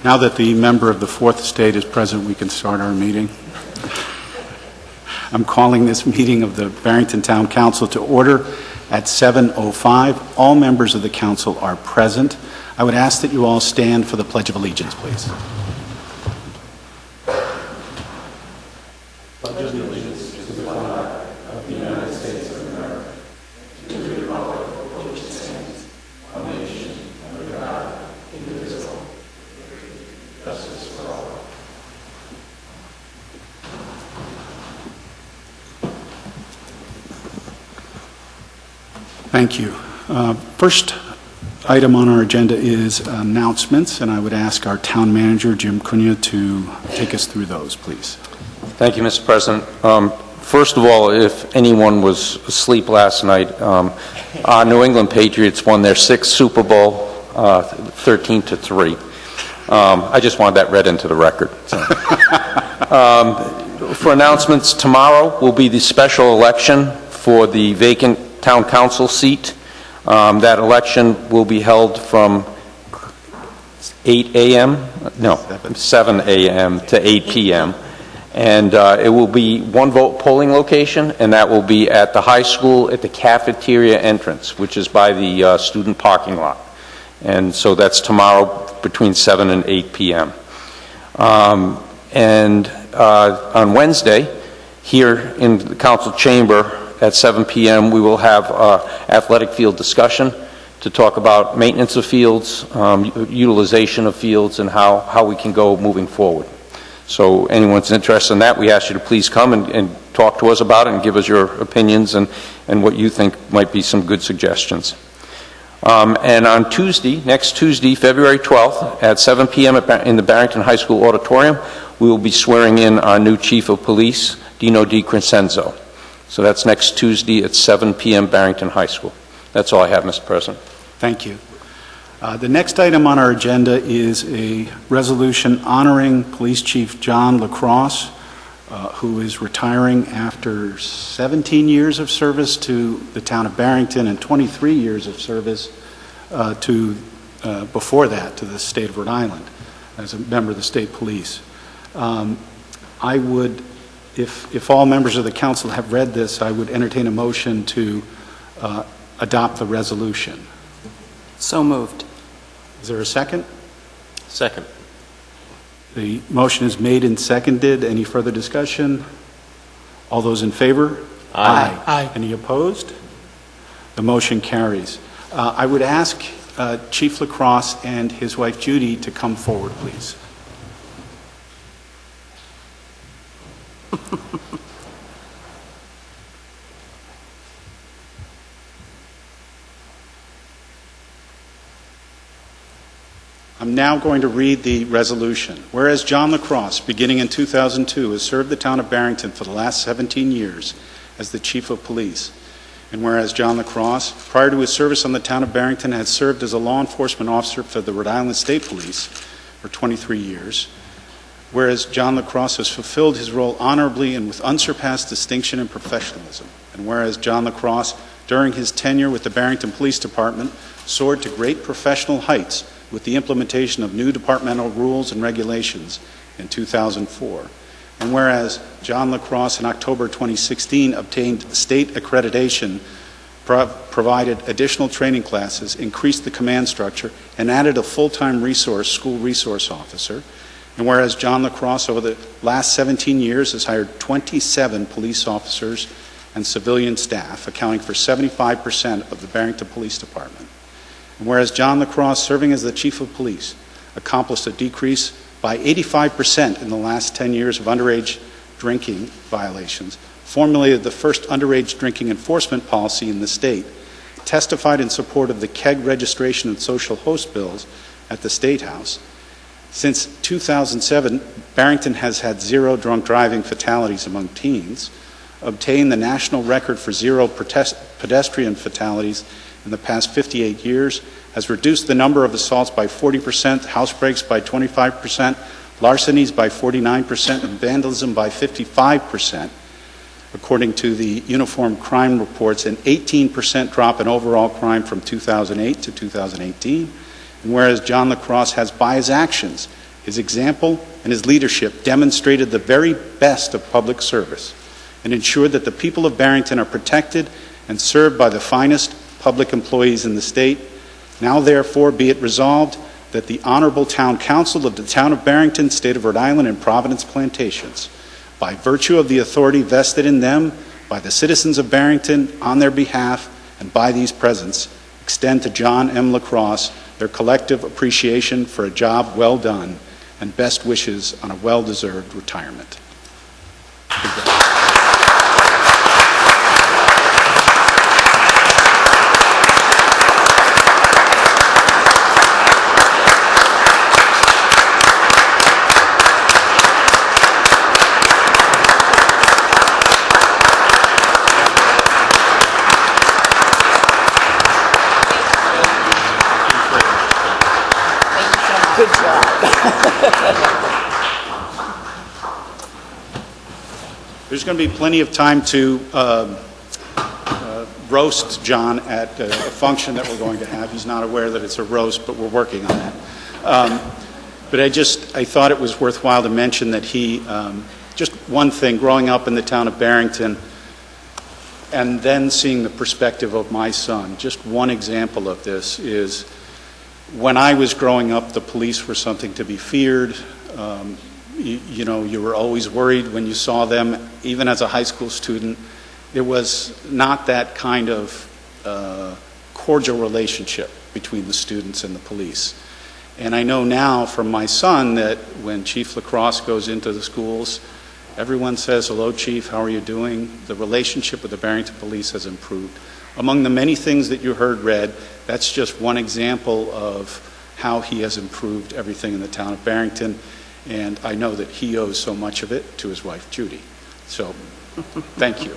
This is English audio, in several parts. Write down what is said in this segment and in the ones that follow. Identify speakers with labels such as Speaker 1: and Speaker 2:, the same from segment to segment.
Speaker 1: Now that the member of the Fourth Estate is present, we can start our meeting. I'm calling this meeting of the Barrington Town Council to order at 7:05. All members of the council are present. I would ask that you all stand for the Pledge of Allegiance, please. Pledge of allegiance to the flag of the United States of America, to the republic for which it stands, one nation, under God, indivisible, justice for all. Thank you. First item on our agenda is announcements, and I would ask our town manager, Jim Cunha, to take us through those, please.
Speaker 2: Thank you, Mr. President. First of all, if anyone was asleep last night, our New England Patriots won their 6th Super Bowl, 13-3. I just wanted that read into the record. So. For announcements, tomorrow will be the special election for the vacant town council seat. That election will be held from 7 a.m. to 8 p.m. And it will be one vote polling location, and that will be at the high school at the cafeteria entrance, which is by the student parking lot. And so that's tomorrow between 7 and 8 p.m. And on Wednesday, here in the council chamber at 7 p.m., we will have athletic field discussion to talk about maintenance of fields, utilization of fields, and how we can go moving forward. So anyone's interested in that, we ask you to please come and talk to us about it and give us your opinions and what you think might be some good suggestions. And on Tuesday, next Tuesday, February 12th at 7 p.m. in the Barrington High School auditorium, we will be swearing in our new Chief of Police, Dino DiCrescenzo. So that's next Tuesday at 7 p.m. Barrington High School. That's all I have, Mr. President.
Speaker 1: Thank you. The next item on our agenda is a resolution honoring Police Chief John LaCrosse, who is retiring after 17 years of service to the town of Barrington and 23 years of service before that to the state of Rhode Island as a member of the state police. I would, if all members of the council have read this, I would entertain a motion to adopt the resolution.
Speaker 3: So moved.
Speaker 1: Is there a second?
Speaker 3: Second.
Speaker 1: The motion is made and seconded. Any further discussion? All those in favor?
Speaker 3: Aye.
Speaker 1: Aye. Any opposed? The motion carries. I would ask Chief LaCrosse and his wife Judy to come forward, please. I'm now going to read the resolution. Whereas John LaCrosse, beginning in 2002, has served the town of Barrington for the last 17 years as the Chief of Police, and whereas John LaCrosse, prior to his service on the town of Barrington, had served as a law enforcement officer for the Rhode Island State Police for 23 years, whereas John LaCrosse has fulfilled his role honorably and with unsurpassed distinction and professionalism, and whereas John LaCrosse, during his tenure with the Barrington Police Department, soared to great professional heights with the implementation of new departmental rules and regulations in 2004. And whereas John LaCrosse in October 2016 obtained state accreditation, provided additional training classes, increased the command structure, and added a full-time school resource officer. And whereas John LaCrosse over the last 17 years has hired 27 police officers and civilian staff, accounting for 75% of the Barrington Police Department. And whereas John LaCrosse, serving as the Chief of Police, accomplished a decrease by 85% in the last 10 years of underage drinking violations, formulated the first underage drinking enforcement policy in the state, testified in support of the keg registration and social host bills at the State House. Since 2007, Barrington has had 0 drunk driving fatalities among teens, obtained the national record for 0 pedestrian fatalities in the past 58 years, has reduced the number of assaults by 40%, house breaks by 25%, larcenies by 49%, and vandalism by 55%, according to the Uniform Crime Reports, an 18% drop in overall crime from 2008 to 2018. And whereas John LaCrosse has, by his actions, His example and his leadership demonstrated the very best of public service and ensured that the people of Barrington are protected and served by the finest public employees in the state. Now, therefore, be it resolved that the Honorable Town Council of the Town of Barrington, State of Rhode Island, and Providence Plantations, by virtue of the authority vested in them by the citizens of Barrington on their behalf and by these presents, extend to John M. LaCrosse their collective appreciation for a job well done and best wishes on a well-deserved retirement.
Speaker 3: Good job.
Speaker 1: There's going to be plenty of time to roast John at a function that we're going to have. He's not aware that it's a roast, but we're working on that. But I thought it was worthwhile to mention that he, just one thing, growing up in the town of Barrington and then seeing the perspective of my son, just one example of this is when I was growing up, the police were something to be feared. You were always worried when you saw them, even as a high school student. It was not that kind of cordial relationship between the students and the police. And I know now from my son that when Chief LaCrosse goes into the schools, everyone says, "Hello, Chief, how are you doing?" The relationship with the Barrington police has improved. Among the many things that you heard read, that's just one example of how he has improved everything in the town of Barrington. And I know that he owes so much of it to his wife, Judy. So, thank you.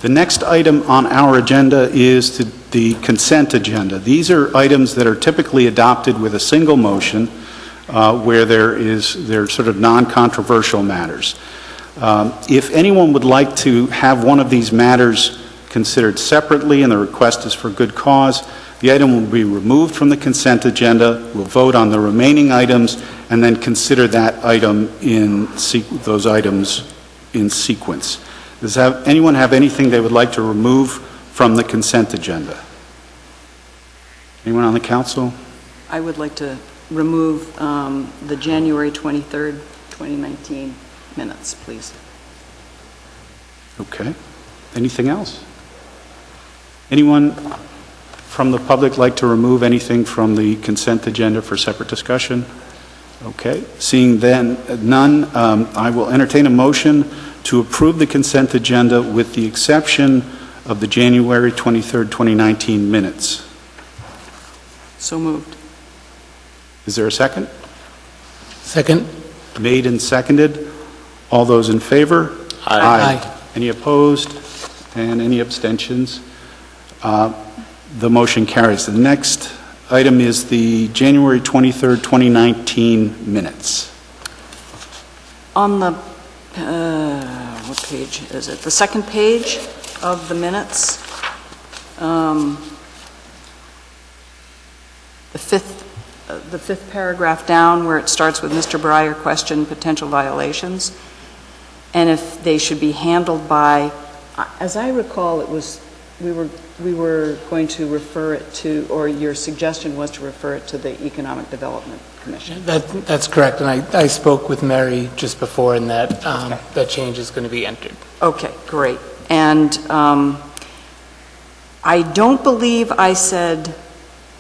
Speaker 1: The next item on our agenda is the consent agenda. These are items that are typically adopted with a single motion where they're sort of non-controversial matters. If anyone would like to have one of these matters considered separately and the request is for good cause, the item will be removed from the consent agenda. We'll vote on the remaining items and then consider that item those items in sequence. Does anyone have anything they would like to remove from the consent agenda? Anyone on the council?
Speaker 3: I would like to remove the January 23rd, 2019 minutes, please.
Speaker 1: Okay. Anything else? Anyone from the public like to remove anything from the consent agenda for separate discussion? Okay. Seeing then none, I will entertain a motion to approve the consent agenda with the exception of the January 23rd, 2019 minutes.
Speaker 3: So moved.
Speaker 1: Is there a second?
Speaker 4: Second.
Speaker 1: Made and seconded. All those in favor?
Speaker 4: Aye.
Speaker 1: Any opposed? And any abstentions? The motion carries. The next item is the January 23rd, 2019 minutes.
Speaker 3: On the, what page is it? The second page of the minutes. The fifth paragraph down where it starts with Mr. Breyer question potential violations, and if they should be handled by, as I recall, it was we were going to refer it to, or your suggestion was to refer it to the Economic Development Commission.
Speaker 4: That's correct, and I spoke with Mary just before, and that that change is going to be entered.
Speaker 3: Okay, great. And I don't believe I said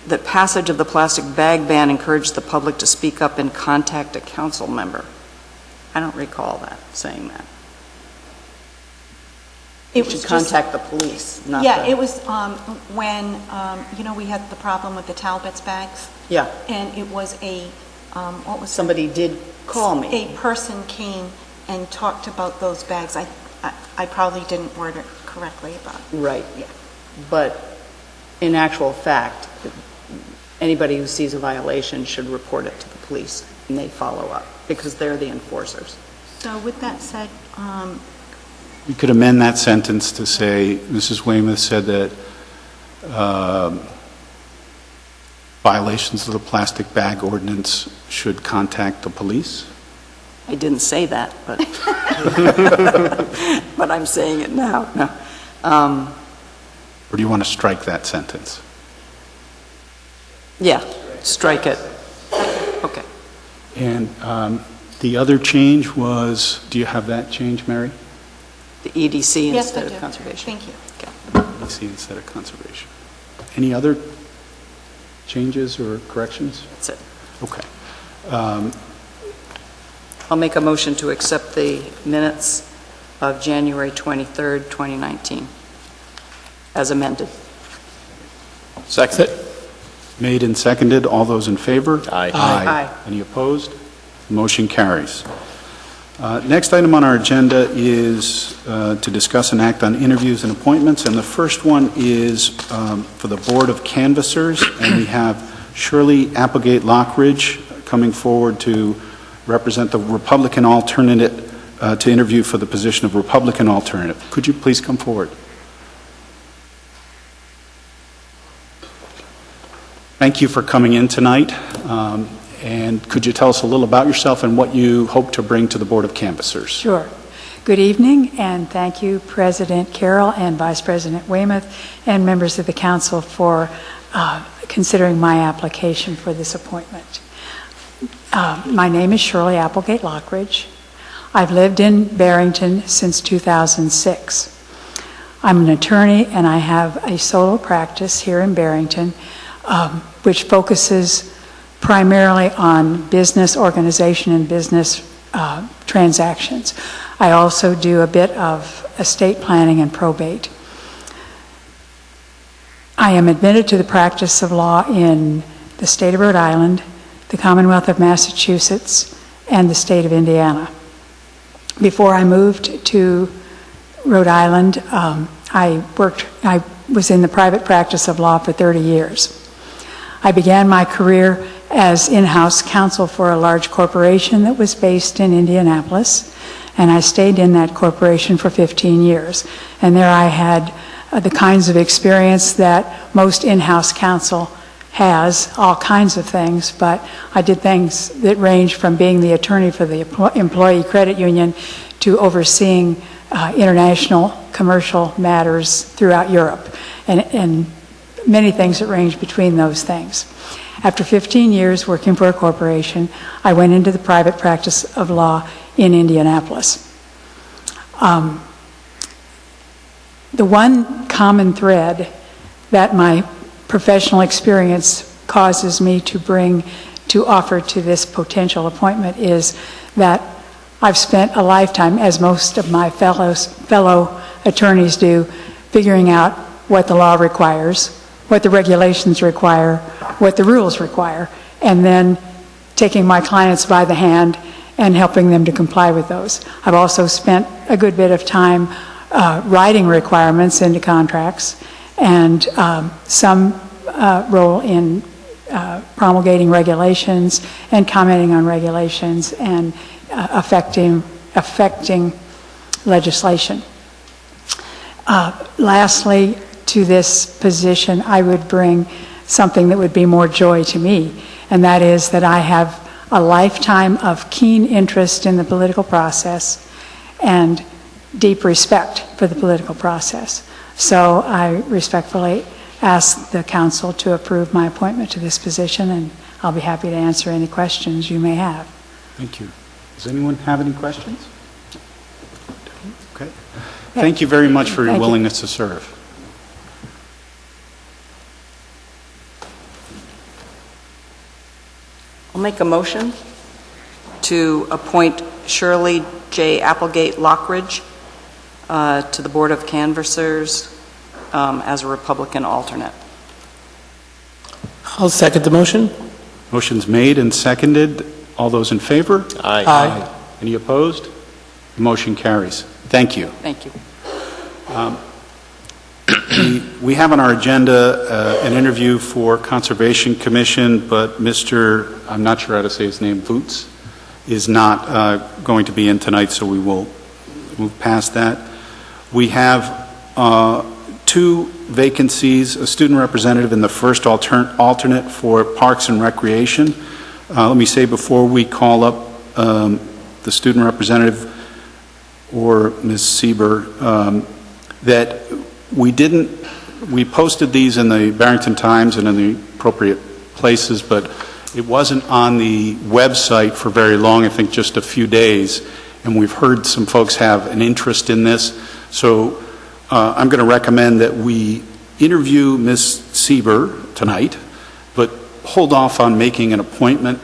Speaker 3: that passage of the plastic bag ban encouraged the public to speak up and contact a council member. I don't recall that, saying that.
Speaker 5: It
Speaker 3: should
Speaker 5: was
Speaker 3: contact the police, not
Speaker 5: Yeah,
Speaker 3: the...
Speaker 5: it was when, we had the problem with the Talbot's bags,
Speaker 3: Yeah,
Speaker 5: and it was what was
Speaker 3: somebody did call me.
Speaker 5: a person came and talked about those bags. I probably didn't word it correctly, but
Speaker 3: Right.
Speaker 5: Yeah.
Speaker 3: But in actual fact, anybody who sees a violation should report it to the police. and they follow up, because they're the enforcers.
Speaker 5: So with that said,
Speaker 1: You could amend that sentence to say, Mrs. Weymouth said that violations of the plastic bag ordinance should contact the police?
Speaker 3: I didn't say that, but, but I'm saying it now. No.
Speaker 1: Or do you want to strike that sentence?
Speaker 3: Yeah, strike it. Okay.
Speaker 1: And the other change was, do you have that change, Mary?
Speaker 3: The EDC
Speaker 5: yes,
Speaker 3: instead
Speaker 5: I
Speaker 3: of
Speaker 5: do.
Speaker 3: conservation.
Speaker 5: Thank you.
Speaker 1: EDC instead of conservation. Any other changes or corrections?
Speaker 3: That's it.
Speaker 1: Okay.
Speaker 3: I'll make a motion to accept the minutes of January 23rd, 2019, as amended.
Speaker 2: Second.
Speaker 1: Made and seconded. All those in favor?
Speaker 2: Aye.
Speaker 3: Aye.
Speaker 1: Any opposed? Motion carries. Next item on our agenda is to discuss and act on interviews and appointments, and the first one is for the Board of Canvassers, and we have Shirley Applegate Lockridge coming forward to represent the Republican alternate, to interview for the position of Republican alternate. Could you please come forward? Thank you for coming in tonight. And could you tell us a little about yourself and what you hope to bring to the Board of Canvassers?
Speaker 6: Sure. Good evening, and thank you, President Carroll and Vice President Weymouth, and members of the Council for considering my application for this appointment. My name is Shirley Applegate Lockridge. I've lived in Barrington since 2006. I'm an attorney, and I have a solo practice here in Barrington, which focuses primarily on business organization and business transactions. I also do a bit of estate planning and probate. I am admitted to the practice of law in the state of Rhode Island, the Commonwealth of Massachusetts, and the state of Indiana. Before I moved to Rhode Island, I was in the private practice of law for 30 years. I began my career as in-house counsel for a large corporation that was based in Indianapolis, and I stayed in that corporation for 15 years. And there I had the kinds of experience that most in-house counsel has, all kinds of things, but I did things that ranged from being the attorney for the employee credit union to overseeing international commercial matters throughout Europe, and many things that range between those things. After 15 years working for a corporation, I went into the private practice of law in Indianapolis. The one common thread that my professional experience causes me to offer to this potential appointment is that I've spent a lifetime, as most of my fellow attorneys do, figuring out what the law requires, what the regulations require, what the rules require, and then taking my clients by the hand and helping them to comply with those. I've also spent a good bit of time writing requirements into contracts, and some role in promulgating regulations and commenting on regulations and affecting legislation. Lastly, to this position, I would bring something that would be more joy to me, and that is that I have a lifetime of keen interest in the political process and deep respect for the political process. So I respectfully ask the council to approve my appointment to this position, and I'll be happy to answer any questions you may have.
Speaker 1: Thank you. Does anyone have any questions? Okay. Thank you very much for your willingness to serve.
Speaker 3: I'll make a motion to appoint Shirley J. Applegate Lockridge to the Board of Canvassers as a Republican alternate.
Speaker 4: I'll second the motion.
Speaker 1: Motion's made and seconded. All those in favor?
Speaker 2: Aye.
Speaker 4: Aye.
Speaker 1: Any opposed? The motion carries. Thank you.
Speaker 3: Thank you.
Speaker 1: We have on our agenda an interview for Conservation Commission, but Mr., I'm not sure how to say his name, Boots, is not going to be in tonight, so we will move past that. We have 2 vacancies, a student representative and the first alternate for Parks and Recreation. Let me say before we call up the student representative or Ms. Sieber, that we posted these in the Barrington Times and in the appropriate places, but it wasn't on the website for very long, I think just a few days, and we've heard some folks have an interest in this, so I'm going to recommend that we interview Ms. Sieber tonight, but hold off on making an appointment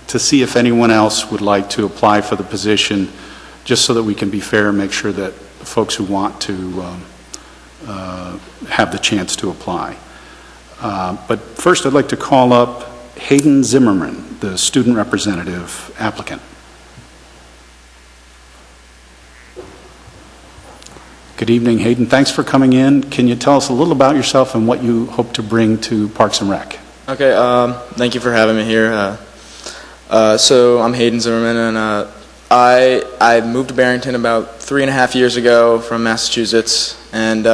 Speaker 1: to see if anyone else would like to apply for the position, just so that we can be fair and make sure that the folks who want to have the chance to apply. But first I'd like to call up Hayden Zimmerman, the student representative applicant. Good evening, Hayden. Thanks for coming in. Can you tell us a little about yourself and what you hope to bring to Parks and Rec?
Speaker 7: Okay, thank you for having me here. So I'm Hayden Zimmerman, and I moved to Barrington about 3.5 years ago from Massachusetts, and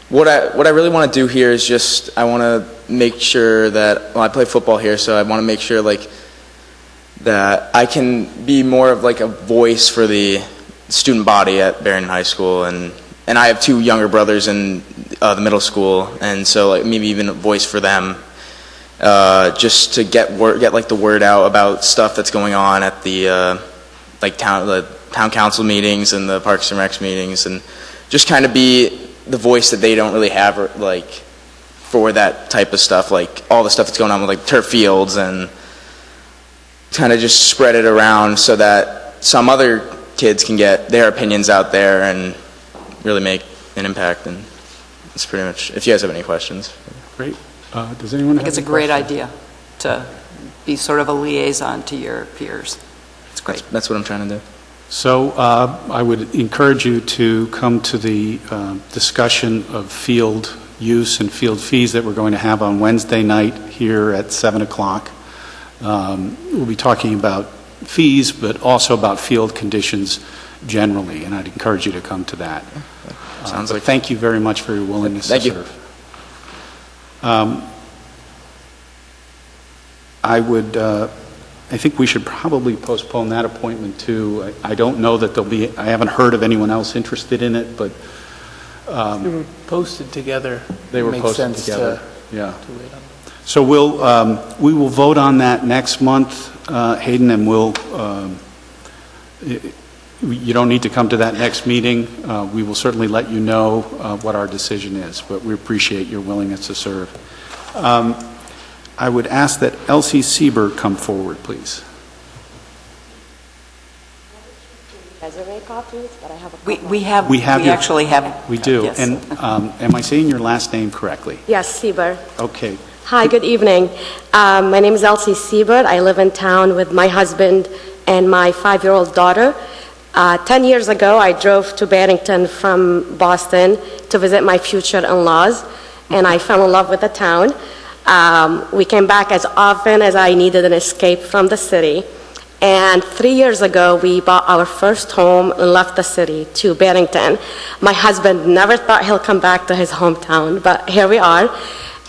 Speaker 7: what I really want to do here is just I want to make sure that, well, I play football here, so I want to make sure like that I can be more of like a voice for the student body at Barrington High School, and I have 2 younger brothers in the middle school, and so like maybe even a voice for them, just to get like the word out about stuff that's going on at the town council meetings and the Parks and Recs meetings, and just kind of be the voice that they don't really have, like, for that type of stuff, like all the stuff that's going on with like turf fields, and kind of just spread it around so that some other kids can get their opinions out there and really make an impact. And that's pretty much, if you guys have any questions.
Speaker 1: Great. Does anyone have
Speaker 3: I think it's a
Speaker 1: any
Speaker 3: great
Speaker 1: questions?
Speaker 3: idea to be sort of a liaison to your peers. It's great.
Speaker 7: That's what I'm trying to do.
Speaker 1: So I would encourage you to come to the discussion of field use and field fees that we're going to have on Wednesday night here at 7 o'clock. We'll be talking about fees, but also about field conditions generally, and I'd encourage you to come to that.
Speaker 7: Sounds like.
Speaker 1: Thank you very much for your willingness to serve. I think we should probably postpone that appointment too. I don't know that there'll be, I haven't heard of anyone else interested in it, but
Speaker 4: They were posted together.
Speaker 1: they were
Speaker 4: Makes
Speaker 1: posted
Speaker 4: sense
Speaker 1: together.
Speaker 4: to
Speaker 1: Yeah.
Speaker 4: wait on them.
Speaker 1: So we will vote on that next month, Hayden, and you don't need to come to that next meeting. We will certainly let you know what our decision is, but we appreciate your willingness to serve. I would ask that Elsie Sieber come forward, please.
Speaker 8: Resume copies, but I have a
Speaker 3: We
Speaker 8: couple.
Speaker 3: we
Speaker 1: your-
Speaker 3: actually have.
Speaker 1: We do.
Speaker 3: Yes.
Speaker 1: And am I saying your last name correctly?
Speaker 8: Yes, Siebert.
Speaker 1: Okay.
Speaker 8: Hi, good evening. My name is Elsie Siebert. I live in town with my husband and my 5-year-old daughter. 10 years ago, I drove to Barrington from Boston to visit my future in-laws, and I fell in love with the town. We came back as often as I needed an escape from the city. And 3 years ago, we bought our first home and left the city to Barrington. My husband never thought he'll come back to his hometown, but here we are.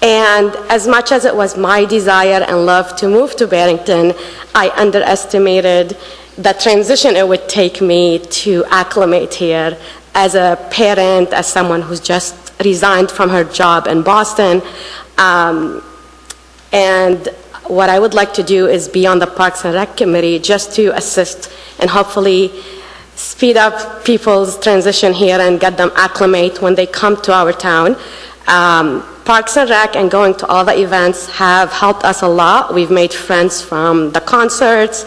Speaker 8: And as much as it was my desire and love to move to Barrington, I underestimated the transition it would take me to acclimate here as a parent, as someone who's just resigned from her job in Boston. And what I would like to do is be on the Parks and Rec Committee just to assist and hopefully speed up people's transition here and get them acclimate when they come to our town. Parks and Rec and going to all the events have helped us a lot. We've made friends from the concerts,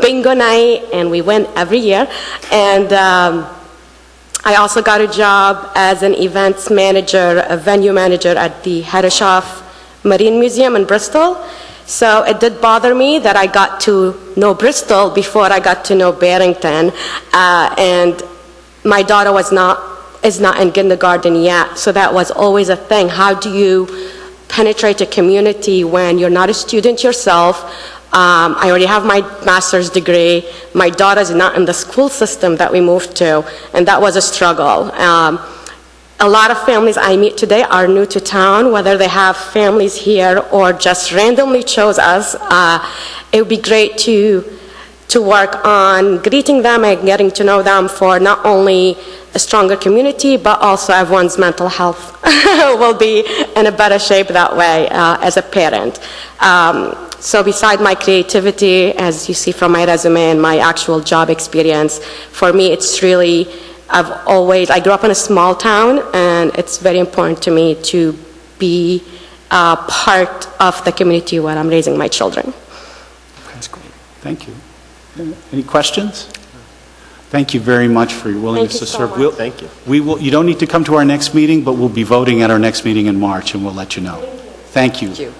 Speaker 8: bingo night, and we win every year. And I also got a job as an events manager, a venue manager at the Herreshoff Marine Museum in Bristol. So it did bother me that I got to know Bristol before I got to know Barrington. And my daughter was not is not in kindergarten yet. So that was always a thing. How do you penetrate a community when you're not a student yourself? I already have my master's degree. My daughter's not in the school system that we moved to, and that was a struggle. A lot of families I meet today are new to town, whether they have families here or just randomly chose us. It would be great to work on greeting them and getting to know them for not only a stronger community, but also everyone's mental health will be in a better shape that way as a parent. So beside my creativity, as you see from my resume and my actual job experience, for me it's really, I grew up in a small town, and it's very important to me to be part of the community where I'm raising my children.
Speaker 1: That's great. Thank you. Any questions? Thank you very much for your willingness to serve.
Speaker 7: Thank you.
Speaker 1: You don't need to come to our next meeting, but we'll be voting at our next meeting in March, and we'll let you know. Thank you.
Speaker 3: Thank you.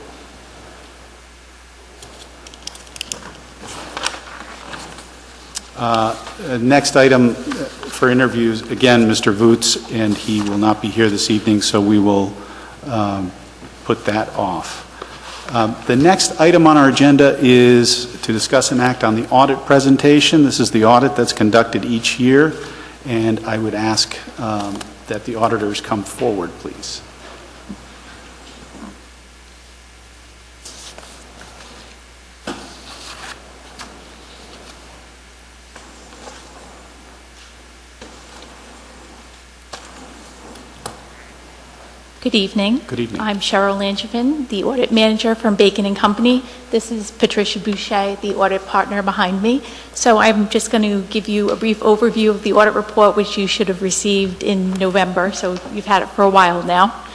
Speaker 1: Next item for interviews, again, Mr. Voots, and he will not be here this evening, so we will put that off. The next item on our agenda is to discuss and act on the audit presentation. This is the audit that's conducted each year, and I would ask that the auditors come forward, please.
Speaker 9: Good evening.
Speaker 1: Good evening.
Speaker 9: I'm Cheryl Langevin, the audit manager from Bacon & Company. This is Patricia Boucher, the audit partner behind me. So I'm just going to give you a brief overview of the audit report, which you should have received in November, so you've had it for a while now.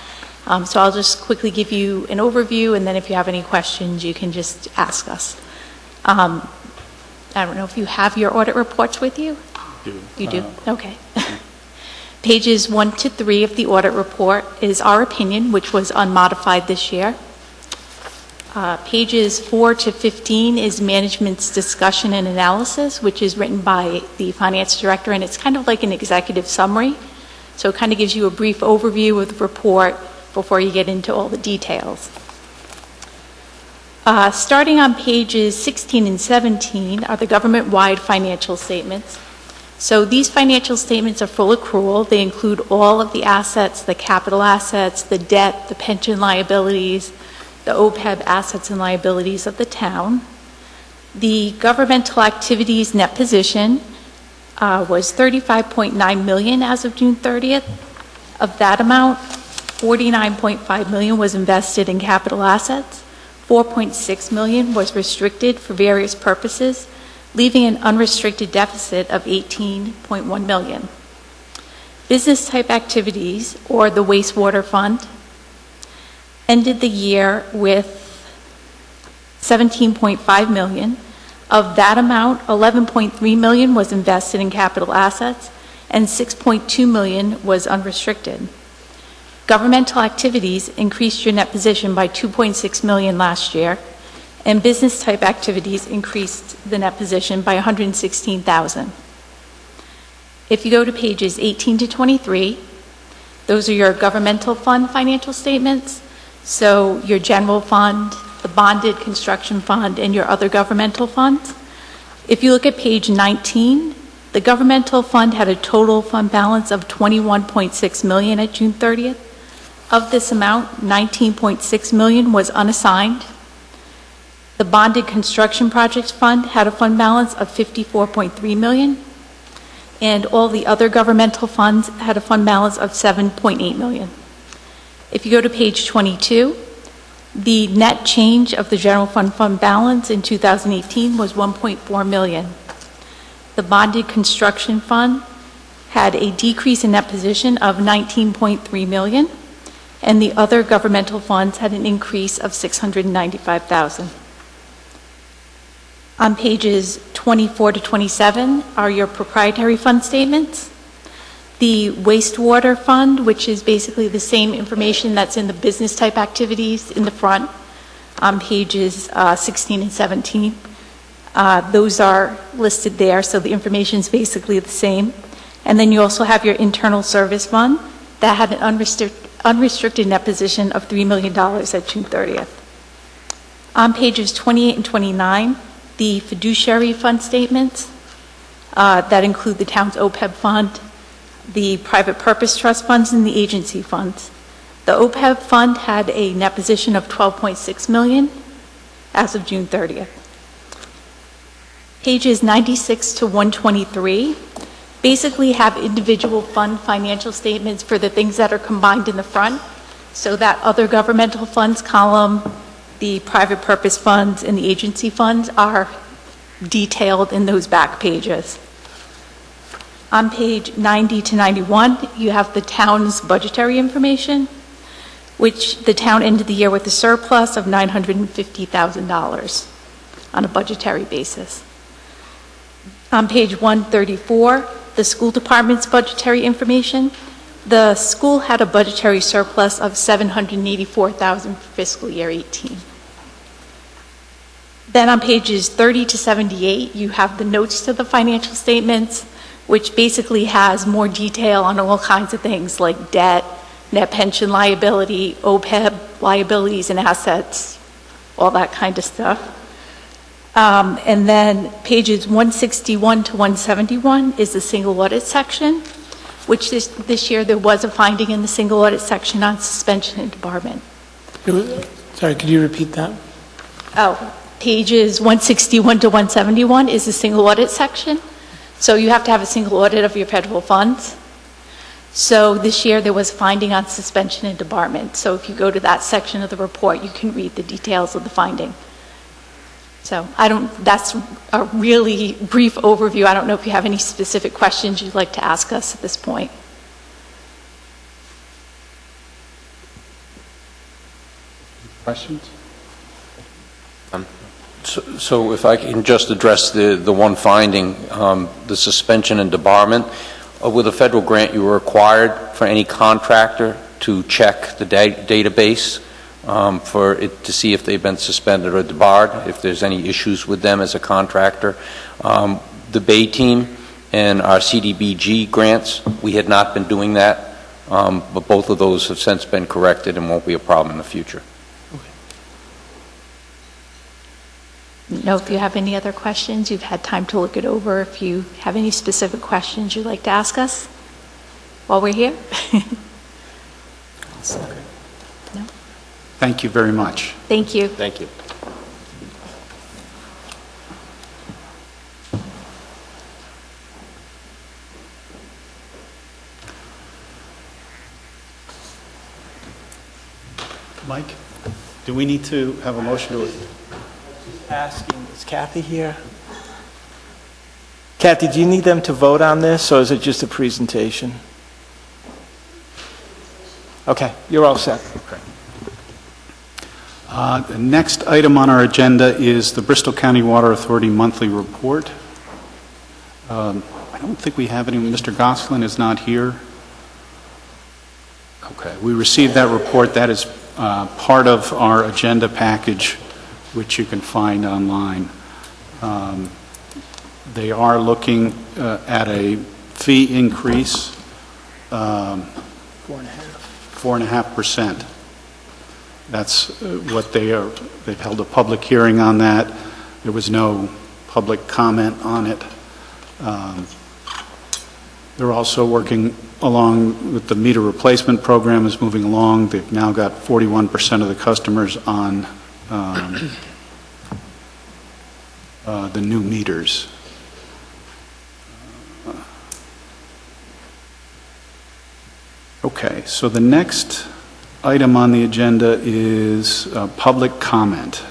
Speaker 9: So I'll just quickly give you an overview, and then if you have any questions, you can just ask us. I don't know if you have your audit reports with you? You do? Okay. Pages 1 to 3 of the audit report is our opinion, which was unmodified this year. Pages 4 to 15 is management's discussion and analysis, which is written by the finance director, and it's kind of like an executive summary. So it kind of gives you a brief overview of the report before you get into all the details. Starting on pages 16 and 17 are the government-wide financial statements. So these financial statements are full accrual. They include all of the assets, the capital assets, the debt, the pension liabilities, the OPEB assets and liabilities of the town. The governmental activities net position was $35.9 million as of June 30th. Of that amount, $49.5 million was invested in capital assets, $4.6 million was restricted for various purposes, leaving an unrestricted deficit of $18.1 million. Business type activities, or the wastewater fund, ended the year with $17.5 million. Of that amount, $11.3 million was invested in capital assets and $6.2 million was unrestricted. Governmental activities increased your net position by $2.6 million last year, and business type activities increased the net position by $116,000. If you go to pages 18 to 23, those are your governmental fund financial statements. So your general fund, the bonded construction fund, and your other governmental funds. If you look at page 19, the governmental fund had a total fund balance of $21.6 million at June 30th. Of this amount, $19.6 million was unassigned. The bonded construction projects fund had a fund balance of $54.3 million, and all the other governmental funds had a fund balance of $7.8 million. If you go to page 22, the net change of the general fund balance in 2018 was $1.4 million. The bonded construction fund had a decrease in net position of $19.3 million, and the other governmental funds had an increase of $695,000. On pages 24 to 27 are your proprietary fund statements. The wastewater fund, which is basically the same information that's in the business type activities in the front on pages 16 and 17. Those are listed there, so the information is basically the same. And then you also have your internal service fund that had an unrestricted net position of $3 million at June 30th. On pages 28 and 29, the fiduciary fund statements that include the town's OPEB fund, the private purpose trust funds, and the agency funds. The OPEB fund had a net position of $12.6 million as of June 30th. Pages 96 to 123 basically have individual fund financial statements for the things that are combined in the front. So that other governmental funds column, the private purpose funds, and the agency funds are detailed in those back pages. On page 90 to 91, you have the town's budgetary information, which the town ended the year with a surplus of $950,000 on a budgetary basis. On page 134, the school department's budgetary information. The school had a budgetary surplus of $784,000 for fiscal year 18. Then on pages 30 to 78, you have the notes to the financial statements, which basically has more detail on all kinds of things like debt, net pension liability, OPEB liabilities and assets, all that kind of stuff. And then pages 161 to 171 is the single audit section, which this year there was a finding in the single audit section on suspension and debarment.
Speaker 4: Sorry, could you repeat that?
Speaker 9: Oh, pages 161 to 171 is the single audit section. So you have to have a single audit of your federal funds. So this year there was a finding on suspension and debarment. So if you go to that section of the report, you can read the details of the finding. So that's a really brief overview. I don't know if you have any specific questions you'd like to ask us at this point.
Speaker 1: Questions?
Speaker 2: So if I can just address the one finding, the suspension and debarment. With a federal grant, you were required for any contractor to check the database for it to see if they've been suspended or debarred, if there's any issues with them as a contractor. The Bay team and our CDBG grants, we had not been doing that, but both of those have since been corrected and won't be a problem in the future.
Speaker 9: Know if you have any other questions, you've had time to look it over. If you have any specific questions you'd like to ask us while we're here. No?
Speaker 1: Thank you very much.
Speaker 9: Thank you.
Speaker 2: Thank you.
Speaker 1: Mike, do we need to have a motion to...
Speaker 10: Asking, is Kathy here? Kathy, do you need them to vote on this, or is it just a presentation? Okay, you're all set.
Speaker 1: Okay. The next item on our agenda is the Bristol County Water Authority monthly report. I don't think we have any. Mr. Gosselin is not here. Okay, we received that report. That is part of our agenda package, which you can find online. They are looking at a fee increase, 4.5%. That's what they are. They've held a public hearing on that. There was no public comment on it. They're also working along with the meter replacement program is moving along. They've now got 41% of the customers on the new meters. Okay, so the next item on the agenda is public comment.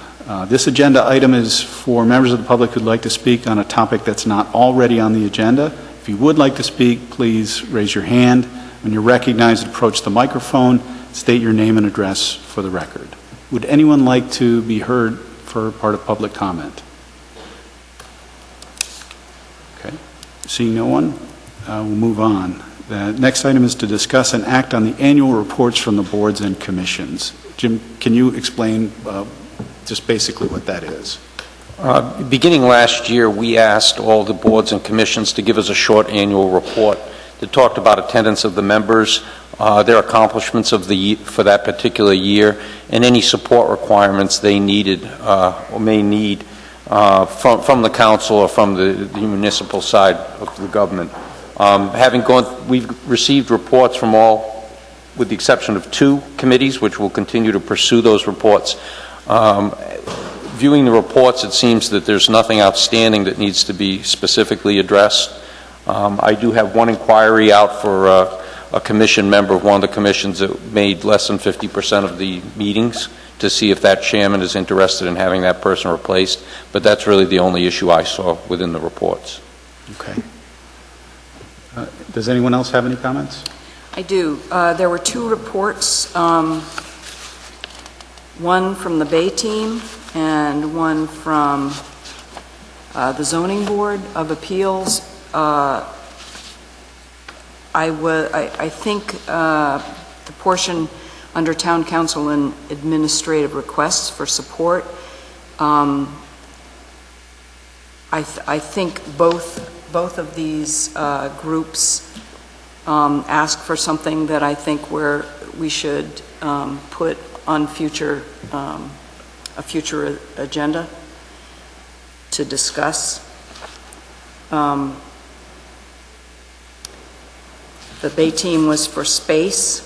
Speaker 1: This agenda item is for members of the public who'd like to speak on a topic that's not already on the agenda. If you would like to speak, please raise your hand. When you're recognized, approach the microphone, state your name and address for the record. Would anyone like to be heard for part of public comment? Okay, seeing no one, we'll move on. The next item is to discuss and act on the annual reports from the boards and commissions. Jim, can you explain just basically what that is?
Speaker 2: Beginning last year, we asked all the boards and commissions to give us a short annual report It talked about attendance of the members, their accomplishments for that particular year, and any support requirements they needed or may need from the council or from the municipal side of the government. We've received reports from all, with the exception of 2 committees, which will continue to pursue those reports. Viewing the reports, it seems that there's nothing outstanding that needs to be specifically addressed. I do have one inquiry out for a commission member of one of the commissions that made less than 50% of the meetings, to see if that chairman is interested in having that person replaced. But that's really the only issue I saw within the reports.
Speaker 1: Okay. Does anyone else have any comments?
Speaker 3: I do. There were 2 reports, one from the Bay team and one from the Zoning Board of Appeals. I think the portion under Town Council and Administrative Requests for Support, I think both of these groups ask for something that I think we should put on a future agenda to discuss. The Bay team was for space.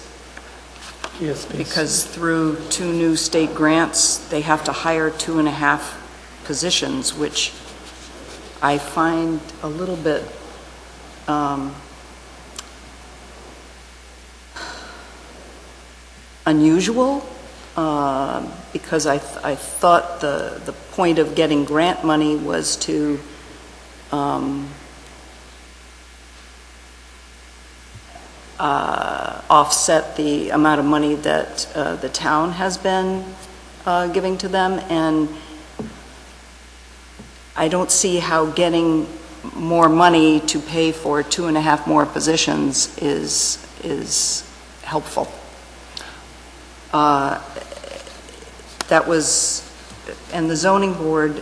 Speaker 4: Yes,
Speaker 3: Because through 2 new state grants, they have to hire 2.5 positions, which I find a little bit unusual, because I thought the point of getting grant money was to offset the amount of money that the town has been giving to them, and I don't see how getting more money to pay for 2.5 more positions is helpful. That was, and the zoning board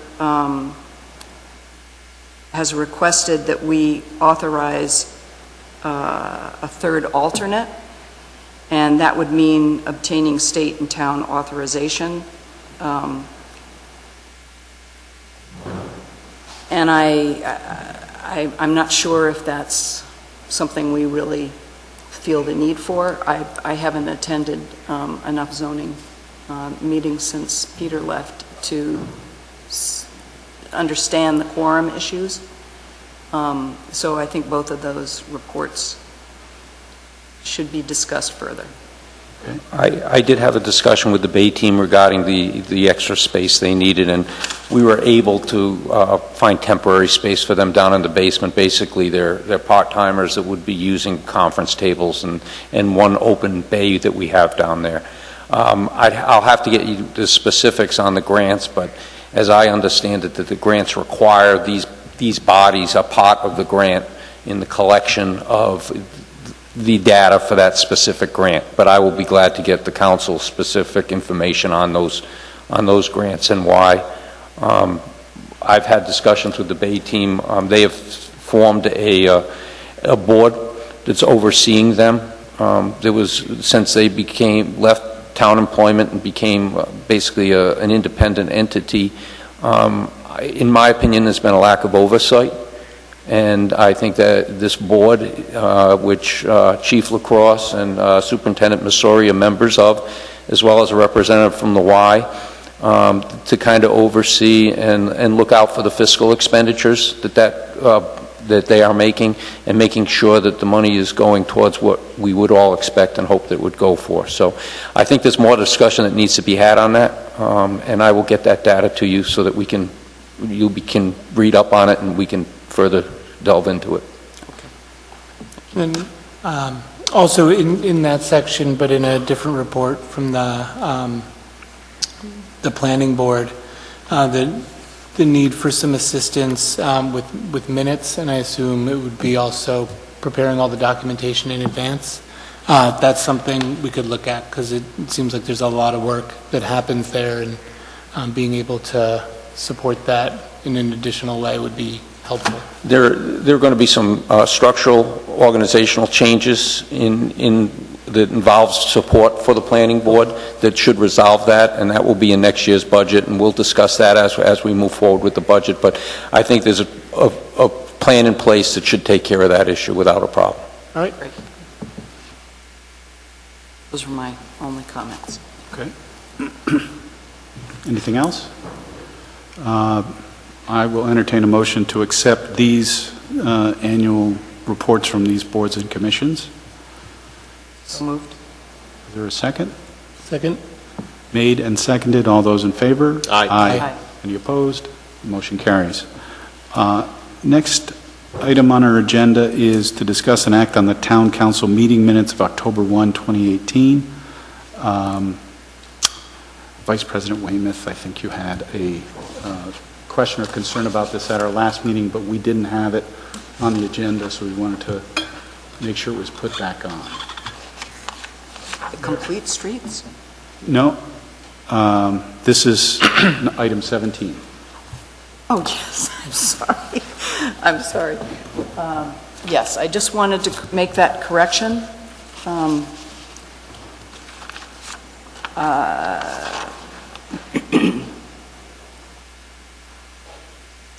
Speaker 3: has requested that we authorize a 3rd alternate, and that would mean obtaining state and town authorization. And I'm not sure if that's something we really feel the need for. I haven't attended enough zoning meetings since Peter left to understand the quorum issues. So I think both of those reports should be discussed further.
Speaker 2: I did have a discussion with the Bay team regarding the extra space they needed, and we were able to find temporary space for them down in the basement. Basically, they're part-timers that would be using conference tables and one open bay that we have down there. I'll have to get you the specifics on the grants, but as I understand it, that the grants require these bodies are part of the grant in the collection of the data for that specific grant. But I will be glad to get the council specific information on those grants and why. I've had discussions with the Bay team. They have formed a board that's overseeing them. Since they left town employment and became basically an independent entity, in my opinion, there's been a lack of oversight. And I think that this board, which Chief LaCrosse and Superintendent Masori are members of, as well as a representative from the Y, to kind of oversee and look out for the fiscal expenditures that they are making, and making sure that the money is going towards what we would all expect and hope that it would go for. So I think there's more discussion that needs to be had on that, and I will get that data to you so that you can read up on it and we can further delve into it.
Speaker 4: And also in that section, but in a different report from the planning board, the need for some assistance with minutes, and I assume it would be also preparing all the documentation in advance. That's something we could look at, because it seems like there's a lot of work that happens there, and being able to support that in an additional way would be helpful.
Speaker 2: There are going to be some structural, organizational changes that involves support for the planning board that should resolve that, and that will be in next year's budget, and we'll discuss that as we move forward with the budget. But I think there's a plan in place that should take care of that issue without a problem.
Speaker 10: All right.
Speaker 3: Great. Those were my only comments.
Speaker 1: Okay. Anything else? I will entertain a motion to accept these annual reports from these boards and commissions.
Speaker 3: So moved.
Speaker 1: Is there a second?
Speaker 4: Second?
Speaker 1: Made and seconded. All those in favor?
Speaker 10: Aye.
Speaker 3: Aye.
Speaker 1: Any opposed? Motion carries. Next item on our agenda is to discuss and act on the Town Council meeting minutes of October 1, 2018. Vice President Weymouth, I think you had a question or concern about this at our last meeting, but we didn't have it on the agenda, so we wanted to make sure it was put back on.
Speaker 3: The complete streets?
Speaker 1: No, this is item 17.
Speaker 3: Oh, yes, I'm sorry. I'm sorry. Yes, I just wanted to make that correction.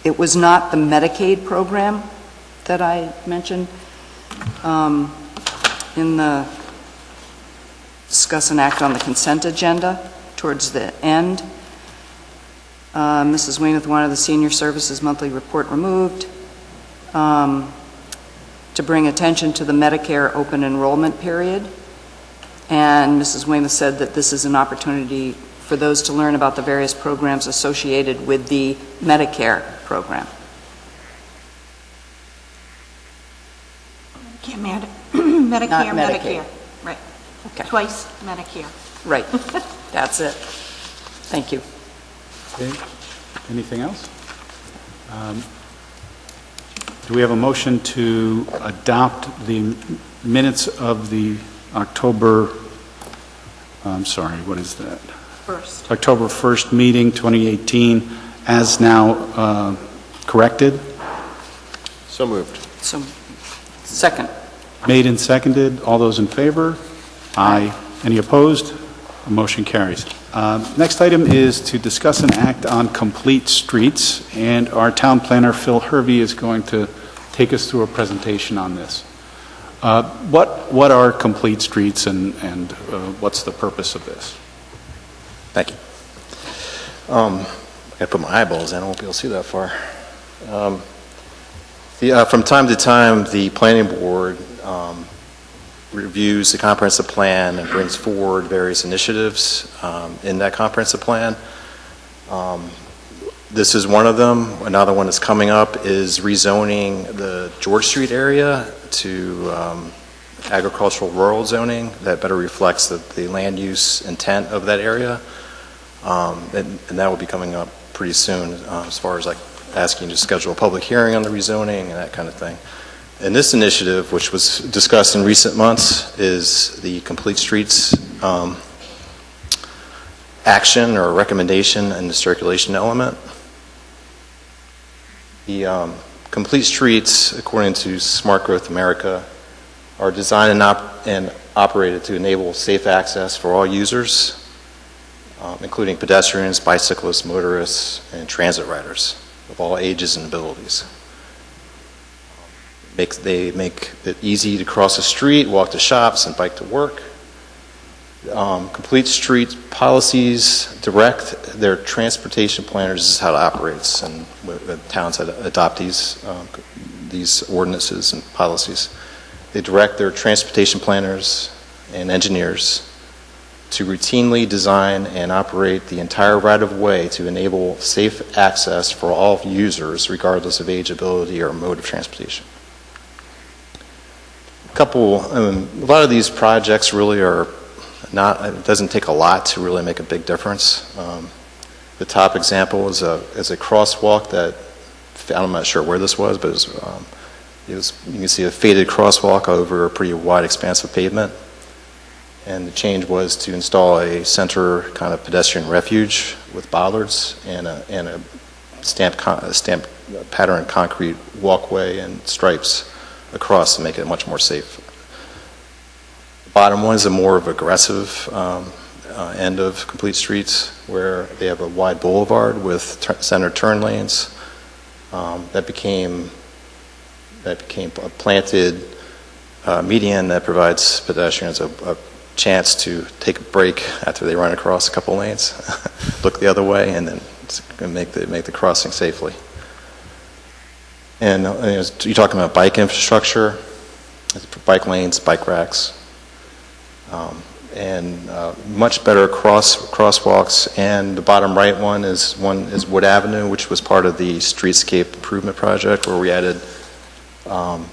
Speaker 3: It was not the Medicaid program that I mentioned in the discuss and act on the consent agenda towards the end. Mrs. Weymouth wanted the senior services monthly report removed to bring attention to the Medicare open enrollment period. And Mrs. Weymouth said that this is an opportunity for those to learn about the various programs associated with the Medicare program.
Speaker 5: Medicare,
Speaker 3: Not Medicaid.
Speaker 5: Medicare. Right.
Speaker 3: Okay.
Speaker 5: Twice Medicare.
Speaker 3: Right. That's it. Thank you.
Speaker 1: Okay. Anything else? Do we have a motion to adopt the minutes of the October, I'm sorry, what is that?
Speaker 5: First.
Speaker 1: October 1st meeting, 2018, as now corrected?
Speaker 10: So moved.
Speaker 3: So, second.
Speaker 1: Made and seconded. All those in favor? Aye. Any opposed? The motion carries. Next item is to discuss and act on complete streets, and our town planner, Phil Hervey, is going to take us through a presentation on this. What are complete streets, and what's the purpose of this?
Speaker 11: Thank you. I gotta put my eyeballs in, I won't be able to see that far. From time to time, the planning board reviews the comprehensive plan and brings forward various initiatives in that comprehensive plan. This is one of them. Another one that's coming up is rezoning the George Street area to agricultural rural zoning that better reflects the land use intent of that area. And that will be coming up pretty soon as far as like asking to schedule a public hearing on the rezoning and that kind of thing. And this initiative, which was discussed in recent months, is the Complete Streets action or recommendation and the circulation element. The Complete Streets, according to Smart Growth America, are designed and operated to enable safe access for all users, including pedestrians, bicyclists, motorists, and transit riders of all ages and abilities. They make it easy to cross the street, walk to shops, and bike to work. Complete Street policies direct their transportation planners. This is how it operates, and towns adopt these ordinances and policies. They direct their transportation planners and engineers to routinely design and operate the entire right-of-way to enable safe access for all users, regardless of age, ability, or mode of transportation. A lot of these projects really are not, it doesn't take a lot to really make a big difference. The top example is a crosswalk that, I'm not sure where this was, but you can see a faded crosswalk over a pretty wide expanse of pavement. And the change was to install a center kind of pedestrian refuge with bollards and a stamped patterned concrete walkway and stripes across to make it much more safe. The bottom one is a more of aggressive end of complete streets, where they have a wide boulevard with center turn lanes. That became a planted median that provides pedestrians a chance to take a break after they run across a couple lanes, look the other way, and then make the crossing safely. And you're talking about bike infrastructure, bike lanes, bike racks, and much better crosswalks. And the bottom right one is Wood Avenue, which was part of the streetscape improvement project, where we added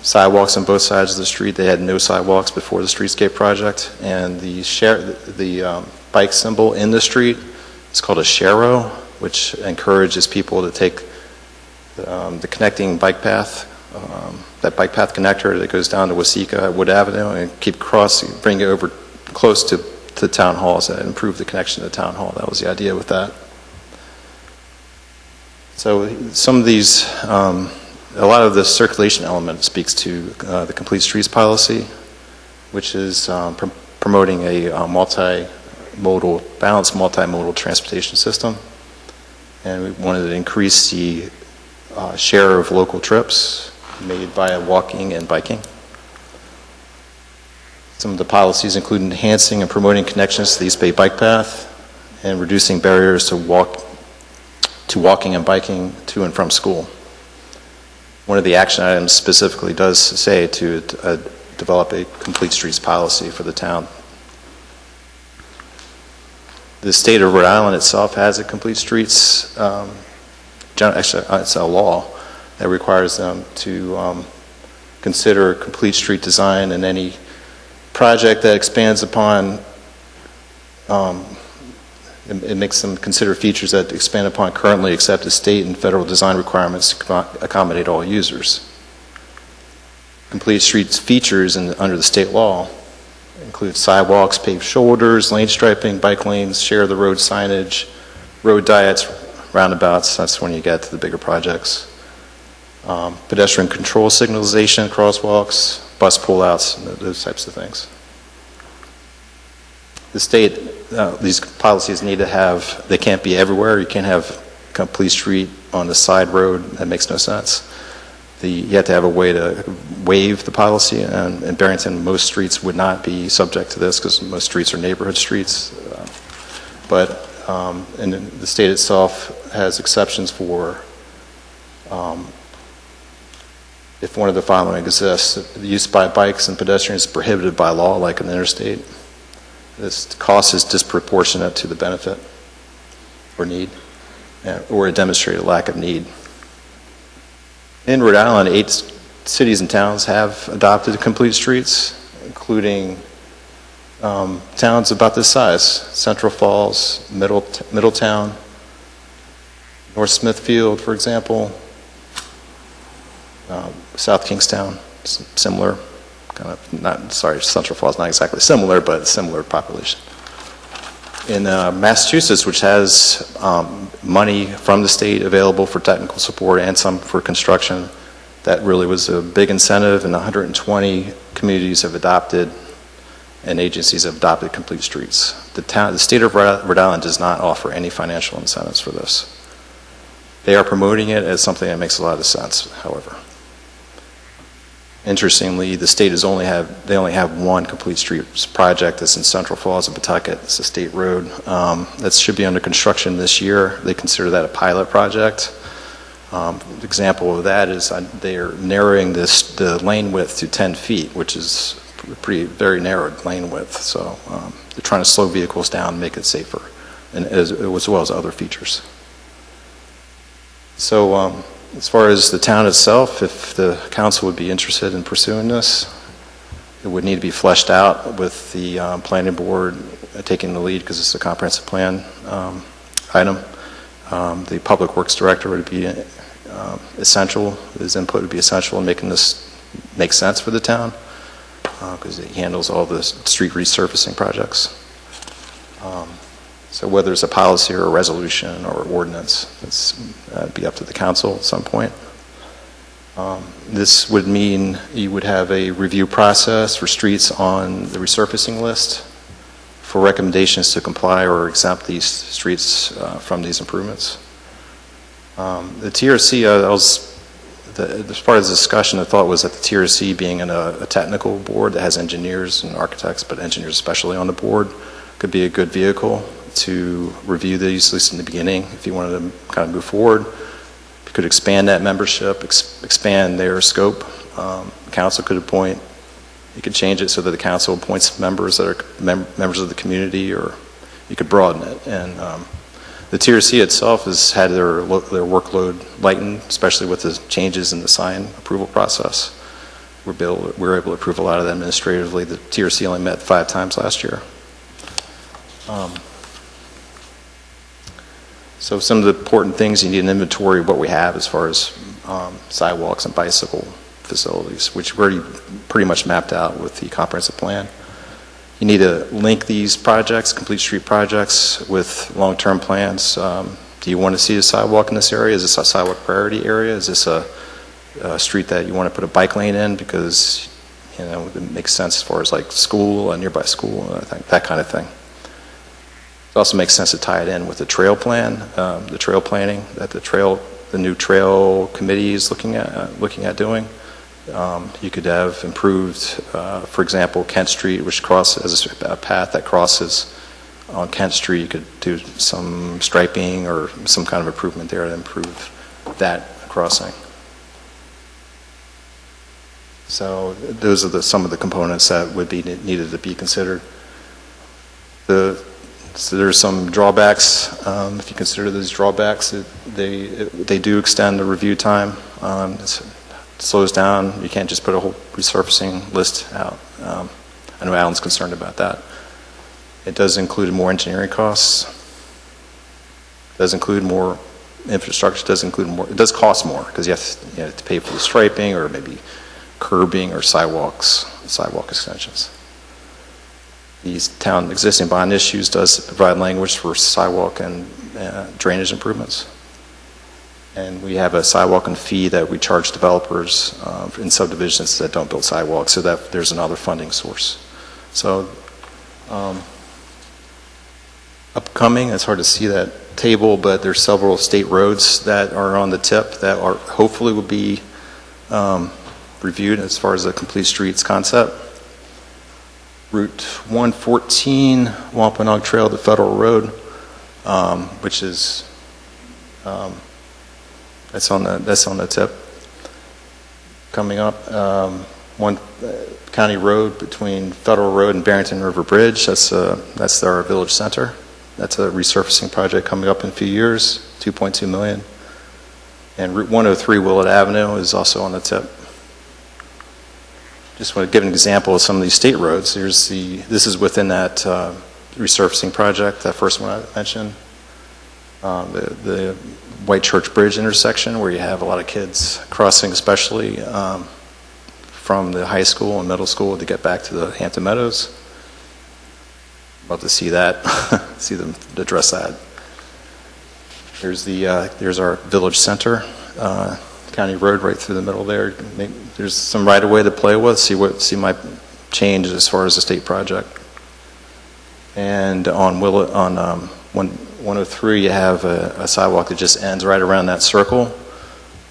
Speaker 11: sidewalks on both sides of the street. They had no sidewalks before the streetscape project, and the bike symbol in the street is called a sharrow, which encourages people to take the connecting bike path, that bike path connector that goes down to Waseca at Wood Avenue, and keep crossing, bring it over close to town halls and improve the connection to town hall. That was the idea with that. So some of these, a lot of the circulation element speaks to the complete streets policy, which is promoting a balanced multimodal transportation system. And we wanted to increase the share of local trips made by walking and biking. Some of the policies include enhancing and promoting connections to the East Bay Bike Path and reducing barriers to walking and biking to and from school. One of the action items specifically does say to develop a complete streets policy for the town. The state of Rhode Island itself has a complete streets, actually it's a law that requires them to consider complete street design in any project that expands upon, it makes them consider features that expand upon currently accepted state and federal design requirements to accommodate all users. Complete streets features under the state law include sidewalks, paved shoulders, lane striping, bike lanes, share the road signage, road diets, roundabouts. That's when you get to the bigger projects. Pedestrian control signalization, crosswalks, bus pullouts, those types of things. The state, these policies need to have, they can't be everywhere. You can't have complete street on the side road. That makes no sense. You have to have a way to waive the policy, and in Barrington, most streets would not be subject to this because most streets are neighborhood streets. And the state itself has exceptions for if one of the following exists: the use by bikes and pedestrians is prohibited by law, like an interstate. This cost is disproportionate to the benefit or need, or a demonstrated lack of need. In Rhode Island, 8 cities and towns have adopted complete streets, including towns about this size: Central Falls, Middletown, North Smithfield, for example, South Kingstown, similar. Central Falls, not exactly similar, but similar population. In Massachusetts, which has money from the state available for technical support and some for construction, that really was a big incentive, and 120 communities have adopted and agencies have adopted complete streets. The state of Rhode Island does not offer any financial incentives for this. They are promoting it as something that makes a lot of sense, however. Interestingly, the state they only have one complete streets project that's in Central Falls and Pawtucket. It's a state road that should be under construction this year. They consider that a pilot project. An example of that is they are narrowing the lane width to 10 feet, which is very narrowed lane width. So they're trying to slow vehicles down and make it safer, and as well as other features. So as far as the town itself, if the council would be interested in pursuing this, it would need to be fleshed out with the planning board taking the lead because it's a comprehensive plan item. The public works director would be essential. His input would be essential in making this make sense for the town because he handles all the street resurfacing projects. So whether it's a policy or a resolution or ordinance, it'd be up to the council at some point. This would mean you would have a review process for streets on the resurfacing list for recommendations to comply or exempt these streets from these improvements. The TRC, as part of the discussion, the thought was that the TRC, being a technical board that has engineers and architects, but engineers especially on the board, could be a good vehicle to review these, at least in the beginning, if you wanted to kind of move forward. You could expand that membership, expand their scope. Council could appoint, you could change it so that the council appoints members that are members of the community, or you could broaden it. And the TRC itself has had their workload lightened, especially with the changes in the sign approval process. We're able to approve a lot of that administratively. The TRC only met 5 times last year. So some of the important things, you need an inventory of what we have as far as sidewalks and bicycle facilities, which we're already pretty much mapped out with the comprehensive plan. You need to link these projects, complete street projects, with long-term plans. Do you want to see a sidewalk in this area? Is this a sidewalk priority area? Is this a street that you want to put a bike lane in because, you know, it makes sense as far as like school, a nearby school, that kind of thing. It also makes sense to tie it in with the trail plan, the trail planning that the new trail committee is looking at doing. You could have improved, for example, Kent Street, which crosses a path that crosses on Kent Street. You could do some striping or some kind of improvement there to improve that crossing. So those are some of the components that would be needed to be considered. So there's some drawbacks. If you consider those drawbacks, they do extend the review time. It slows down. You can't just put a whole resurfacing list out. I know Alan's concerned about that. It does include more engineering costs. It does include more infrastructure. It does include more. It does cost more because you have to pay for the striping or maybe curbing or sidewalk extensions. These town existing bond issues does provide language for sidewalk and drainage improvements. And we have a sidewalk and fee that we charge developers in subdivisions that don't build sidewalks, so that there's another funding source. So upcoming, it's hard to see that table, but there's several state roads that are on the tip that are hopefully will be reviewed as far as the complete streets concept. Route 114, Wampanoag Trail to Federal Road, which is that's on the tip. Coming up, one county road between Federal Road and Barrington River Bridge. That's our village center. That's a resurfacing project coming up in a few years, $2.2 million. And Route 103 Willett Avenue is also on the tip. Just want to give an example of some of these state roads. This is within that resurfacing project, that first one I mentioned. The White Church Bridge intersection, where you have a lot of kids crossing, especially from the high school and middle school to get back to the Hampton Meadows. Love to see that, see them address that. There's our village center. County road right through the middle there. There's some right of way to play with. See my change as far as the state project. And on 103, you have a sidewalk that just ends right around that circle.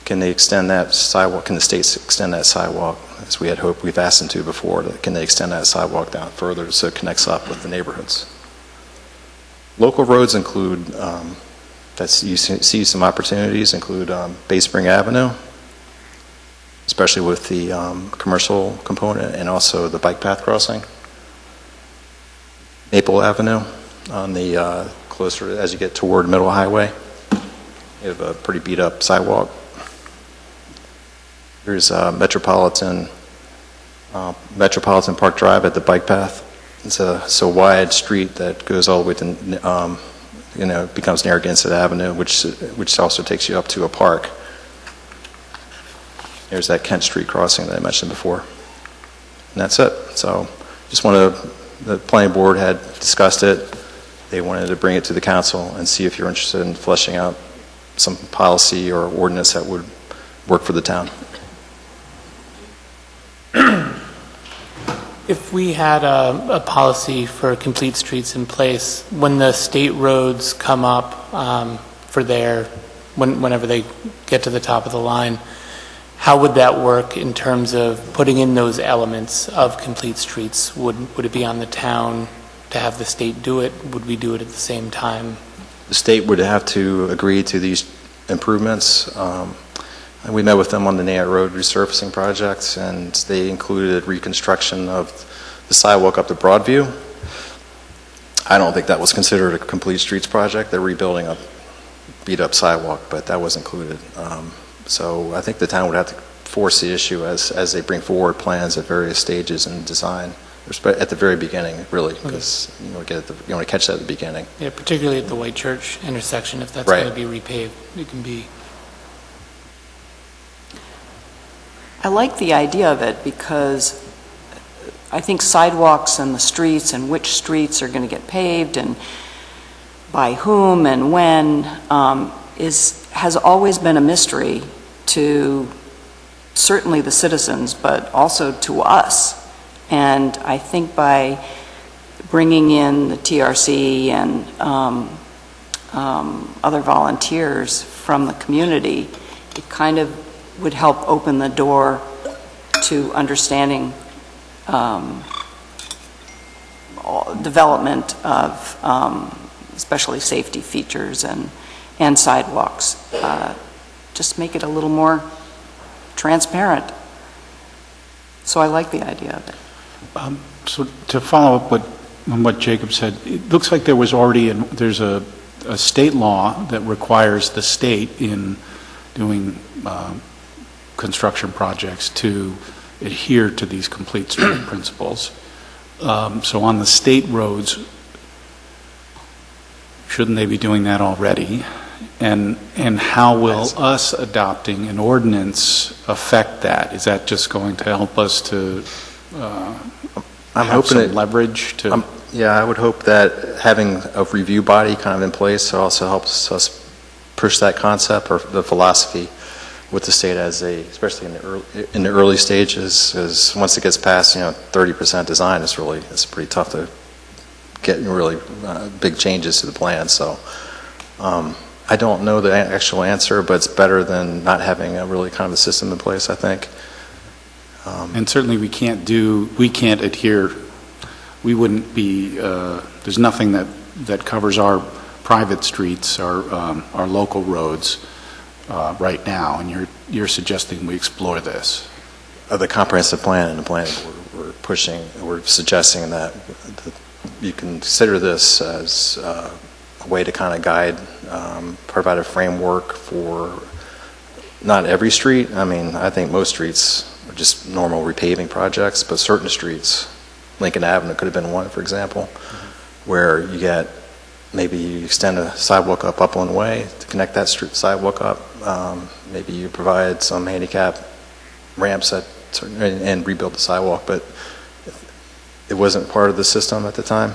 Speaker 11: Can they extend that sidewalk? Can the states extend that sidewalk as we had hoped? We've asked them to before. Can they extend that sidewalk down further so it connects up with the neighborhoods? Local roads include. You see some opportunities include Bay Spring Avenue, especially with the commercial component, and also the bike path crossing. Maple Avenue on the closer as you get toward Middle Highway. You have a pretty beat up sidewalk. There's Metropolitan Park Drive at the bike path. It's a wide street that goes all the way to becomes Narragansett Avenue, which also takes you up to a park. There's that Kent Street crossing that I mentioned before. And that's it. So the planning board had discussed it. They wanted to bring it to the council and see if you're interested in fleshing out some policy or ordinance that would work for the town.
Speaker 4: If we had a policy for complete streets in place, when the state roads come up whenever they get to the top of the line, how would that work in terms of putting in those elements of complete streets? Would it be on the town to have the state do it? Would we do it at the same time?
Speaker 11: The state would have to agree to these improvements. And we met with them on the Nayat Road resurfacing project, and they included reconstruction of the sidewalk up to Broadview. I don't think that was considered a complete streets project. They're rebuilding a beat-up sidewalk, but that was included. So I think the town would have to force the issue as they bring forward plans at various stages in design, at the very beginning, really, because you want to catch that at the beginning.
Speaker 4: Yeah, particularly at the White Church intersection, if that's
Speaker 11: Right.
Speaker 4: going to be repaved, it can be.
Speaker 3: I like the idea of it because I think sidewalks and the streets and which streets are going to get paved and by whom and when has always been a mystery to certainly the citizens, but also to us. And I think by bringing in the TRC and other volunteers from the community, it kind of would help open the door to understanding development of especially safety features and sidewalks. Just make it a little more transparent. So I like the idea of it.
Speaker 1: So to follow up on what Jacob said, it looks like there was already there's a state law that requires the state in doing construction projects to adhere to these complete street principles. So on the state roads, shouldn't they be doing that already? And how will us adopting an ordinance affect that? Is that just going to help us to
Speaker 11: I'm
Speaker 1: have
Speaker 11: hoping
Speaker 1: some leverage to?
Speaker 11: Yeah, I would hope that having a review body kind of in place also helps us push that concept or the philosophy with the state especially in the early stages, because once it gets past 30% design, it's pretty tough to get really big changes to the plan. So I don't know the actual answer, but it's better than not having a really kind of a system in place, I think.
Speaker 1: And certainly we can't adhere, we wouldn't be, there's nothing that covers our private streets, our local roads right now, and you're suggesting we explore this.
Speaker 11: The comprehensive plan and the planning board, we're suggesting that you can consider this as a way to kind of guide, provide a framework for not every street. I mean, I think most streets are just normal repaving projects, but certain streets, Lincoln Avenue could have been one, for example, where maybe you extend a sidewalk up Upland Way to connect that sidewalk up. Maybe you provide some handicap ramps and rebuild the sidewalk, but it wasn't part of the system at the time.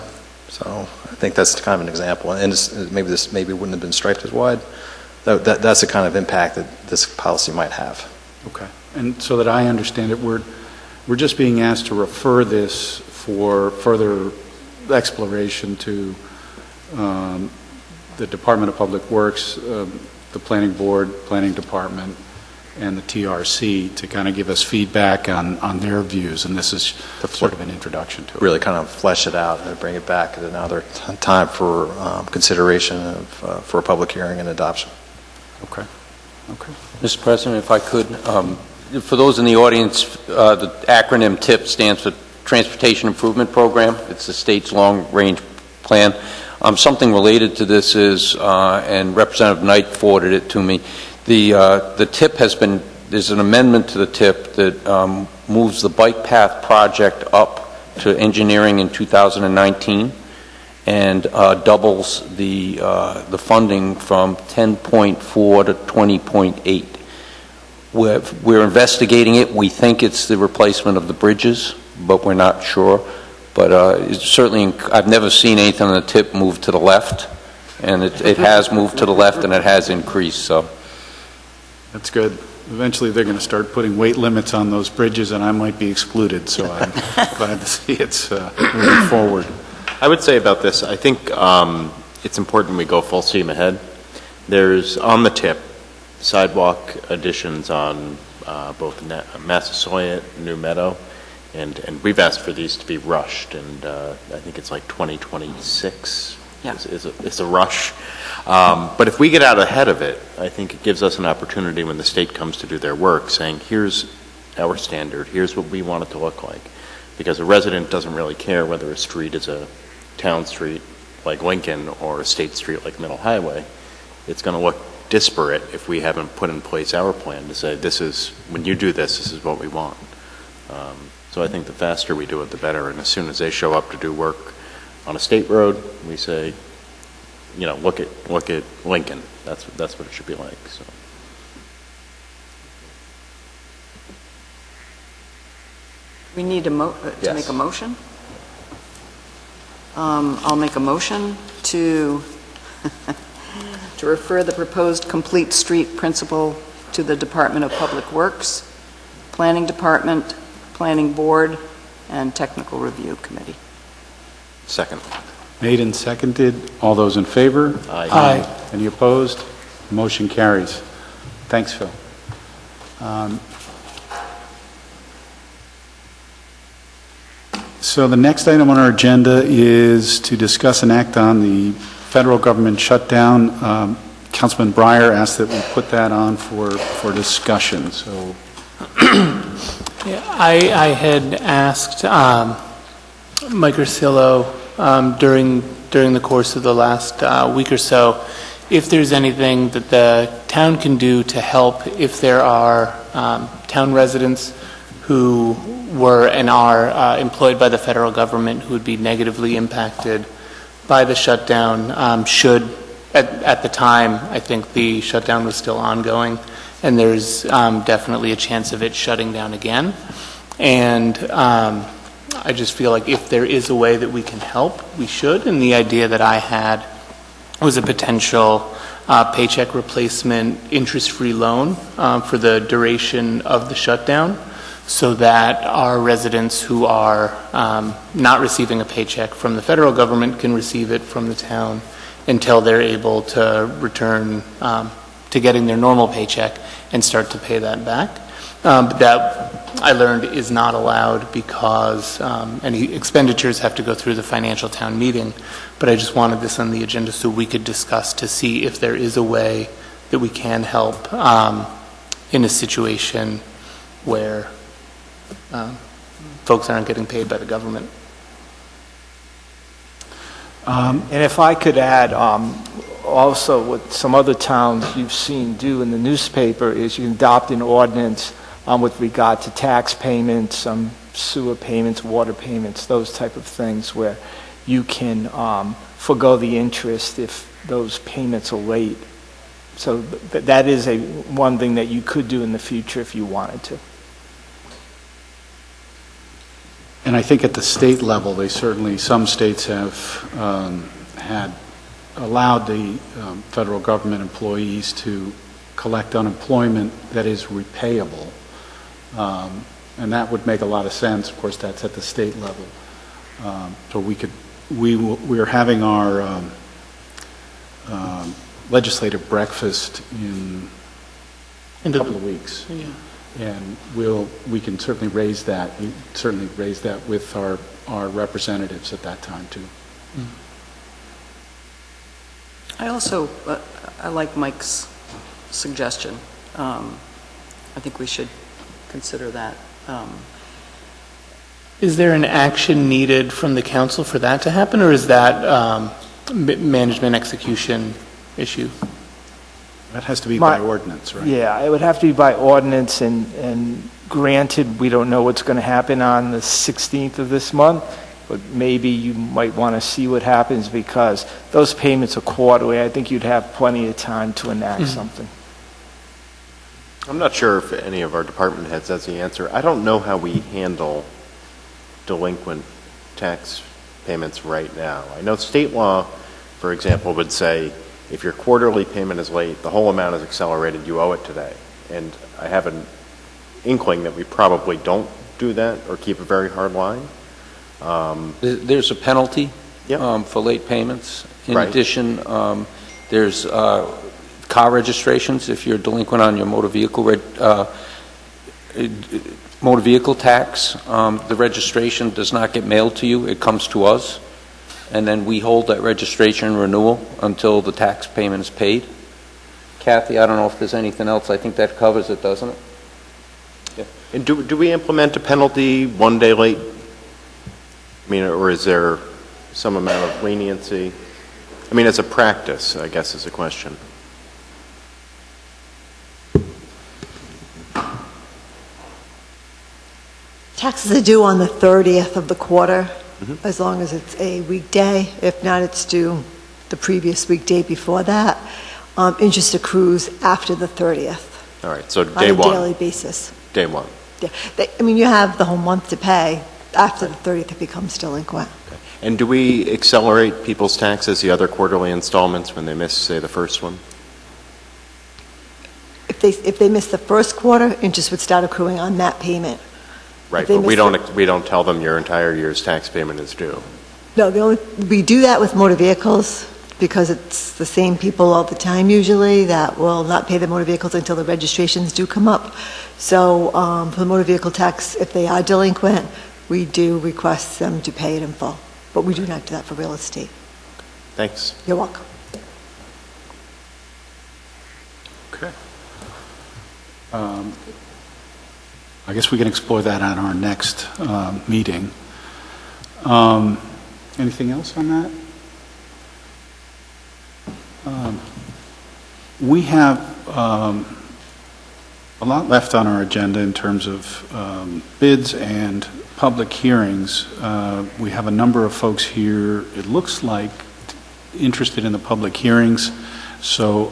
Speaker 11: So I think that's kind of an example. And maybe wouldn't have been striped as wide. That's the kind of impact that this policy might have.
Speaker 1: Okay. And so that I understand it, we're just being asked to refer this for further exploration to the Department of Public Works, the Planning Board, Planning Department, and the TRC to kind of give us feedback on their views, and this is sort of an introduction to it.
Speaker 11: Really kind of flesh it out and bring it back at another time for consideration for a public hearing and adoption.
Speaker 1: Okay. Okay.
Speaker 2: Mr. President, if I could, for those in the audience, the acronym TIP stands for Transportation Improvement Program. It's the state's long-range plan. Something related to this is, and Representative Knight forwarded it to me, the TIP there's an amendment to the TIP that moves the bike path project up to engineering in 2019 and doubles the funding from 10.4 to 20.8. We're investigating it. We think it's the replacement of the bridges, but we're not sure. But it's certainly, I've never seen anything on the TIP move to the left, and it has moved to the left and it has increased. So
Speaker 1: that's good. eventually they're going to start putting weight limits on those bridges, and I might be excluded, so I'm glad to see it's moving forward.
Speaker 12: I would say about this, I think it's important we go full steam ahead. There's, on the tip, sidewalk additions on both Massasoit and New Meadow, and we've asked for these to be rushed, and I think it's like 2026 is a rush. But if we get out ahead of it, I think it gives us an opportunity when the state comes to do their work, saying, here's our standard, here's what we want it to look like. Because a resident doesn't really care whether a street is a town street like Lincoln or a state street like Middle Highway. It's going to look disparate if we haven't put in place our plan to say, this is, when you do this, this is what we want. So I think the faster we do it, the better. And as soon as they show up to do work on a state road, we say, you know, look at Lincoln. That's what it should be like. So.
Speaker 3: We need to make a motion. I'll make a motion to to refer the proposed complete street principle to the Department of Public Works, Planning Department, Planning Board, and Technical Review Committee.
Speaker 12: Second.
Speaker 1: Made and seconded. All those in favor?
Speaker 4: Aye.
Speaker 1: Any opposed? Motion carries. Thanks, Phil. So the next item on our agenda is to discuss and act on the federal government shutdown. Councilman Breyer asked that we put that on for discussion. So,
Speaker 4: Yeah, I had asked Mike Ursillo during the course of the last week or so if there's anything that the town can do to help if there are town residents who were and are employed by the federal government who would be negatively impacted by the shutdown should, at the time, I think the shutdown was still ongoing, and there's definitely a chance of it shutting down again. And I just feel like if there is a way that we can help, we should. And the idea that I had was a potential paycheck replacement interest-free loan for the duration of the shutdown, so that our residents who are not receiving a paycheck from the federal government can receive it from the town until they're able to return to getting their normal paycheck and start to pay that back. But that, I learned, is not allowed because any expenditures have to go through the financial town meeting. But I just wanted this on the agenda so we could discuss to see if there is a way that we can help in a situation where folks aren't getting paid by the government.
Speaker 10: And if I could add, also what some other towns you've seen do in the newspaper is you adopt an ordinance with regard to tax payments, sewer payments, water payments, those type of things where you can forego the interest if those payments are late. So that is one thing that you could do in the future if you wanted to.
Speaker 1: and I think at the state level, they certainly, some states have had allowed the federal government employees to collect unemployment that is repayable. And that would make a lot of sense. Of course, that's at the state level. So we are having our legislative breakfast in a couple of weeks. Yeah. And we can certainly raise that. We certainly raise that with our representatives at that time too.
Speaker 3: I also, I like Mike's suggestion. I think we should consider that.
Speaker 4: Is there an action needed from the council for that to happen, or is that management execution issue?
Speaker 1: That has to be by ordinance, right?
Speaker 10: Yeah, it would have to be by ordinance, and granted, we don't know what's going to happen on the 16th of this month, but maybe you might want to see what happens because those payments are quarterly. I think you'd have plenty of time to enact something.
Speaker 12: I'm not sure if any of our department heads has the answer. I don't know how we handle delinquent tax payments right now. I know state law, for example, would say if your quarterly payment is late, the whole amount is accelerated, you owe it today. and I have an inkling that we probably don't do that or keep a very hard line.
Speaker 2: There's a penalty
Speaker 12: Yep.
Speaker 2: for late payments. In
Speaker 12: Right.
Speaker 2: addition, there's car registrations. If you're delinquent on your motor vehicle tax, the registration does not get mailed to you. It comes to us, and then we hold that registration renewal until the tax payment is paid. Kathy, I don't know if there's anything else. I think that covers it, doesn't it?
Speaker 12: Yeah. And do we implement a penalty 1 day late? I mean, or is there some amount of leniency? I mean, as a practice, I guess is a question.
Speaker 13: Taxes are due on the 30th of the quarter, as long as it's a weekday. If not, it's due the previous weekday before that. Interest accrues after the 30th.
Speaker 12: All right, so day one.
Speaker 13: On a daily basis.
Speaker 12: Day one.
Speaker 13: Yeah. I mean, you have the whole month to pay. After the 30th, it becomes delinquent.
Speaker 12: Okay. And do we accelerate people's taxes, the other quarterly installments, when they miss, say, the first one?
Speaker 13: If they miss the first quarter, interest would start accruing on that payment.
Speaker 12: Right, but we don't tell them your entire year's tax payment is due.
Speaker 13: No, we do that with motor vehicles because it's the same people all the time usually that will not pay the motor vehicles until the registrations do come up. So for the motor vehicle tax, if they are delinquent, we do request them to pay it in full. But we do not do that for real estate.
Speaker 12: Thanks.
Speaker 13: You're welcome.
Speaker 1: Okay. I guess we can explore that at our next meeting. Anything else on that? We have a lot left on our agenda in terms of bids and public hearings. We have a number of folks here, it looks like, interested in the public hearings. So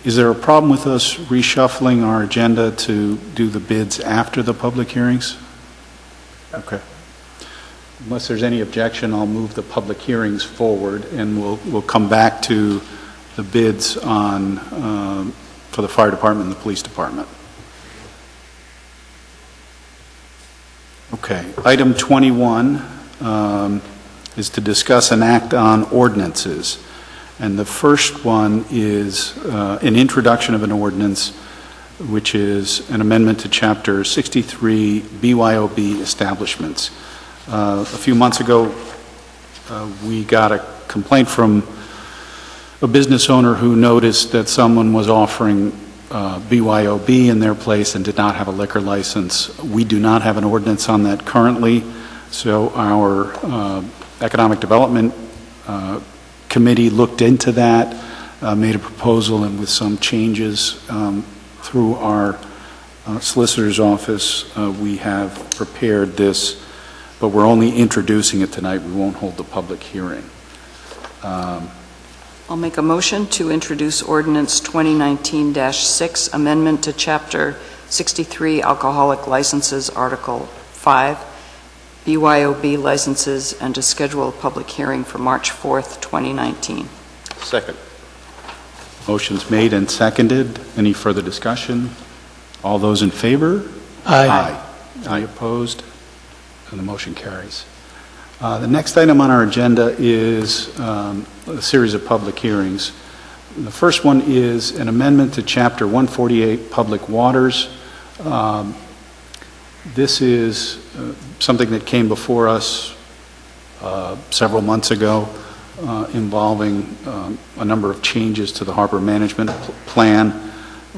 Speaker 1: is there a problem with us reshuffling our agenda to do the bids after the public hearings? Okay. Unless there's any objection, I'll move the public hearings forward, and we'll come back to the bids on for the fire department and the police department. Okay. Item 21 is to discuss and act on ordinances. And the first one is an introduction of an ordinance, which is an amendment to Chapter 63, BYOB establishments. A few months ago, we got a complaint from a business owner who noticed that someone was offering BYOB in their place and did not have a liquor license. We do not have an ordinance on that currently, so our Economic Development Committee looked into that, made a proposal, and with some changes through our solicitor's office, we have prepared this, but we're only introducing it tonight. We won't hold the public hearing.
Speaker 3: I'll make a motion to introduce ordinance 2019-6, amendment to Chapter 63, alcoholic licenses, Article 5, BYOB licenses, and to schedule a public hearing for March 4th, 2019.
Speaker 12: Second.
Speaker 1: Motion's made and seconded. Any further discussion? All those in favor?
Speaker 4: Aye.
Speaker 1: Aye opposed? And the motion carries. The next item on our agenda is a series of public hearings. The first one is an amendment to Chapter 148, Public Waters. This is something that came before us several months ago involving a number of changes to the harbor management plan,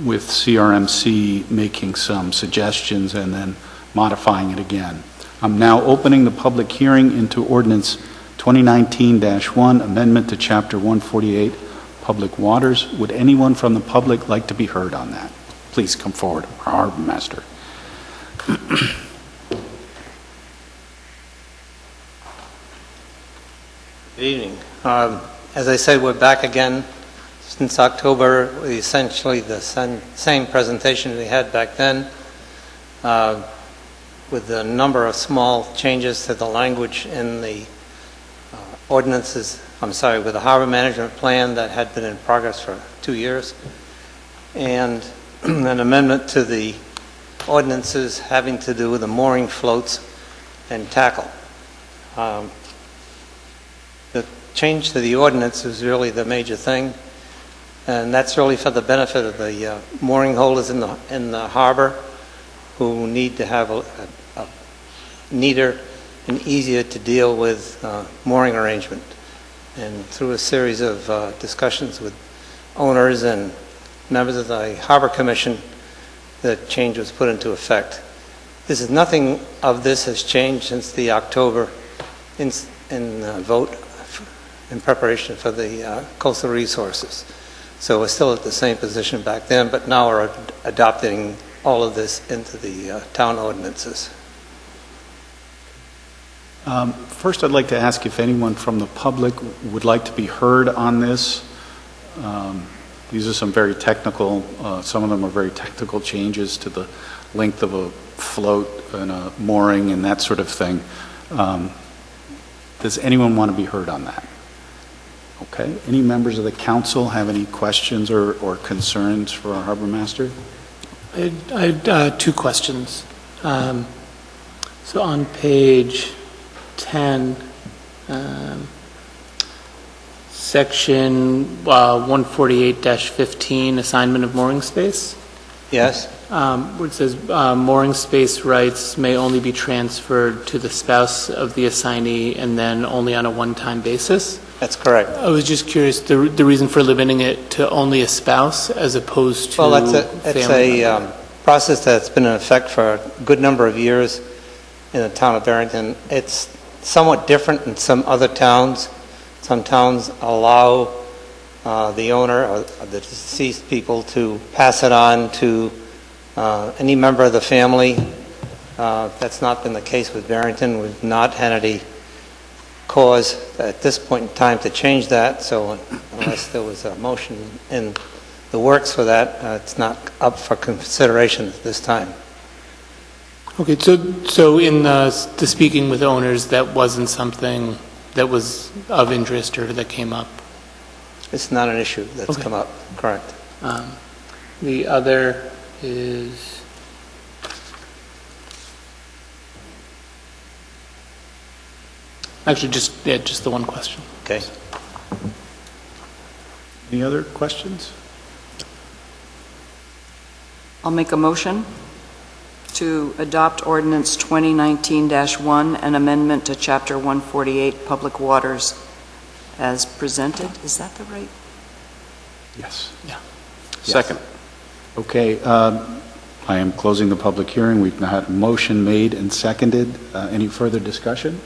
Speaker 1: with CRMC making some suggestions and then modifying it again. I'm now opening the public hearing into Ordinance 2019-1, Amendment to Chapter 148, Public Waters. Would anyone from the public like to be heard on that? Please come forward, our Harbor Master.
Speaker 14: Good evening. As I said, we're back again since October, essentially the same presentation we had back then, with a number of small changes to the language in the ordinances, with the harbor management plan that had been in progress for 2 years. And an amendment to the ordinances having to do with the mooring floats and tackle. The change to the ordinance is really the major thing, and that's really for the benefit of the mooring holders in the harbor, who need to have a neater and easier to deal with mooring arrangement. And through a series of discussions with owners and members of the Harbor Commission, the change was put into effect. Nothing of this has changed since the October vote in preparation for the coastal resources. So we're still at the same position back then, but now we're adopting all of this into the town ordinances.
Speaker 1: First, I'd like to ask if anyone from the public would like to be heard on this. These are some very technical, some of them are very technical changes to the length of a float and a mooring and that sort of thing. Does anyone want to be heard on that? Okay. Any members of the council have any questions or concerns for our harbor master?
Speaker 4: I had two questions. So on page 10, section 148-15, assignment of mooring space.
Speaker 14: Yes.
Speaker 4: Where it says mooring space rights may only be transferred to the spouse of the assignee and then only on a one-time basis.
Speaker 14: That's correct.
Speaker 4: I was just curious, the reason for limiting it to only a spouse as opposed to
Speaker 14: it's a process that's been in effect for a good number of years in the town of Barrington. It's somewhat different in some other towns. Some towns allow the owner or the deceased people to pass it on to any member of the family. That's not been the case with Barrington. We've not had any cause at this point in time to change that, so unless there was a motion in the works for that, it's not up for consideration at this time.
Speaker 4: Okay, so in the speaking with owners, that wasn't something that was of interest or that came up?
Speaker 14: It's not an issue that's come up, correct.
Speaker 4: The other is... Actually, just the one question.
Speaker 14: Okay.
Speaker 1: Any other questions?
Speaker 3: I'll make a motion to adopt ordinance 2019-1, an amendment to chapter 148, public waters, as presented. Is that the right?
Speaker 1: Yes.
Speaker 4: Yeah.
Speaker 12: Second.
Speaker 1: Okay. I am closing the public hearing. We've had a motion made and seconded. Any further discussion?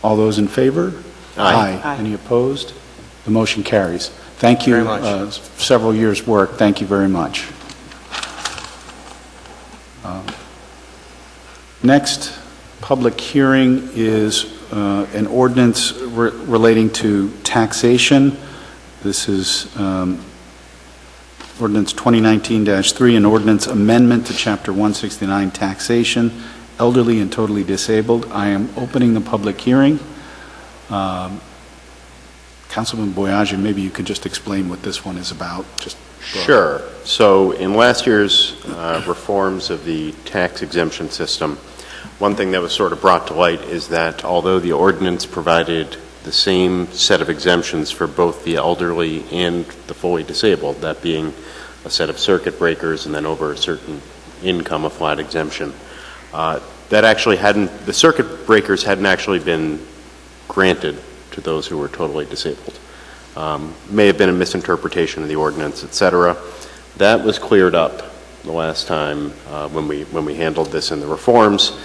Speaker 1: All those in favor?
Speaker 12: Aye.
Speaker 3: Aye.
Speaker 1: Any opposed? The motion carries. Thank you.
Speaker 14: Very much.
Speaker 1: Several years' work. Thank you very much. Next public hearing is an ordinance relating to taxation. This is ordinance 2019-3, an ordinance amendment to Chapter 169, taxation, elderly and totally disabled. I am opening the public hearing. Councilman Boyajian, maybe you could just explain what this one is about.
Speaker 12: Sure. So in last year's reforms of the tax exemption system, one thing that was sort of brought to light is that although the ordinance provided the same set of exemptions for both the elderly and the fully disabled, that being a set of circuit breakers and then over a certain income a flat exemption, that actually the circuit breakers hadn't actually been granted to those who were totally disabled. May have been a misinterpretation of the ordinance, etc. That was cleared up the last time when we handled this in the reforms,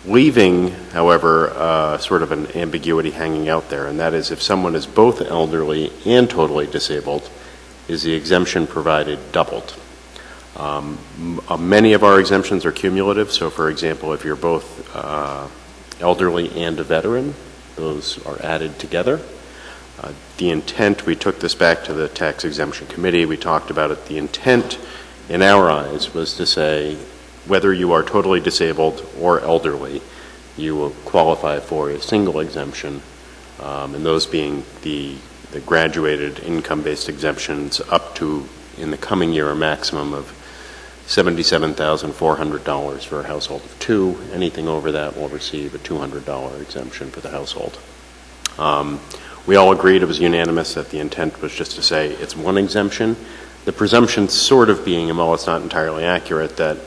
Speaker 12: leaving, however, sort of an ambiguity hanging out there, and that is if someone is both elderly and totally disabled, is the exemption provided doubled? Many of our exemptions are cumulative, so for example, if you're both elderly and a veteran, those are added together. The intent, we took this back to the Tax Exemption Committee, we talked about it, the intent in our eyes was to say whether you are totally disabled or elderly, you will qualify for a single exemption, and those being the graduated income-based exemptions up to in the coming year a maximum of $77,400 for a household of 2. Anything over that will receive a $200 exemption for the household. We all agreed, it was unanimous, that the intent was just to say it's one exemption. The presumption sort of being, and while it's not entirely accurate, that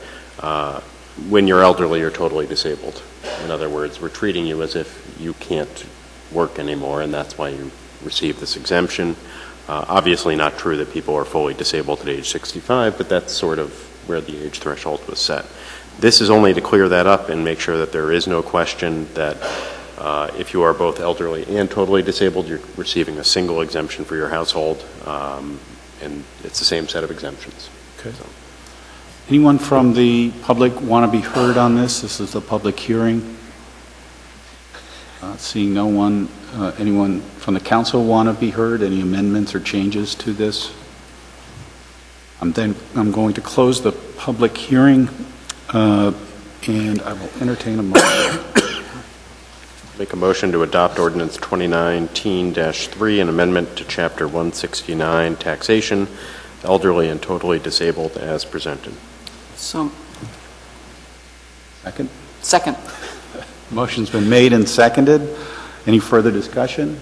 Speaker 12: when you're elderly, you're totally disabled. In other words, we're treating you as if you can't work anymore, and that's why you receive this exemption. Obviously not true that people are fully disabled at age 65, but that's sort of where the age threshold was set. This is only to clear that up and make sure that there is no question that if you are both elderly and totally disabled, you're receiving a single exemption for your household, and it's the same set of exemptions.
Speaker 1: Okay. So. Anyone from the public want to be heard on this? This is a public hearing. Seeing no one, anyone from the council want to be heard? Any amendments or changes to this? I'm going to close the public hearing, and I will entertain a motion.
Speaker 12: Make a motion to adopt ordinance 2019-3, an amendment to Chapter 169, Taxation, Elderly and Totally Disabled, as presented.
Speaker 3: So,
Speaker 1: Second?
Speaker 3: second.
Speaker 1: Motion's been made and seconded. Any further discussion?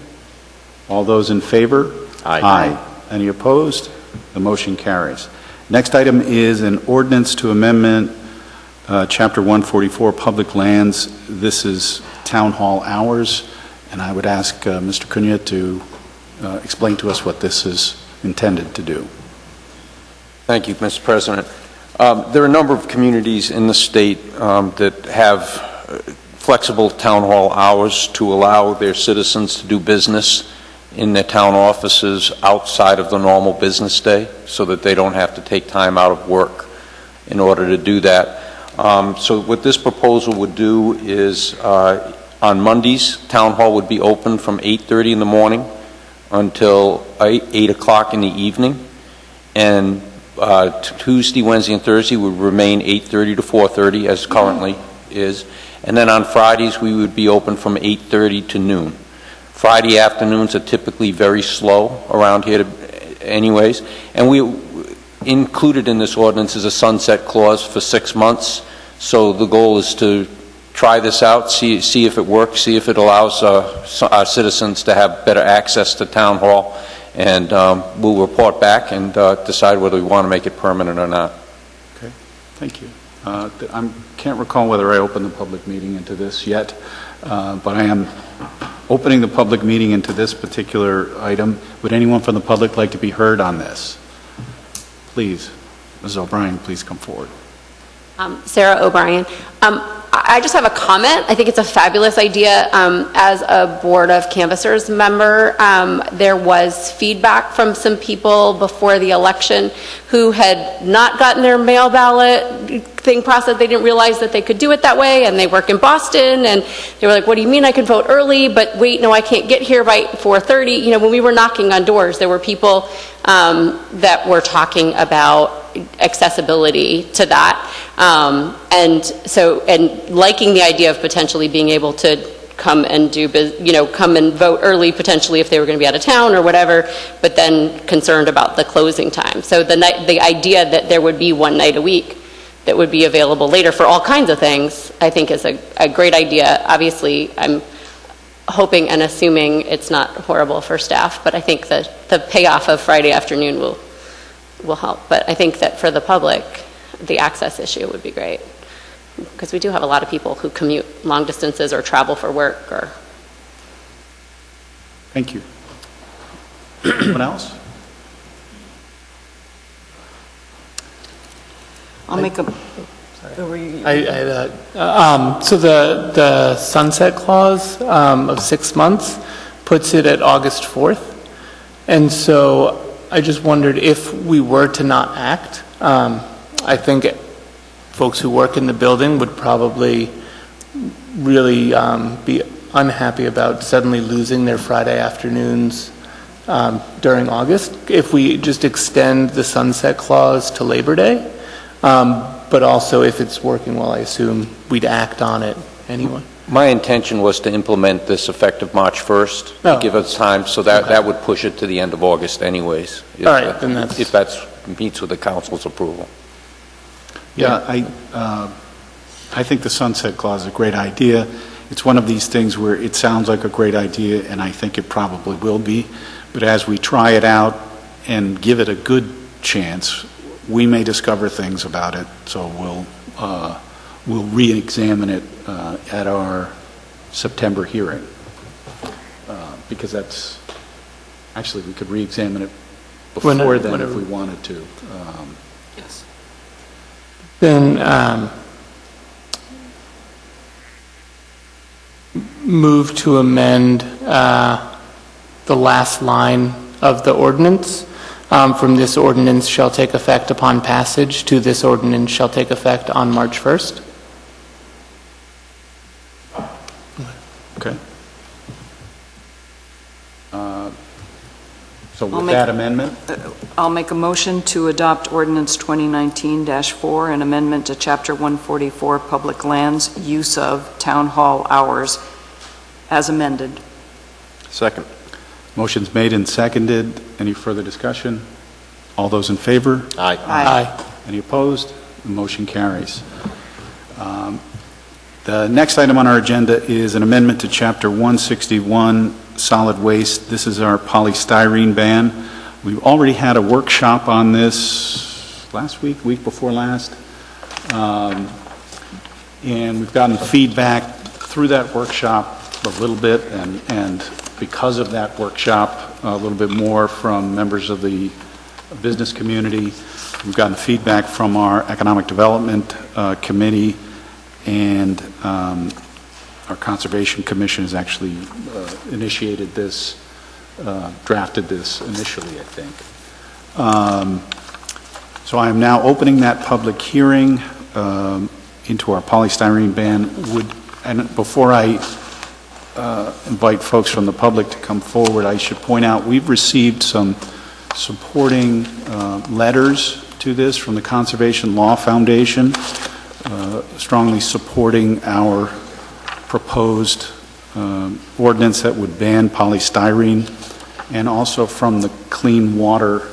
Speaker 1: All those in favor?
Speaker 12: Aye.
Speaker 1: Any opposed? The motion carries. Next item is an ordinance to amendment Chapter 144, Public Lands. This is town hall hours, and I would ask Mr. Cunha to explain to us what this is intended to do.
Speaker 2: Thank you, Mr. President. There are a number of communities in the state that have flexible town hall hours to allow their citizens to do business in their town offices outside of the normal business day, so that they don't have to take time out of work in order to do that. So what this proposal would do is on Mondays, town hall would be open from 8:30 in the morning until 8 o'clock in the evening, and Tuesday, Wednesday, and Thursday would remain 8:30 to 4:30 as currently is. And then on Fridays, we would be open from 8:30 to noon. Friday afternoons are typically very slow around here anyways. And we included in this ordinance is a sunset clause for 6 months. So the goal is to try this out, see if it works, see if it allows our citizens to have better access to town hall. And we'll report back and decide whether we want to make it permanent or not.
Speaker 1: Okay, thank you. I can't recall whether I opened the public meeting into this yet, but I am opening the public meeting into this particular item. Would anyone from the public like to be heard on this? Please, Ms. O'Brien, please come forward.
Speaker 15: Sarah O'Brien. I just have a comment. I think it's a fabulous idea. As a Board of Canvassers member, there was feedback from some people before the election who had not gotten their mail ballot thing processed. They didn't realize that they could do it that way, and they work in Boston, and they were like, what do you mean I can vote early? But wait, no, I can't get here by 4:30. You know, when we were knocking on doors, there were people that were talking about accessibility to that, and liking the idea of potentially being able to come and come and vote early potentially if they were going to be out of town or whatever, but then concerned about the closing time. So the idea that there would be one night a week that would be available later for all kinds of things, I think is a great idea. Obviously, I'm hoping and assuming it's not horrible for staff, but I think that the payoff of Friday afternoon will help. But I think that for the public, the access issue would be great, because we do have a lot of people who commute long distances or travel for work. Or
Speaker 1: Thank you. Anyone else?
Speaker 3: I'll make a...
Speaker 4: So the sunset clause of 6 months puts it at August 4th. And so I just wondered if we were to not act, I think folks who work in the building would probably really be unhappy about suddenly losing their Friday afternoons during August. If we just extend the sunset clause to Labor Day, but also if it's working well, I assume we'd act on it anyway.
Speaker 2: My intention was to implement this effective March 1st, to give us time, so that would push it to the end of August anyways.
Speaker 4: All right, then
Speaker 2: if that's meets with the council's approval.
Speaker 1: Yeah, I think the sunset clause is a great idea. It's one of these things where it sounds like a great idea, and I think it probably will be. But as we try it out and give it a good chance, we may discover things about it. So we'll re-examine it at our September hearing, because that's actually we could re-examine it before then if we wanted to.
Speaker 4: Yes. Then move to amend the last line of the ordinance from "this ordinance shall take effect upon passage" to "this ordinance shall take effect on March 1st."
Speaker 1: Okay. So with that amendment?
Speaker 3: I'll make a motion to adopt ordinance 2019-4, an amendment to Chapter 144, Public Lands, Use of Town Hall Hours, as amended.
Speaker 12: Second.
Speaker 1: Motion's made and seconded. Any further discussion? All those in favor?
Speaker 12: Aye.
Speaker 3: Aye.
Speaker 1: Any opposed? The motion carries. The next item on our agenda is an amendment to Chapter 161, Solid Waste. This is our polystyrene ban. We've already had a workshop on this last week before last, and we've gotten feedback through that workshop a little bit, and because of that workshop, a little bit more from members of the business community. We've gotten feedback from our Economic Development Committee, and our Conservation Commission has actually initiated this, drafted this initially, I think. So I am now opening that public hearing into our polystyrene ban. And before I invite folks from the public to come forward, I should point out we've received some supporting letters to this from the Conservation Law Foundation, strongly supporting our proposed ordinance that would ban polystyrene, and also from the Clean Water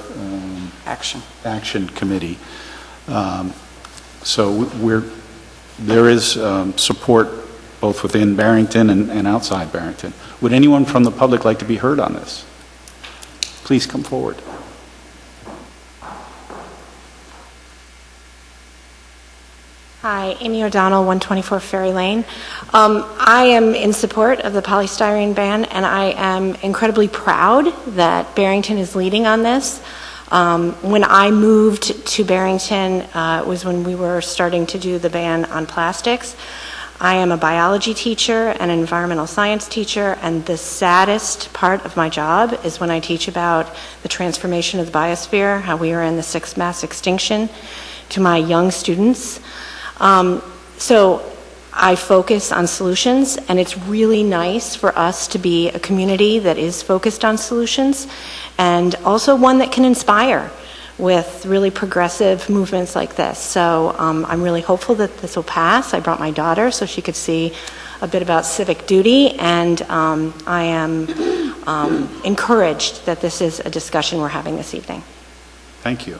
Speaker 1: Action Committee. So there is support both within Barrington and outside Barrington. Would anyone from the public like to be heard on this? Please come forward.
Speaker 16: Hi, Amy O'Donnell, 124 Ferry Lane. I am in support of the polystyrene ban, and I am incredibly proud that Barrington is leading on this. When I moved to Barrington, it was when we were starting to do the ban on plastics. I am a biology teacher and an environmental science teacher, and the saddest part of my job is when I teach about the transformation of the biosphere, how we are in the 6th mass extinction, to my young students. So I focus on solutions, and it's really nice for us to be a community that is focused on solutions, and also one that can inspire with really progressive movements like this. So I'm really hopeful that this will pass. I brought my daughter so she could see a bit about civic duty, and I am encouraged that this is a discussion we're having this evening.
Speaker 1: Thank you.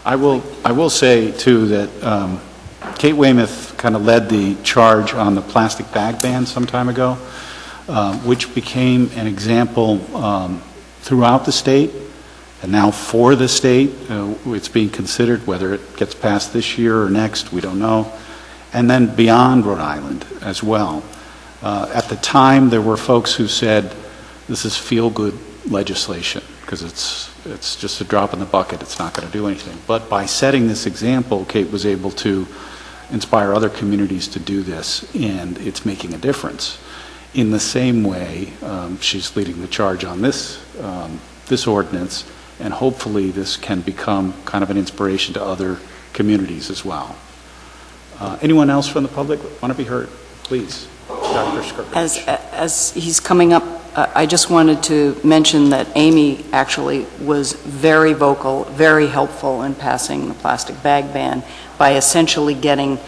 Speaker 1: I will say, too, that Kate Weymouth kind of led the charge on the plastic bag ban some time ago, which became an example throughout the state, and now for the state. It's being considered whether it gets passed this year or next, we don't know, and then beyond Rhode Island as well. At the time, there were folks who said, this is feel-good legislation, because it's just a drop in the bucket, it's not going to do anything. But by setting this example, Kate was able to inspire other communities to do this, and it's making a difference. In the same way, she's leading the charge on this ordinance, and hopefully this can become kind of an inspiration to other communities as well. Anyone else from the public want to be heard? Please, Dr. Skirkovich.
Speaker 3: As he's coming up, I just wanted to mention that Amy actually was very vocal, very helpful in passing the plastic bag ban by essentially getting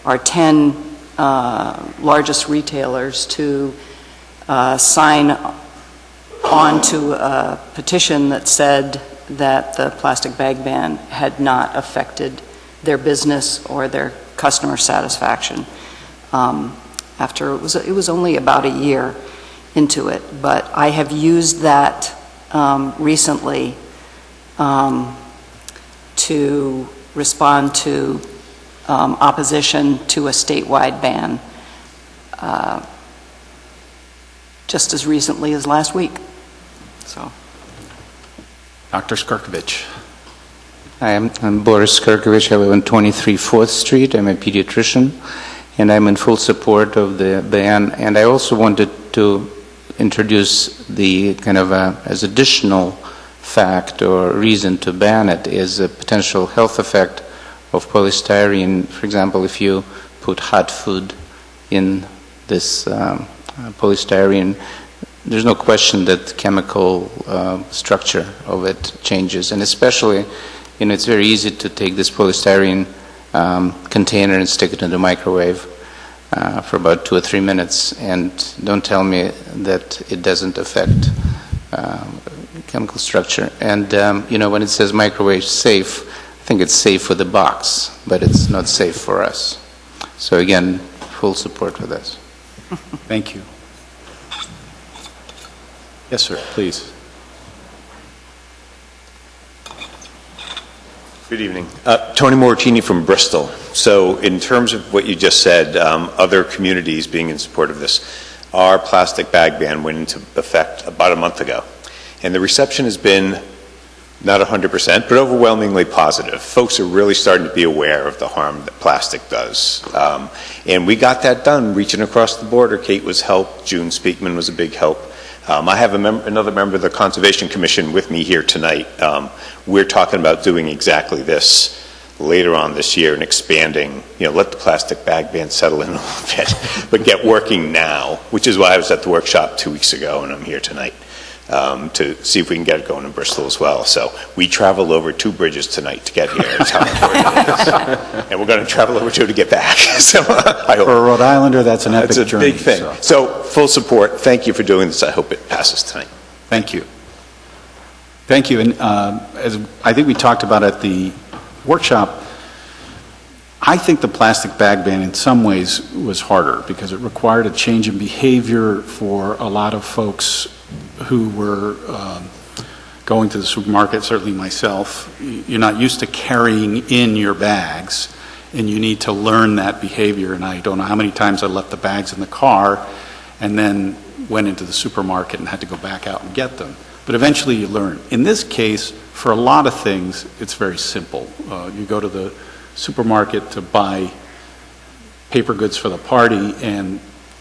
Speaker 3: our 10 largest retailers to sign on to a petition that said that the plastic bag ban had not affected their business or their customer satisfaction. After it was only about a year into it, but I have used that recently to respond to opposition to a statewide ban, just as recently as last week. So,
Speaker 1: Dr. Skirkovich.
Speaker 17: Hi, I'm Boris Skirkovich. I live on 23 4th Street. I'm a pediatrician, and I'm in full support of the ban. And I also wanted to introduce the kind of as additional fact or reason to ban it is a potential health effect of polystyrene. For example, if you put hot food in this polystyrene, there's no question that chemical structure of it changes, and especially, it's very easy to take this polystyrene container and stick it in the microwave for about 2 or 3 minutes, and don't tell me that it doesn't affect chemical structure. And when it says microwave safe, I think it's safe for the box, but it's not safe for us. So again, full support for this.
Speaker 1: Thank you. Yes, sir, please.
Speaker 18: Good evening. Tony Moratini from Bristol. So in terms of what you just said, other communities being in support of this, our plastic bag ban went into effect about a month ago. And the reception has been not 100%, but overwhelmingly positive. Folks are really starting to be aware of the harm that plastic does. And we got that done, reaching across the border. Kate was help. June Speakman was a big help. I have another member of the Conservation Commission with me here tonight. We're talking about doing exactly this later on this year and expanding, let the plastic bag ban settle in a little bit, but get working now, which is why I was at the workshop 2 weeks ago and I'm here tonight to see if we can get it going in Bristol as well. So we traveled over 2 bridges tonight to get here. That's how important it is. And we're going to travel over 2 to get back. So I hope.
Speaker 1: For a Rhode Islander, that's an epic
Speaker 18: It's a
Speaker 1: journey.
Speaker 18: big thing. So full support. Thank you for doing this. I hope it passes tonight.
Speaker 1: Thank you. Thank you. And as I think we talked about at the workshop, I think the plastic bag ban in some ways was harder because it required a change in behavior for a lot of folks who were going to the supermarket, certainly myself. You're not used to carrying in your bags, and you need to learn that behavior. And I don't know how many times I left the bags in the car and then went into the supermarket and had to go back out and get them. But eventually you learn. In this case, for a lot of things, it's very simple. You go to the supermarket to buy paper goods for the party, and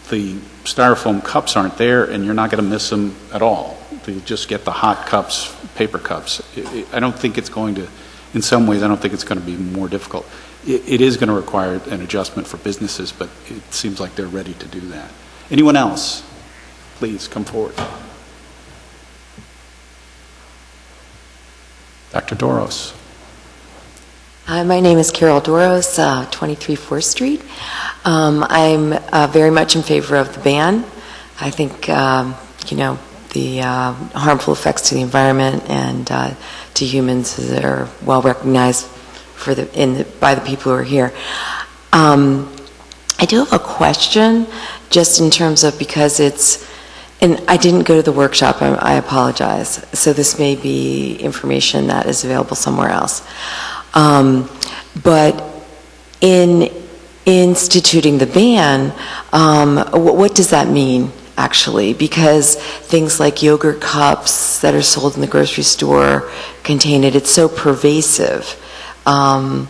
Speaker 1: the styrofoam cups aren't there, and you're not going to miss them at all. You just get the hot cups, paper cups. I don't think it's going to, in some ways, I don't think it's going to be more difficult. It is going to require an adjustment for businesses, but it seems like they're ready to do that. Anyone else? Please come forward. Dr. Doros.
Speaker 19: Hi, my name is Carol Doros, 23 4th Street. I'm very much in favor of the ban. I think, the harmful effects to the environment and to humans are well recognized by the people who are here. I do have a question just in terms of, because and I didn't go to the workshop, I apologize. So this may be information that is available somewhere else. But in instituting the ban, what does that mean, actually? Because things like yogurt cups that are sold in the grocery store contain it. It's so pervasive. I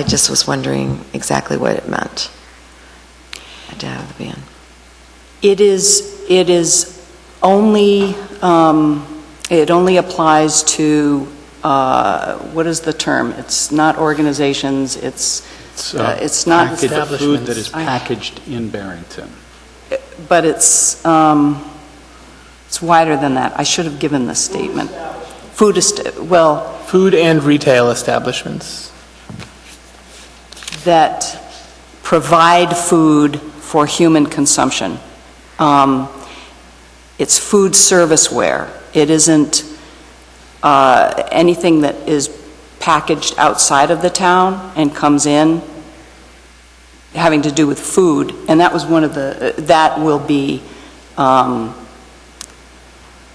Speaker 19: just was wondering exactly what it meant to have the ban.
Speaker 3: It is only, it only applies to, what is the term? It's not organizations, it's not
Speaker 1: establishments. Food that is packaged in Barrington.
Speaker 3: But it's wider than that. I should have given the statement.
Speaker 4: Food and retail establishments
Speaker 3: that provide food for human consumption. It's food serviceware. It isn't anything that is packaged outside of the town and comes in having to do with food, and that was one of the, that will be,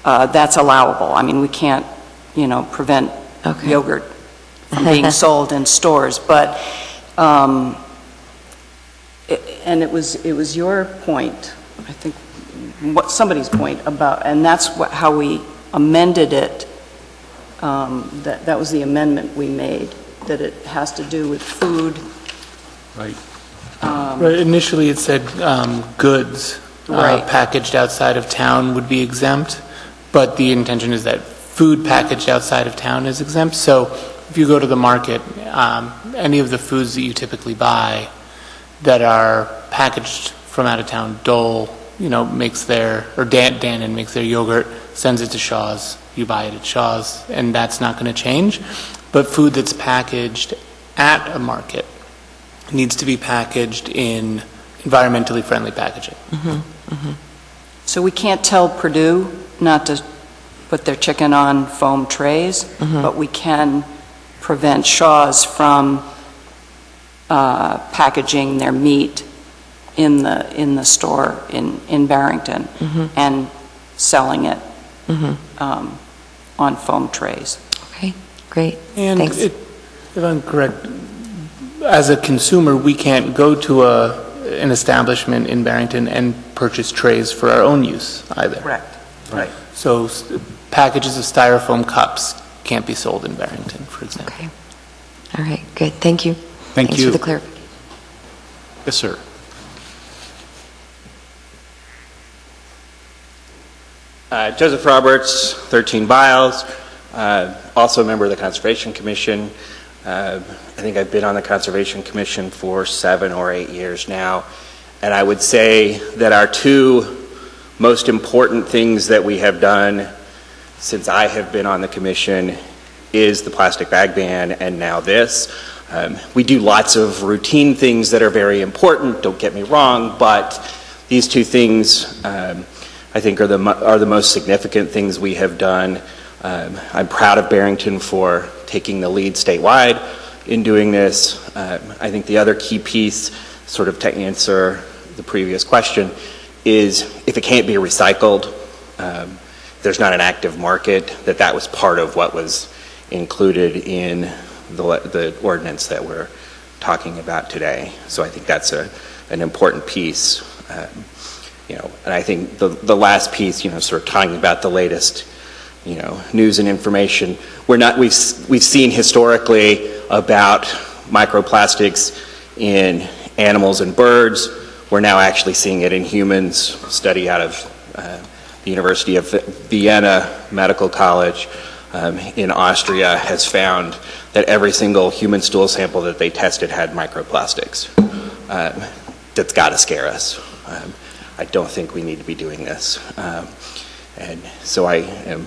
Speaker 3: that's allowable. I mean, we can't, prevent yogurt from being sold in stores, but, and it was your point, I think, somebody's point about, and that's how we amended it. That was the amendment we made, that it has to do with food.
Speaker 4: Right. Right. Initially, it said goods packaged outside of town would be exempt, but the intention is that food packaged outside of town is exempt. So if you go to the market, any of the foods that you typically buy that are packaged from out of town, Dole, makes their, or Dannon makes their yogurt, sends it to Shaw's, you buy it at Shaw's, and that's not going to change. But food that's packaged at a market needs to be packaged in environmentally friendly packaging.
Speaker 3: So we can't tell Purdue not to put their chicken on foam trays, but we can prevent Shaw's from packaging their meat in the store in Barrington and selling it on foam trays.
Speaker 19: Okay, great.
Speaker 4: And
Speaker 19: Thanks.
Speaker 4: if I'm correct, as a consumer, we can't go to an establishment in Barrington and purchase trays for our own use either.
Speaker 3: Correct. Right.
Speaker 4: So packages of styrofoam cups can't be sold in Barrington, for example.
Speaker 19: Okay. All right, good. Thank you.
Speaker 1: Thanks
Speaker 19: for the clarification.
Speaker 1: Yes, sir.
Speaker 20: Joseph Roberts, 13 Biles, also a member of the Conservation Commission. I think I've been on the Conservation Commission for 7 or 8 years now, and I would say that our two most important things that we have done since I have been on the Commission is the plastic bag ban and now this. We do lots of routine things that are very important, don't get me wrong, but these two things I think are the most significant things we have done. I'm proud of Barrington for taking the lead statewide in doing this. I think the other key piece, sort of to answer the previous question, is if it can't be recycled, there's not an active market, that was part of what was included in the ordinance that we're talking about today. So I think that's an important piece. And I think the last piece, sort of talking about the latest news and information. We've seen historically about microplastics in animals and birds. We're now actually seeing it in humans. Study out of the University of Vienna Medical College in Austria has found that every single human stool sample that they tested had microplastics. That's got to scare us. I don't think we need to be doing this. And so I am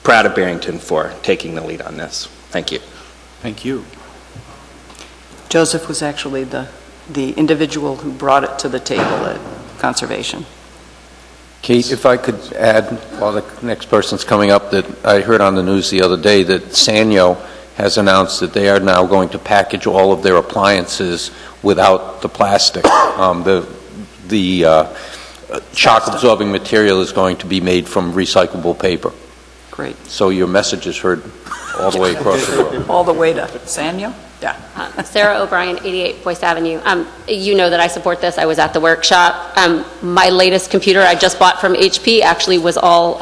Speaker 20: proud of Barrington for taking the lead on this. Thank you.
Speaker 1: Thank you.
Speaker 3: Joseph was actually the individual who brought it to the table at Conservation.
Speaker 2: Kate, if I could add, while the next person's coming up, that I heard on the news the other day that Sanyo has announced that they are now going to package all of their appliances without the plastic. The shock-absorbing material is going to be made from recyclable paper.
Speaker 3: Great.
Speaker 2: So your message is heard all the way across the road.
Speaker 3: All the way to Sanyo? Yeah.
Speaker 15: Sarah O'Brien, 88 Boyce Avenue. You know that I support this. I was at the workshop. My latest computer I just bought from HP actually was all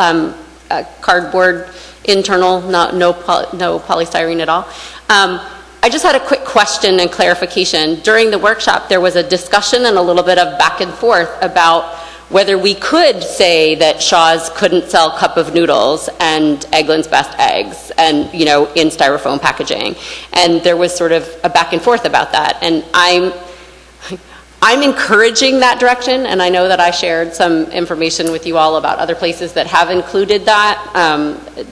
Speaker 15: cardboard internal, no polystyrene at all. I just had a quick question and clarification. During the workshop, there was a discussion and a little bit of back and forth about whether we could say that Shaw's couldn't sell cup of noodles and Eggland's Best Eggs and, in styrofoam packaging. And there was sort of a back and forth about that. And I'm encouraging that direction, and I know that I shared some information with you all about other places that have included that.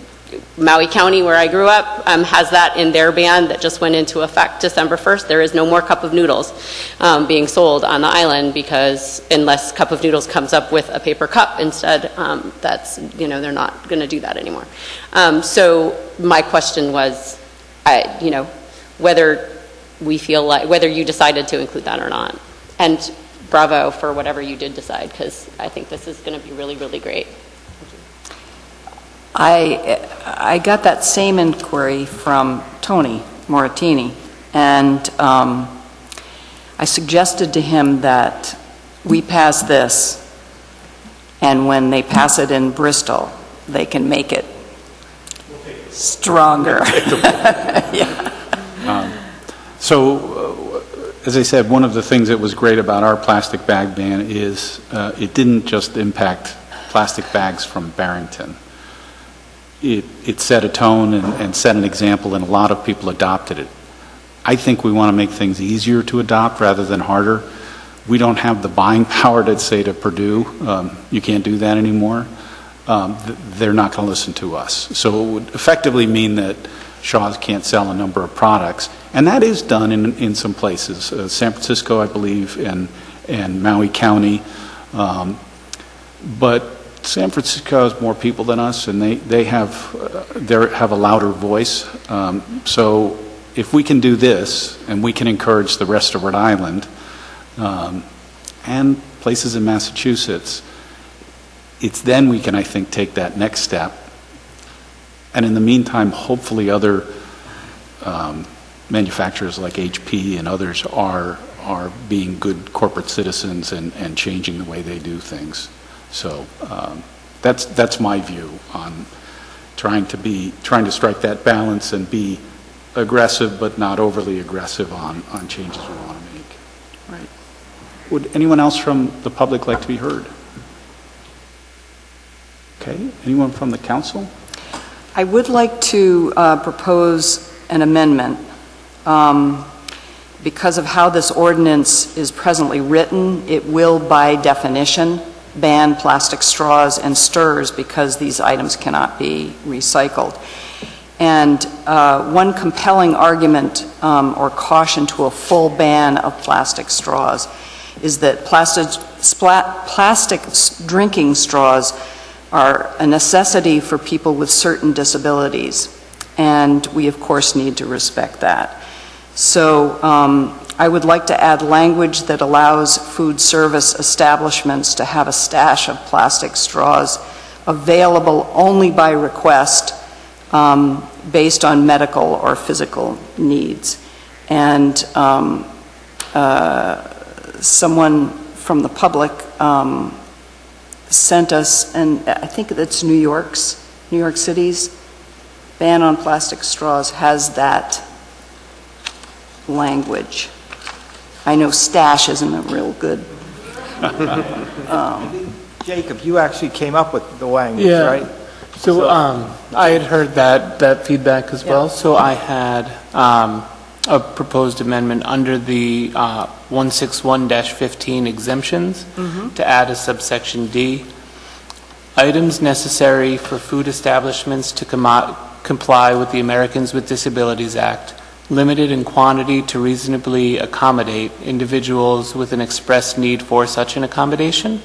Speaker 15: Maui County, where I grew up, has that in their ban that just went into effect December 1st. There is no more cup of noodles being sold on the island because unless cup of noodles comes up with a paper cup instead, they're not going to do that anymore. So my question was, whether we feel like, whether you decided to include that or not. And bravo for whatever you did decide, because I think this is going to be really, really great.
Speaker 3: I got that same inquiry from Tony Moratini, and I suggested to him that we pass this, and when they pass it in Bristol, they can make it stronger.
Speaker 1: As I said, one of the things that was great about our plastic bag ban is it didn't just impact plastic bags from Barrington. It set a tone and set an example, and a lot of people adopted it. I think we want to make things easier to adopt rather than harder. We don't have the buying power to say to Purdue, you can't do that anymore. They're not going to listen to us. So it would effectively mean that Shaw's can't sell a number of products, and that is done in some places. San Francisco, I believe, and Maui County. But San Francisco has more people than us, and they have a louder voice. So if we can do this, and we can encourage the rest of Rhode Island and places in Massachusetts, it's then we can, I think, take that next step. And in the meantime, hopefully other manufacturers like HP and others are being good corporate citizens and changing the way they do things. So that's my view on trying to strike that balance and be aggressive but not overly aggressive on changes we want to make. Right. Would anyone else from the public like to be heard? Okay. Anyone from the council?
Speaker 3: I would like to propose an amendment. Because of how this ordinance is presently written, it will by definition ban plastic straws and stirrers because these items cannot be recycled. And one compelling argument or caution to a full ban of plastic straws is that plastic drinking straws are a necessity for people with certain disabilities, and we of course need to respect that. So I would like to add language that allows food service establishments to have a stash of plastic straws available only by request based on medical or physical needs. And someone from the public sent us, and I think it's New York City's ban on plastic straws has that language. I know stash isn't a real good.
Speaker 10: Jacob, you actually came up with the language,
Speaker 4: Yeah.
Speaker 10: right?
Speaker 4: So I had heard that feedback as well. So I had a proposed amendment under the 161-15 exemptions to add a subsection D. Items necessary for food establishments to comply with the Americans with Disabilities Act, limited in quantity to reasonably accommodate individuals with an express need for such an accommodation.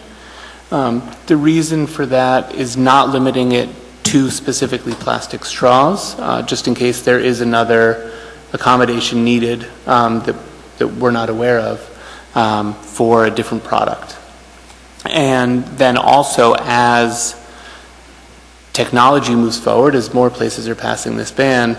Speaker 4: The reason for that is not limiting it to specifically plastic straws, just in case there is another accommodation needed that we're not aware of for a different product. And then also, as technology moves forward, as more places are passing this ban,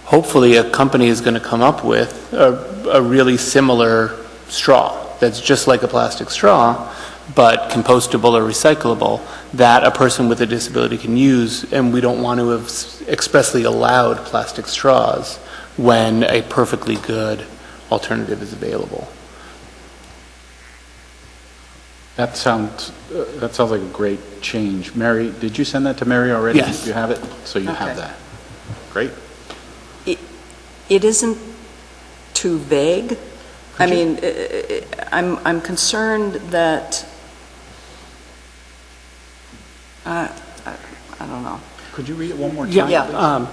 Speaker 4: hopefully a company is going to come up with a really similar straw that's just like a plastic straw, but compostable or recyclable, that a person with a disability can use, and we don't want to have expressly allowed plastic straws when a perfectly good alternative is available.
Speaker 1: That sounds like a great change. Mary, did you send that to Mary already?
Speaker 4: Yes.
Speaker 1: You have it? So you have that. Great.
Speaker 3: It isn't too vague. I mean, I'm concerned that I don't know.
Speaker 1: Could you read it one more time?
Speaker 4: Yeah.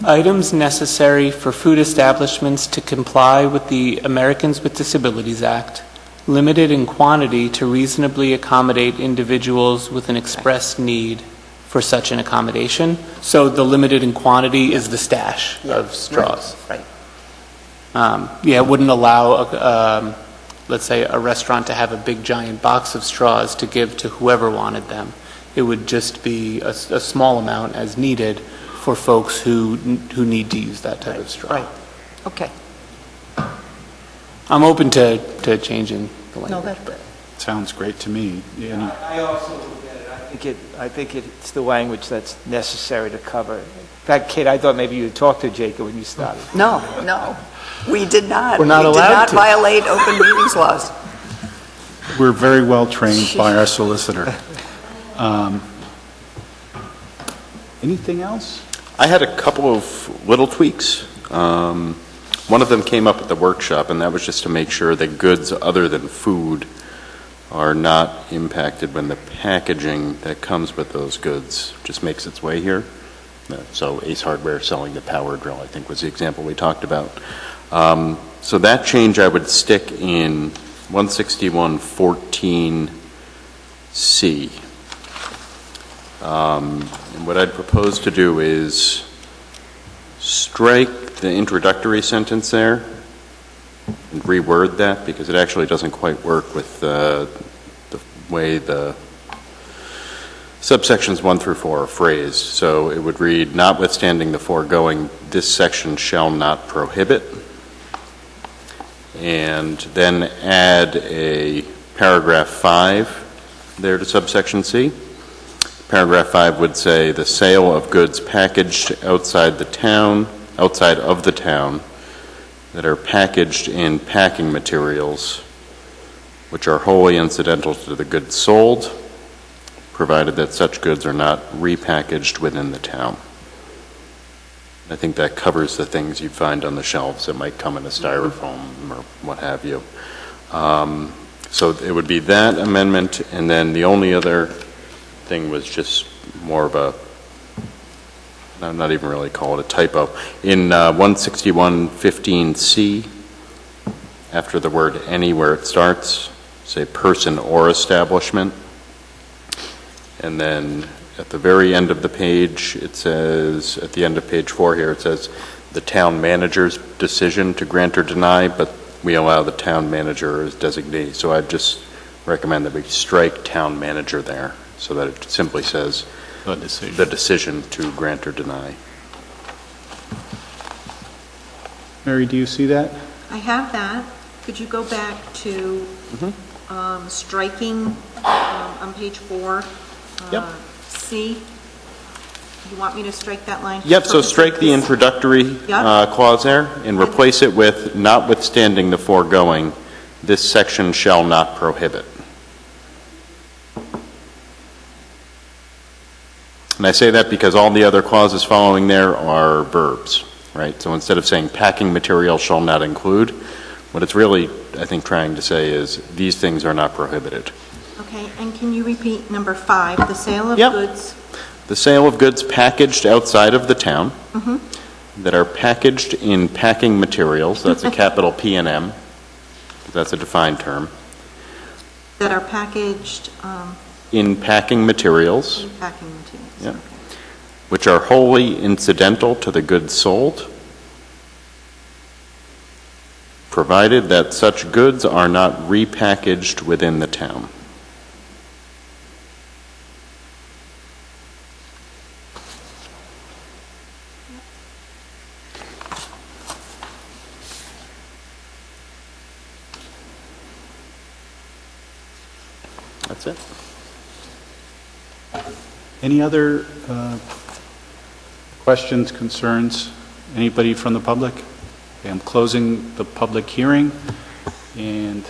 Speaker 4: Items necessary for food establishments to comply with the Americans with Disabilities Act, limited in quantity to reasonably accommodate individuals with an express need for such an accommodation. So the limited in quantity is the stash of straws.
Speaker 3: Right.
Speaker 4: Yeah, it wouldn't allow, let's say, a restaurant to have a big giant box of straws to give to whoever wanted them. It would just be a small amount as needed for folks who need to use that type of straw.
Speaker 3: Right. Okay.
Speaker 4: I'm open to changing the language.
Speaker 3: No,
Speaker 1: Sounds great to me.
Speaker 10: Yeah, I also look at it, I think it's the language that's necessary to cover. In fact, Kate, I thought maybe you had talked to Jacob when you started.
Speaker 3: No. We did not.
Speaker 10: We're not
Speaker 3: we
Speaker 10: allowed
Speaker 3: did not
Speaker 10: to.
Speaker 3: violate open meetings laws.
Speaker 1: We're very well trained by our solicitor. Anything else?
Speaker 12: I had a couple of little tweaks. One of them came up at the workshop, and that was just to make sure that goods other than food are not impacted when the packaging that comes with those goods just makes its way here. So Ace Hardware selling the power drill, I think, was the example we talked about. So that change I would stick in 161.14C. And what I'd propose to do is strike the introductory sentence there and reword that, because it actually doesn't quite work with the way the subsections 1 through 4 are phrased. So it would read, notwithstanding the foregoing, this section shall not prohibit. And then add a paragraph 5 there to subsection C. Paragraph 5 would say the sale of goods packaged outside of the town that are packaged in packing materials which are wholly incidental to the goods sold, provided that such goods are not repackaged within the town. I think that covers the things you find on the shelves that might come in a styrofoam or what have you. So it would be that amendment, and then the only other thing was just more of a, I'm not even really call it a typo. In 161.15C, after the word any where it starts, say person or establishment. And then at the very end of the page, it says, at the end of page 4 here, it says the town manager's decision to grant or deny, but we allow the town manager as designee. So I'd just recommend that we strike town manager there so that it simply says the decision to grant or deny.
Speaker 1: Mary, do you see that?
Speaker 5: I have that. Could you go back to striking on page 4?
Speaker 1: Yep.
Speaker 5: C. You want me to strike that line?
Speaker 12: Yep, so strike the introductory clause there and replace it with, notwithstanding the foregoing, this section shall not prohibit. And I say that because all the other clauses following there are verbs, right? So instead of saying packing material shall not include, what it's really, I think, trying to say is these things are not prohibited.
Speaker 5: Okay, and can you repeat number 5, the sale of goods?
Speaker 12: The sale of goods packaged outside of the town that are packaged in packing materials, that's a capital P and M, that's a defined term.
Speaker 5: That are packaged
Speaker 12: in packing materials.
Speaker 5: In packing materials.
Speaker 12: Yeah. Which are wholly incidental to the goods sold, provided that such goods are not repackaged within the town. That's it.
Speaker 1: Any other questions, concerns? Anybody from the public? Okay, I'm closing the public hearing, and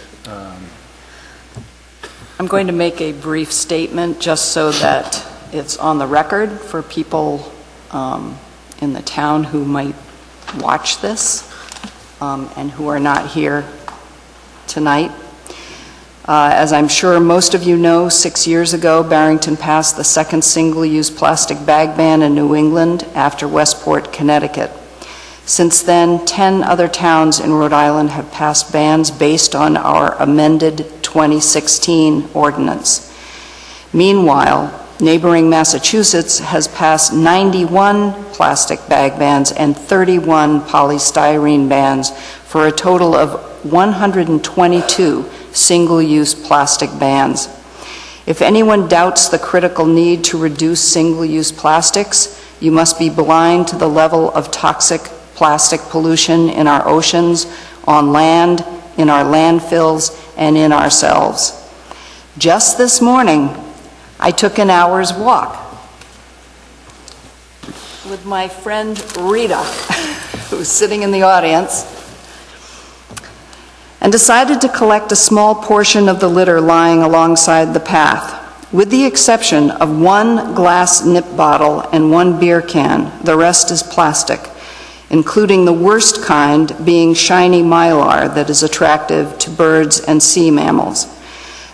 Speaker 3: I'm going to make a brief statement just so that it's on the record for people in the town who might watch this and who are not here tonight. As I'm sure most of you know, 6 years ago, Barrington passed the second single-use plastic bag ban in New England after Westport, Connecticut. Since then, 10 other towns in Rhode Island have passed bans based on our amended 2016 ordinance. Meanwhile, Neighboring Massachusetts has passed 91 plastic bag bans and 31 polystyrene bans for a total of 122 single-use plastic bans. If anyone doubts the critical need to reduce single-use plastics, you must be blind to the level of toxic plastic pollution in our oceans, on land, in our landfills, and in ourselves. Just this morning, I took an hour's walk with my friend Rita, who's sitting in the audience, and decided to collect a small portion of the litter lying alongside the path. With the exception of one glass nip bottle and one beer can, the rest is plastic, including the worst kind being shiny mylar that is attractive to birds and sea mammals.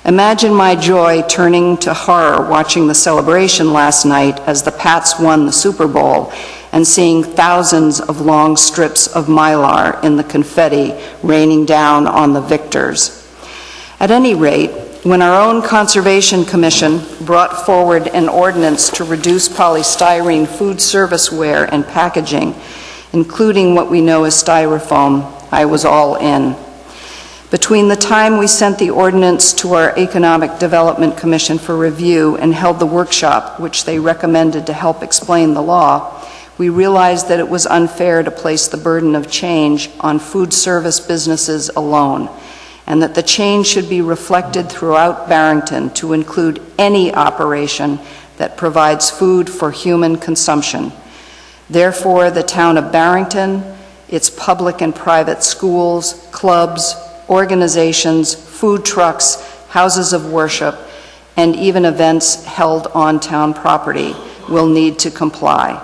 Speaker 3: Imagine my joy turning to horror watching the celebration last night as the Pats won the Super Bowl and seeing thousands of long strips of mylar in the confetti raining down on the victors. At any rate, when our own Conservation Commission brought forward an ordinance to reduce polystyrene food serviceware and packaging, including what we know as styrofoam, I was all in. Between the time we sent the ordinance to our Economic Development Commission for review and held the workshop, which they recommended to help explain the law, we realized that it was unfair to place the burden of change on food service businesses alone, and that the change should be reflected throughout Barrington to include any operation that provides food for human consumption. Therefore, the town of Barrington, its public and private schools, clubs, organizations, food trucks, houses of worship, and even events held on town property will need to comply.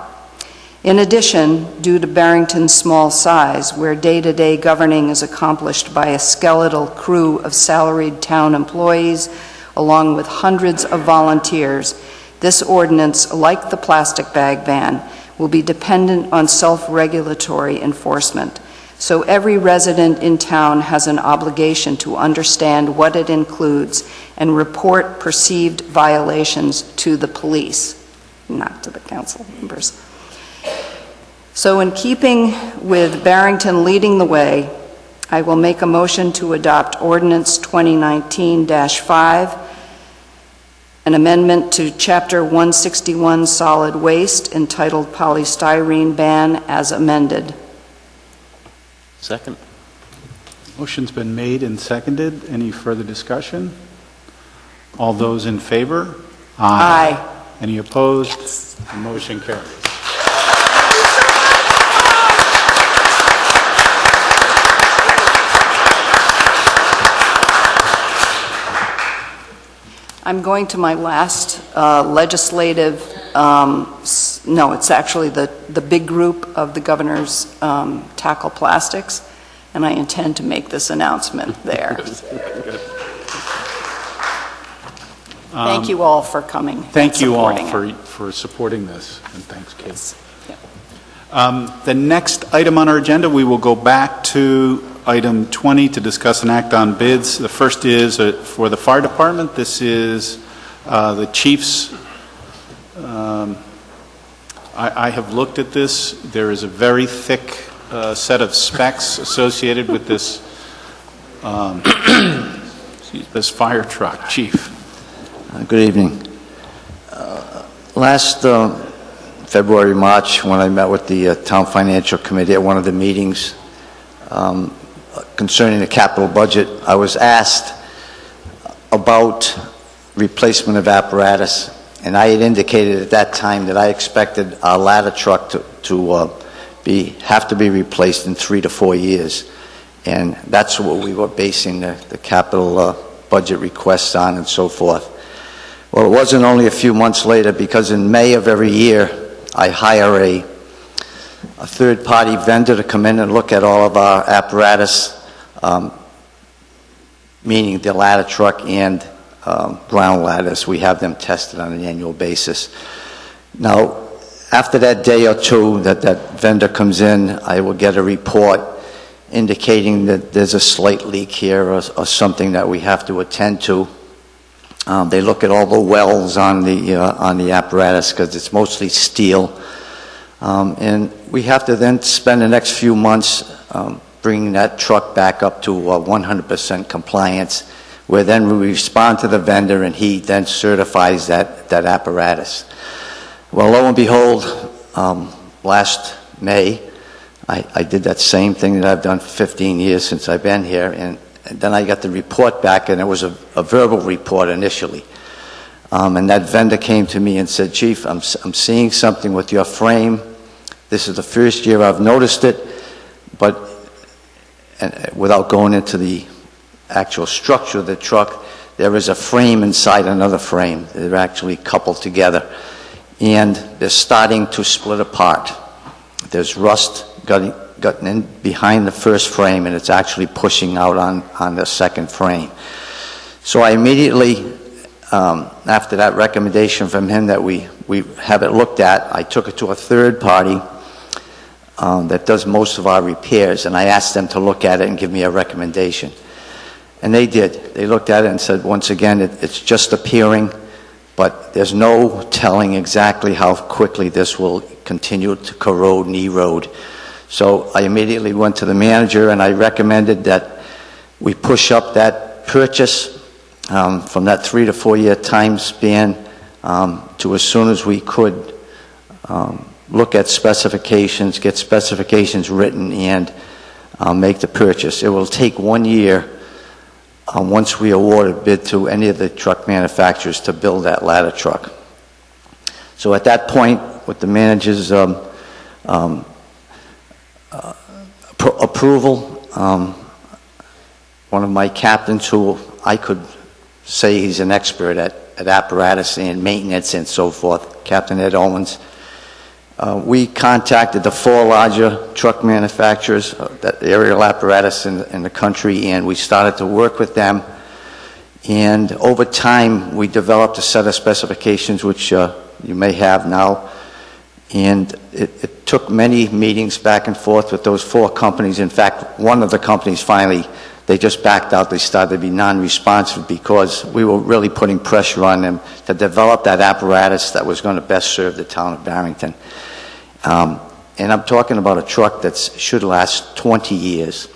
Speaker 3: In addition, due to Barrington's small size, where day-to-day governing is accomplished by a skeletal crew of salaried town employees, along with hundreds of volunteers, this ordinance, like the plastic bag ban, will be dependent on self-regulatory enforcement. So every resident in town has an obligation to understand what it includes and report perceived violations to the police, not to the council members. So in keeping with Barrington leading the way, I will make a motion to adopt Ordinance 2019-5, an amendment to Chapter 161 Solid Waste entitled Polystyrene Ban as amended.
Speaker 12: Second.
Speaker 1: Motion's been made and seconded. Any further discussion? All those in favor?
Speaker 3: Aye.
Speaker 1: Any opposed? The motion carries.
Speaker 3: I'm going to my last legislative, no, it's actually the big group of the governors tackle plastics, and I intend to make this announcement there. Thank you all for coming.
Speaker 1: Thank you all
Speaker 3: supporting
Speaker 1: for supporting this, and thanks, Kate. The next item on our agenda, we will go back to item 20 to discuss and act on bids. The first is for the fire department. This is the chief's. I have looked at this. There is a very thick set of specs associated with this this fire truck. Chief.
Speaker 21: Good evening. Last February, March, when I met with the Town Financial Committee at one of the meetings concerning the capital budget, I was asked about replacement of apparatus, and I had indicated at that time that I expected our ladder truck to have to be replaced in 3 to 4 years, and that's what we were basing the capital budget requests on and so forth. Well, it wasn't only a few months later, because in May of every year I hire a third-party vendor to come in and look at all of our apparatus, meaning the ladder truck and ground ladders. We have them tested on an annual basis. Now, after that day or two that vendor comes in, I will get a report indicating that there's a slight leak here or something that we have to attend to. They look at all the welds on the apparatus because it's mostly steel. And we have to then spend the next few months bringing that truck back up to 100% compliance, where then we respond to the vendor and he then certifies that apparatus. Well, lo and behold, last May, I did that same thing that I've done for 15 years since I've been here, and then I got the report back, and it was a verbal report initially. And that vendor came to me and said, Chief, I'm seeing something with your frame. This is the first year I've noticed it, but without going into the actual structure of the truck, there is a frame inside another frame. They're actually coupled together, and they're starting to split apart. There's rust gotten in behind the first frame, and it's actually pushing out on the second frame. So I immediately, after that recommendation from him that we have it looked at, I took it to a third party that does most of our repairs, and I asked them to look at it and give me a recommendation. And they did. They looked at it and said, once again, it's just appearing, but there's no telling exactly how quickly this will continue to corrode and erode. So I immediately went to the manager and I recommended that we push up that purchase from that 3 to 4 year time span to as soon as we could look at specifications, get specifications written, and make the purchase. It will take 1 year once we award a bid to any of the truck manufacturers to build that ladder truck. So at that point, with the manager's approval, one of my captains, who I could say he's an expert at apparatus and maintenance and so forth, Captain Ed Owens, we contacted the 4 larger truck manufacturers, that aerial apparatus in the country, and we started to work with them. And over time, we developed a set of specifications, which you may have now. And it took many meetings back and forth with those 4 companies. In fact, one of the companies finally, they just backed out. They started to be non-responsive because we were really putting pressure on them to develop that apparatus that was going to best serve the town of Barrington. And I'm talking about a truck that should last 20 years.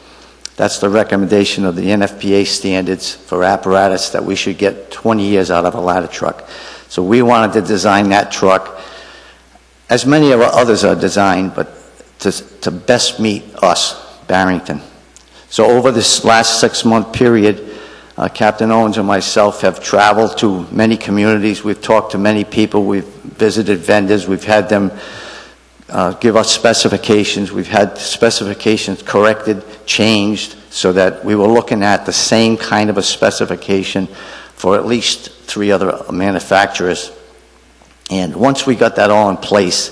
Speaker 21: That's the recommendation of the NFPA standards for apparatus, that we should get 20 years out of a ladder truck. So we wanted to design that truck, as many of our others are designed, but to best meet us, Barrington. So over this last 6-month period, Captain Owens and myself have traveled to many communities. We've talked to many people. We've visited vendors. We've had them give us specifications. We've had specifications corrected, changed, so that we were looking at the same kind of a specification for at least 3 other manufacturers. And once we got that all in place,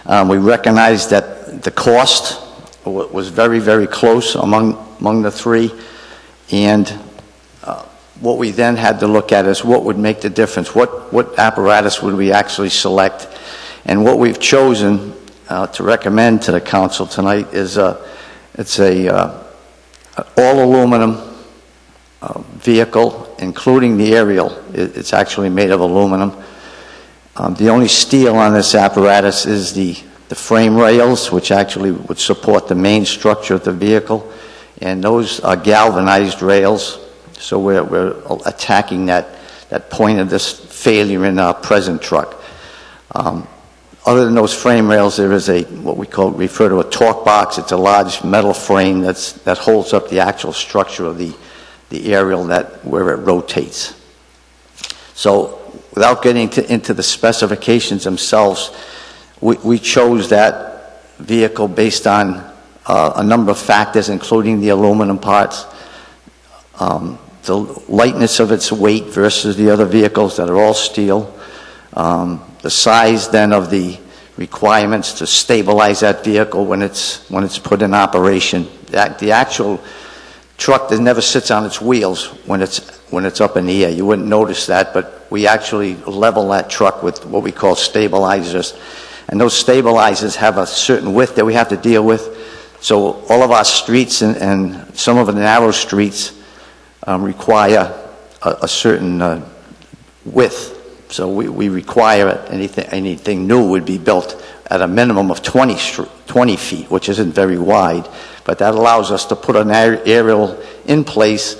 Speaker 21: we recognized that the cost was very, very close among the 3. And what we then had to look at is what would make the difference. What apparatus would we actually select? And what we've chosen to recommend to the council tonight is it's a all aluminum vehicle, including the aerial. It's actually made of aluminum. The only steel on this apparatus is the frame rails, which actually would support the main structure of the vehicle, and those are galvanized rails. So we're attacking that point of this failure in our present truck. Other than those frame rails, there is what we refer to a torque box. It's a large metal frame that holds up the actual structure of the aerial where it rotates. So without getting into the specifications themselves, we chose that vehicle based on a number of factors, including the aluminum parts, the lightness of its weight versus the other vehicles that are all steel, the size then of the requirements to stabilize that vehicle when it's put in operation. The actual truck that never sits on its wheels when it's up in the air. You wouldn't notice that, but we actually level that truck with what we call stabilizers. And those stabilizers have a certain width that we have to deal with. So all of our streets and some of the narrow streets require a certain width. So we require anything new would be built at a minimum of 20 feet, which isn't very wide, but that allows us to put an aerial in place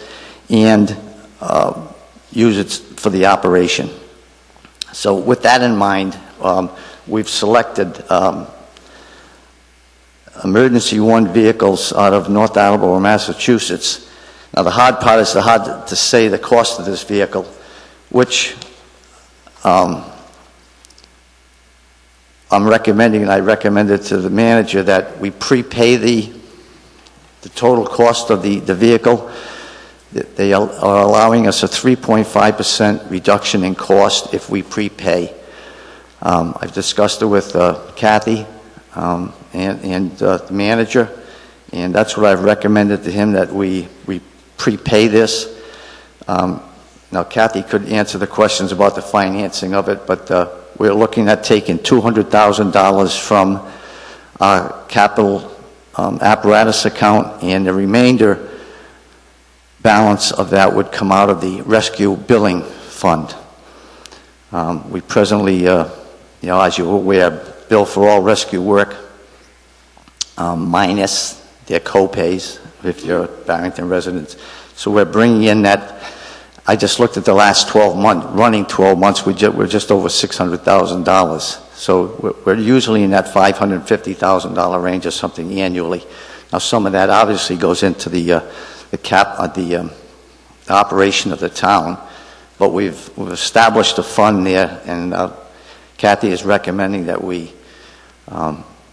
Speaker 21: and use it for the operation. So with that in mind, we've selected emergency one vehicles out of North Attleboro, Massachusetts. Now the hard part is hard to say the cost of this vehicle, which I'm recommending, and I recommended to the manager, that we prepay the total cost of the vehicle. They are allowing us a 3.5% reduction in cost if we prepay. I've discussed it with Kathy and the manager, and that's what I've recommended to him, that we prepay this. Now, Kathy could answer the questions about the financing of it, but we're looking at taking $200,000 from our capital apparatus account, and the remainder balance of that would come out of the rescue billing fund. We presently, as you're aware, bill for all rescue work minus their co-pays if you're Barrington residents. So we're bringing in that. I just looked at the last 12 months, running 12 months, we're just over $600,000. So we're usually in that $550,000 range or something annually. Now some of that obviously goes into the operation of the town, but we've established a fund there, and Kathy is recommending that we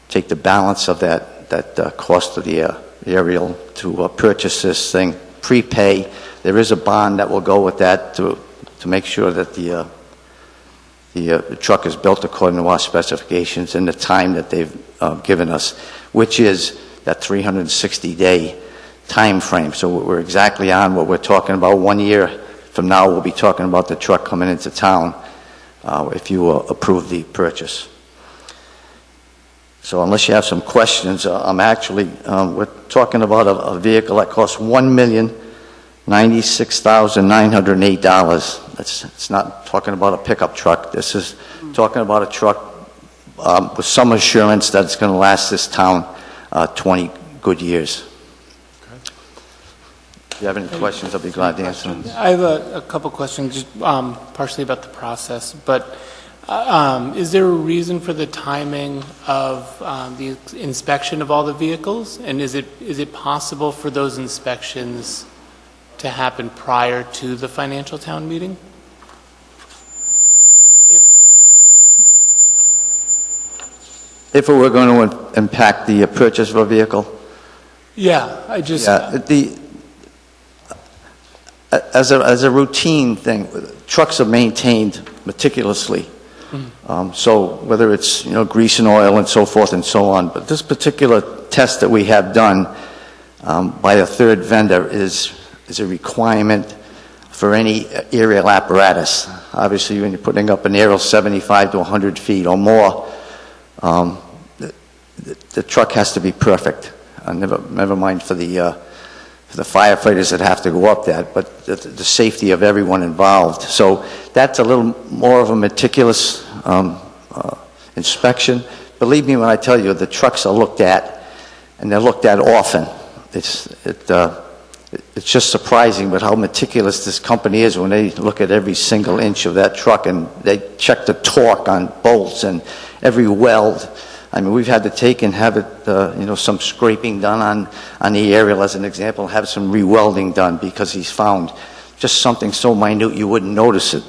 Speaker 21: take the balance of that cost of the aerial to purchase this thing, prepay. There is a bond that will go with that to make sure that the truck is built according to our specifications in the time that they've given us, which is that 360-day time frame. So we're exactly on what we're talking about. 1 year from now, we'll be talking about the truck coming into town if you approve the purchase. So unless you have some questions, we're talking about a vehicle that costs $1,096,908. It's not talking about a pickup truck. This is talking about a truck with some assurance that it's going to last this town 20 good years. If you have any questions, I'll be glad to answer them.
Speaker 4: I have a couple questions, just partially about the process, but is there a reason for the timing of the inspection of all the vehicles? And is it possible for those inspections to happen prior to the financial town meeting?
Speaker 21: If it were going to impact the purchase of a vehicle?
Speaker 4: Yeah, I just...
Speaker 21: Yeah, as a routine thing, trucks are maintained meticulously. So whether it's grease and oil and so forth and so on, but this particular test that we have done by a third vendor is a requirement for any aerial apparatus. Obviously, when you're putting up an aerial 75 to 100 feet or more, the truck has to be perfect. Never mind for the firefighters that have to go up that, but the safety of everyone involved. So that's a little more of a meticulous inspection. Believe me when I tell you, the trucks are looked at, and they're looked at often. It's just surprising with how meticulous this company is when they look at every single inch of that truck, and they check the torque on bolts and every weld. I mean, we've had to take and have it, some scraping done on the aerial, as an example, have some re-welding done because he's found just something so minute you wouldn't notice it.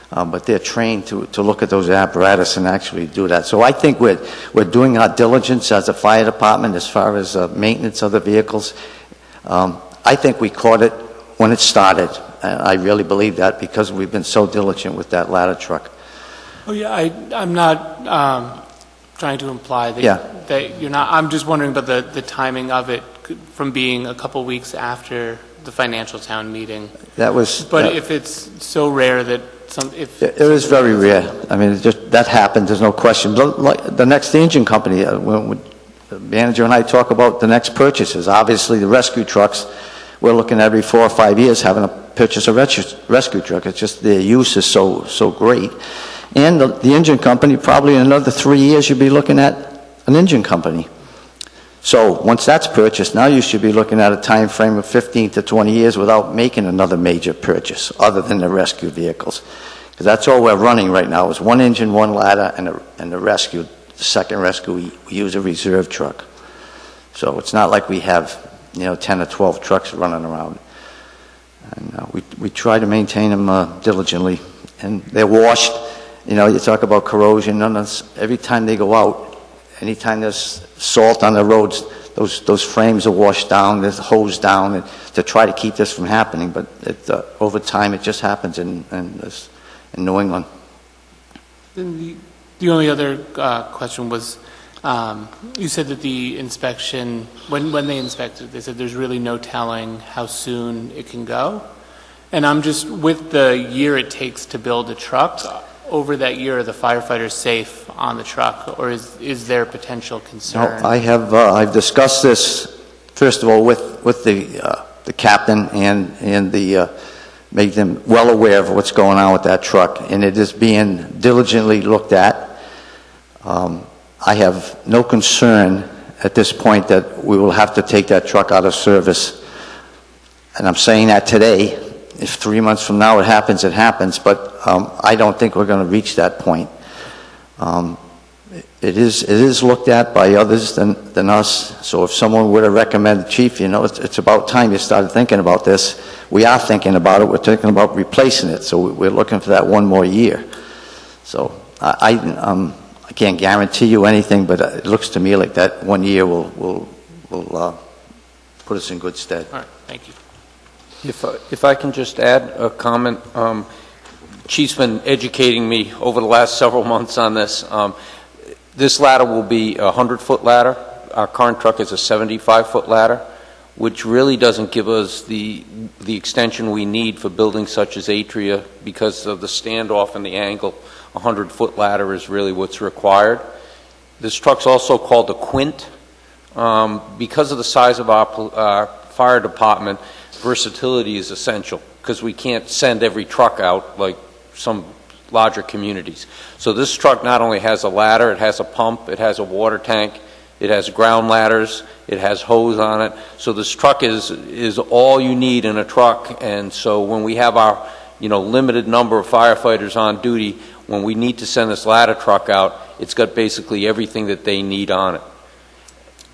Speaker 21: But they're trained to look at those apparatus and actually do that. So I think we're doing our diligence as a fire department as far as maintenance of the vehicles. I think we caught it when it started. I really believe that because we've been so diligent with that ladder truck.
Speaker 4: Oh yeah, I'm not trying to imply that you're not. I'm just wondering about the timing of it from being a couple weeks after the financial town meeting. But if it's so rare that
Speaker 21: it is very rare. I mean, that happened. There's no question. The next engine company, when the manager and I talk about the next purchases, obviously the rescue trucks we're looking every 4 or 5 years having to purchase a rescue truck. It's just their use is so great. And the engine company, probably in another 3 years, you'll be looking at an engine company. So once that's purchased, now you should be looking at a time frame of 15 to 20 years without making another major purchase other than the rescue vehicles. Because that's all we're running right now is one engine, one ladder, and the rescue. The second rescue, we use a reserve truck. So it's not like we have, 10 or 12 trucks running around. And we try to maintain them diligently. And they're washed. You talk about corrosion. Every time they go out, anytime there's salt on the roads, those frames are washed down, there's hosed down to try to keep this from happening. But over time, it just happens in New England.
Speaker 4: The only other question was, you said that the inspection, when they inspected, they said there's really no telling how soon it can go. And I'm just, with the year it takes to build a truck, over that year, are the firefighters safe on the truck, or is there potential concern?
Speaker 21: No, I've discussed this, first of all, with the captain and make them well aware of what's going on with that truck, and it is being diligently looked at. I have no concern at this point that we will have to take that truck out of service. And I'm saying that today. If 3 months from now it happens, but I don't think we're going to reach that point. It is looked at by others than us, so if someone were to recommend, Chief, it's about time you started thinking about this. We are thinking about it, we're thinking about replacing it, so we're looking for that one more year. So I can't guarantee you anything, but it looks to me like that 1 year will put us in good stead.
Speaker 4: All right, thank you.
Speaker 2: If I can just add a comment, Chief's been educating me over the last several months on this. This ladder will be a 100-foot ladder. Our current truck is a 75-foot ladder, which really doesn't give us the extension we need for buildings such as Atria because of the standoff and the angle. A 100-foot ladder is really what's required. This truck's also called a quint. Because of the size of our fire department, versatility is essential because we can't send every truck out like some larger communities. So this truck not only has a ladder, it has a pump, it has a water tank, it has ground ladders, it has hose on it. So this truck is all you need in a truck. And so when we have our limited number of firefighters on duty, when we need to send this ladder truck out, it's got basically everything that they need on it.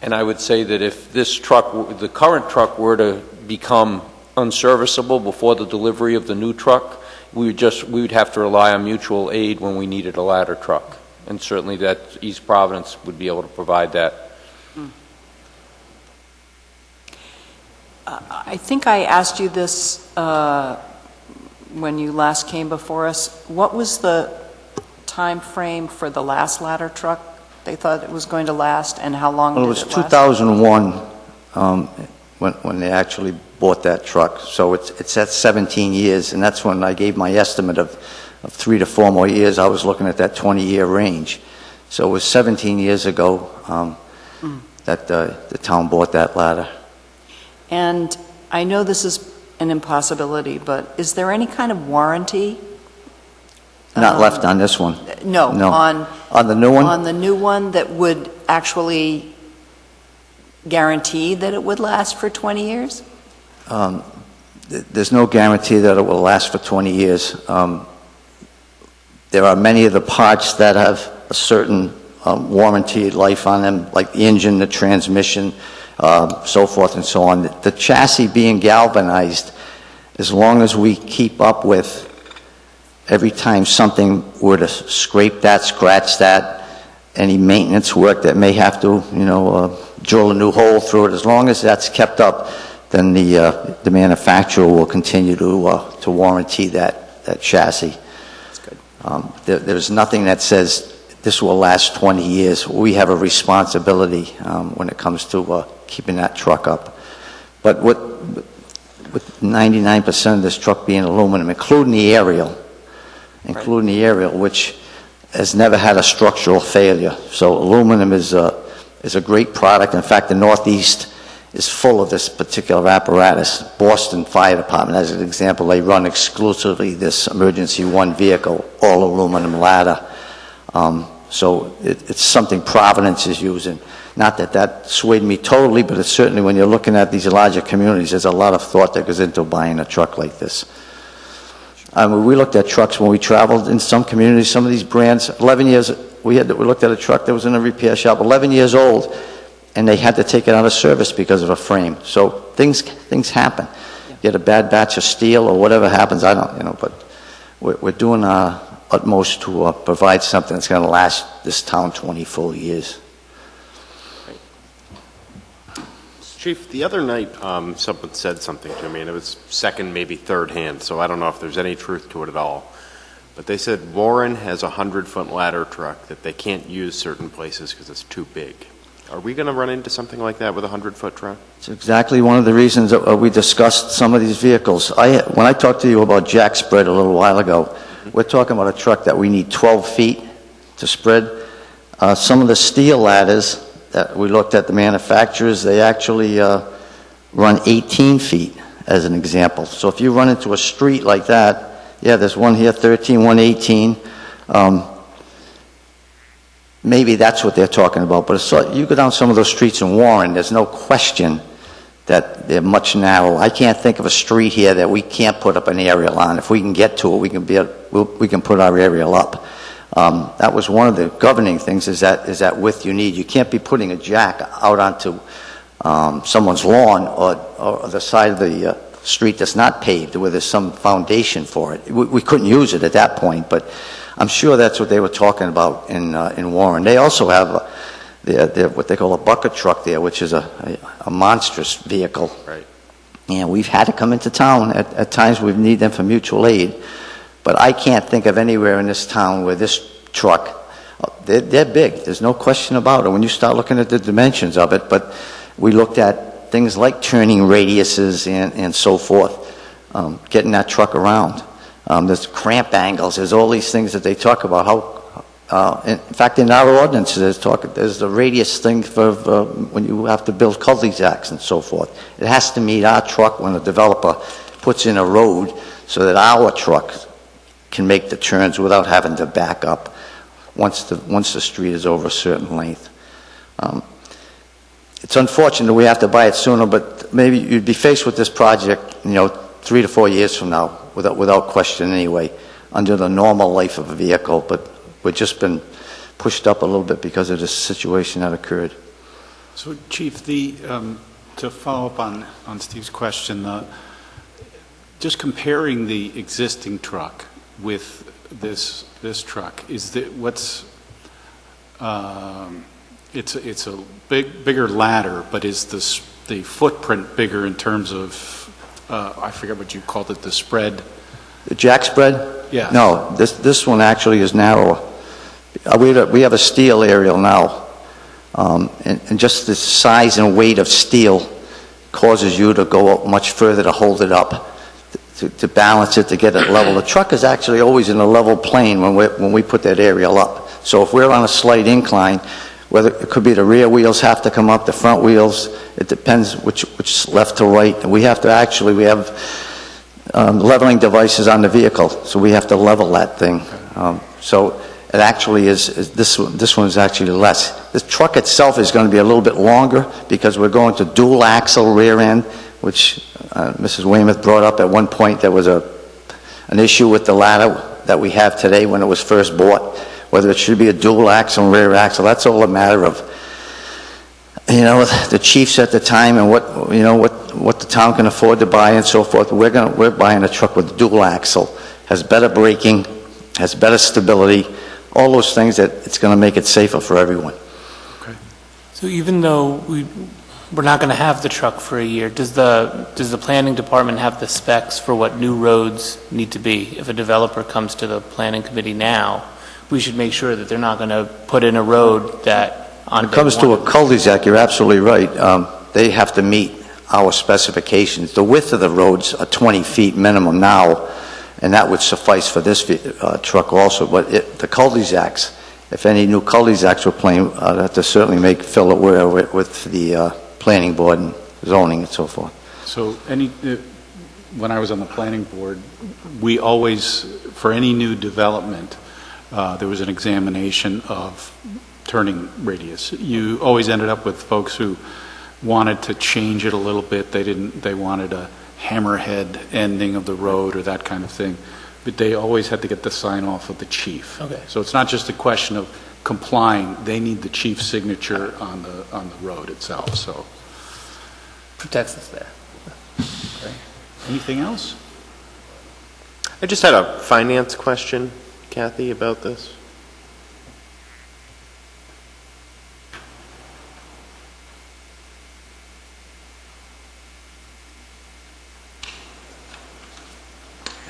Speaker 2: And I would say that if this truck, the current truck, were to become unserviceable before the delivery of the new truck, we would have to rely on mutual aid when we needed a ladder truck. And certainly that East Providence would be able to provide that.
Speaker 3: I think I asked you this when you last came before us. What was the time frame for the last ladder truck they thought it was going to last, and how long did it last?
Speaker 21: It was 2001 when they actually bought that truck. So it's at 17 years, and that's when I gave my estimate of 3 to 4 more years. I was looking at that 20-year range. So it was 17 years ago that the town bought that ladder.
Speaker 3: And I know this is an impossibility, but is there any kind of warranty?
Speaker 21: Not left on this one.
Speaker 3: No.
Speaker 21: On the new one?
Speaker 3: On the new one that would actually guarantee that it would last for 20 years?
Speaker 21: There's no guarantee that it will last for 20 years. There are many of the parts that have a certain warranty life on them, like the engine, the transmission, so forth and so on. The chassis being galvanized, as long as we keep up with every time something were to scrape that, scratch that, any maintenance work that may have to, drill a new hole through it, as long as that's kept up, then the manufacturer will continue to warranty that chassis.
Speaker 3: That's good.
Speaker 21: There's nothing that says this will last 20 years. We have a responsibility when it comes to keeping that truck up. But with 99% of this truck being aluminum, including the aerial, which has never had a structural failure. So aluminum is a great product. In fact, the Northeast is full of this particular apparatus. Boston Fire Department, as an example, they run exclusively this emergency one vehicle, all aluminum ladder. So it's something Providence is using. Not that that swayed me totally, but it's certainly when you're looking at these larger communities, there's a lot of thought that goes into buying a truck like this. We looked at trucks when we traveled in some communities, some of these brands, 11 years, we looked at a truck that was in a repair shop, 11 years old, and they had to take it out of service because of a frame. So things happen. You get a bad batch of steel or whatever happens, I don't, but we're doing our utmost to provide something that's going to last this town 20 full years.
Speaker 12: Chief, the other night, someone said something to me, and it was second, maybe third hand, so I don't know if there's any truth to it at all. But they said Warren has a 100-foot ladder truck that they can't use certain places because it's too big. Are we going to run into something like that with a 100-foot truck?
Speaker 21: It's exactly one of the reasons that we discussed some of these vehicles. When I talked to you about jack spread a little while ago, we're talking about a truck that we need 12 feet to spread. Some of the steel ladders that we looked at, the manufacturers, they actually run 18 feet as an example. So if you run into a street like that, yeah, there's one here, 13, one 18. Maybe that's what they're talking about. But you go down some of those streets in Warren, there's no question that they're much narrower. I can't think of a street here that we can't put up an aerial on. If we can get to it, we can put our aerial up. That was one of the governing things, is that width you need. You can't be putting a jack out onto someone's lawn or the side of the street that's not paved where there's some foundation for it. We couldn't use it at that point, but I'm sure that's what they were talking about in Warren. They also have what they call a bucket truck there, which is a monstrous vehicle.
Speaker 12: Right.
Speaker 21: And we've had to come into town. At times we need them for mutual aid. But I can't think of anywhere in this town where this truck, they're big. There's no question about it when you start looking at the dimensions of it. But we looked at things like turning radiuses and so forth, getting that truck around. There's cramp angles. There's all these things that they talk about. In fact, in our ordinances, there's the radius thing for when you have to build cul-de-sacs and so forth. It has to meet our truck when the developer puts in a road so that our truck can make the turns without having to back up once the street is over a certain length. It's unfortunate we have to buy it sooner, but maybe you'd be faced with this project, 3 to 4 years from now, without question anyway, under the normal life of a vehicle. But we've just been pushed up a little bit because of this situation that occurred.
Speaker 1: So, Chief, to follow up on Steve's question, just comparing the existing truck with this truck, is that what's it's a bigger ladder, but is the footprint bigger in terms of I forget what you called it, the spread?
Speaker 21: The jack spread?
Speaker 1: Yeah.
Speaker 21: No, this one actually is narrower. We have a steel aerial now, and just the size and weight of steel causes you to go up much further to hold it up, to balance it, to get it level. The truck is actually always in a level plane when we put that aerial up. So if we're on a slight incline, whether it could be the rear wheels have to come up, the front wheels, it depends which left to right. And we have leveling devices on the vehicle, so we have to level that thing. So it actually is this one is actually less. The truck itself is going to be a little bit longer because we're going to dual axle rear end, which Mrs. Weymouth brought up at one point. There was an issue with the ladder that we have today when it was first bought, whether it should be a dual axle and rear axle. That's all a matter of the chiefs at the time and what the town can afford to buy and so forth. We're buying a truck with dual axle, has better braking, has better stability, all those things that it's going to make it safer for everyone.
Speaker 4: Okay. So even though we're not going to have the truck for a year, does the planning department have the specs for what new roads need to be? If a developer comes to the planning committee now, we should make sure that they're not going to put in a road that on.
Speaker 21: When it comes to a cul-de-sac, you're absolutely right. They have to meet our specifications. The width of the roads are 20 feet minimum now, and that would suffice for this truck also. But the cul-de-sacs, if any new cul-de-sacs were planned, I'd have to certainly make Phil aware with the planning board and zoning and so forth.
Speaker 1: So when I was on the planning board, we always, for any new development, there was an examination of turning radius. You always ended up with folks who wanted to change it a little bit. They wanted a hammerhead ending of the road or that kind of thing. But they always had to get the sign off of the chief.
Speaker 4: Okay.
Speaker 1: So it's not just a question of complying. They need the chief's signature on the road itself. So
Speaker 4: Protects us there.
Speaker 1: okay. Anything else?
Speaker 12: I just had a finance question, Kathy, about this.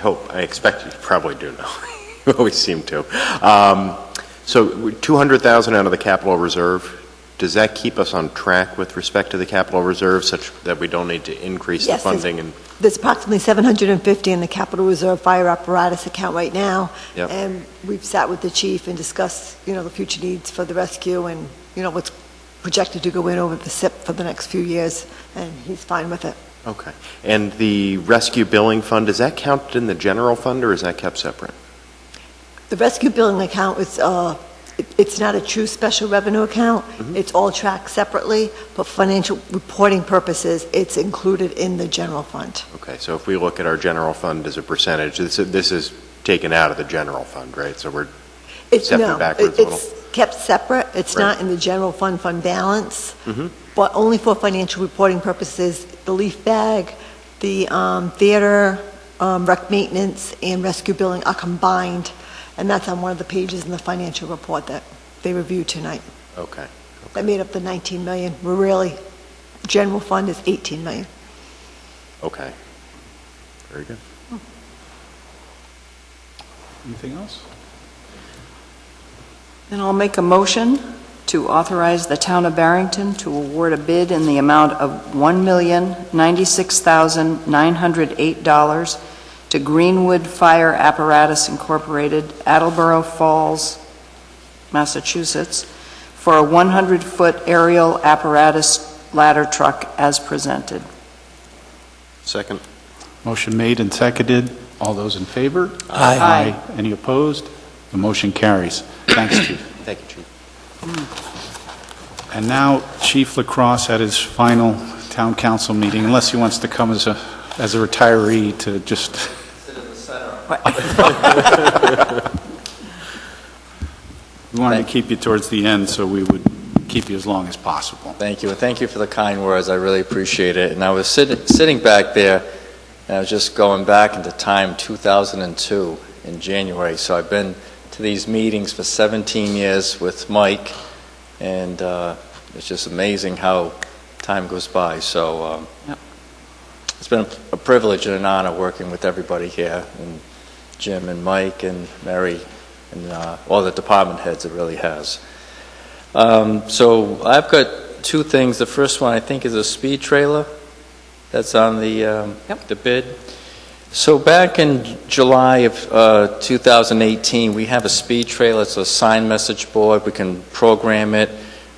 Speaker 12: I expect you probably do know. You always seem to. So 200,000 out of the capital reserve, does that keep us on track with respect to the capital reserve such that we don't need to increase the funding?
Speaker 13: There's approximately 750 in the capital reserve fire apparatus account right now.
Speaker 12: Yep.
Speaker 13: And we've sat with the chief and discussed, the future needs for the rescue and, what's projected to go in over the SIP for the next few years, and he's fine with it.
Speaker 12: Okay. And the rescue billing fund, is that counted in the general fund or is that kept separate?
Speaker 13: The rescue billing account is, it's not a true special revenue account.
Speaker 12: Mm-hmm.
Speaker 13: It's all tracked separately, but financial reporting purposes, it's included in the general fund.
Speaker 12: Okay, so if we look at our general fund as a percentage, this is taken out of the general fund, right? So we're stepping backwards a little.
Speaker 13: It's kept separate. It's
Speaker 12: Right.
Speaker 13: not in the general fund balance,
Speaker 12: Mm-hmm.
Speaker 13: but only for financial reporting purposes. The leaf bag, the theater, rec maintenance, and rescue billing are combined, and that's on one of the pages in the financial report that they reviewed tonight.
Speaker 12: Okay.
Speaker 13: That made up the 19 million. We're really, general fund is 18 million.
Speaker 12: Okay. Very good.
Speaker 1: Anything else?
Speaker 3: Then I'll make a motion to authorize the town of Barrington to award a bid in the amount of $1,096,908 to Greenwood Fire Apparatus Incorporated, Attleboro Falls, Massachusetts, for a 100-foot aerial apparatus ladder truck as presented.
Speaker 12: Second.
Speaker 1: Motion made and seconded. All those in favor?
Speaker 3: Aye.
Speaker 1: Any opposed? The motion carries. Thanks, Chief.
Speaker 12: Thank you, Chief.
Speaker 1: And now Chief Lacrosse at his final town council meeting, unless he wants to come as a retiree to just...
Speaker 14: Sit in the center.
Speaker 1: We wanted to keep you towards the end, so we would keep you as long as possible.
Speaker 6: Thank you, and thank you for the kind words. I really appreciate it. And I was sitting back there, and I was just going back into time 2002 in January. So I've been to these meetings for 17 years with Mike, and it's just amazing how time goes by. So it's been a privilege and an honor working with everybody here, and Jim and Mike and Mary and all the department heads. It really has. So I've got two things. The first one I think is a speed trailer that's on the bid. So back in July of 2018, we have a speed trailer. It's a sign message board. We can program it.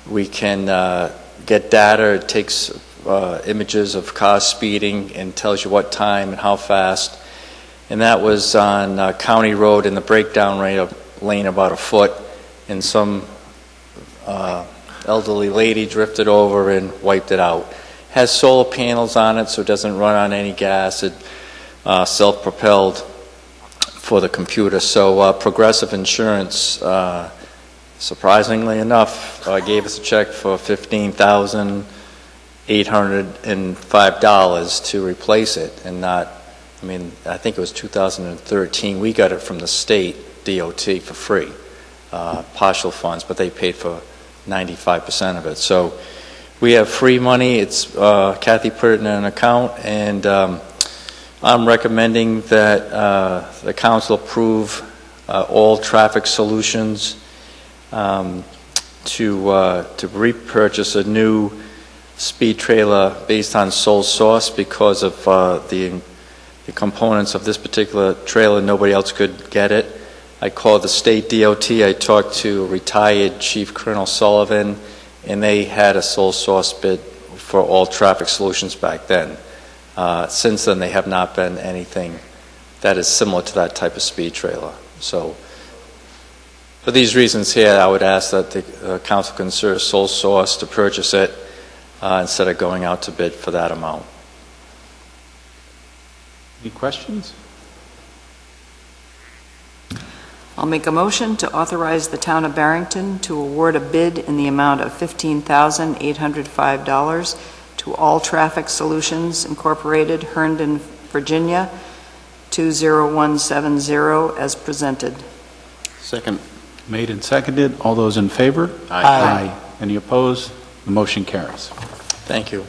Speaker 6: We can get data. It takes images of cars speeding and tells you what time and how fast. And that was on County Road in the breakdown lane about a foot, and some elderly lady drifted over and wiped it out. Has solar panels on it, so it doesn't run on any gas. It self-propelled for the computer. So Progressive Insurance, surprisingly enough, gave us a check for $15,805 to replace it, and not, I think it was 2013. We got it from the state DOT for free, partial funds, but they paid for 95% of it. So we have free money. It's Kathy put it in an account, and I'm recommending that the council approve all traffic solutions to repurchase a new speed trailer based on sole source because of the components of this particular trailer. Nobody else could get it. I called the state DOT. I talked to retired Chief Colonel Sullivan, and they had a sole source bid for all traffic solutions back then. Since then, they have not been anything that is similar to that type of speed trailer. So for these reasons here, I would ask that the council consider sole source to purchase it instead of going out to bid for that amount.
Speaker 1: Any questions?
Speaker 3: I'll make a motion to authorize the town of Barrington to award a bid in the amount of $15,805 to All Traffic Solutions Incorporated, Herndon, Virginia, 20170, as presented.
Speaker 11: Second.
Speaker 1: Made and seconded. All those in favor?
Speaker 6: Aye.
Speaker 1: Any opposed? The motion carries.
Speaker 6: Thank you.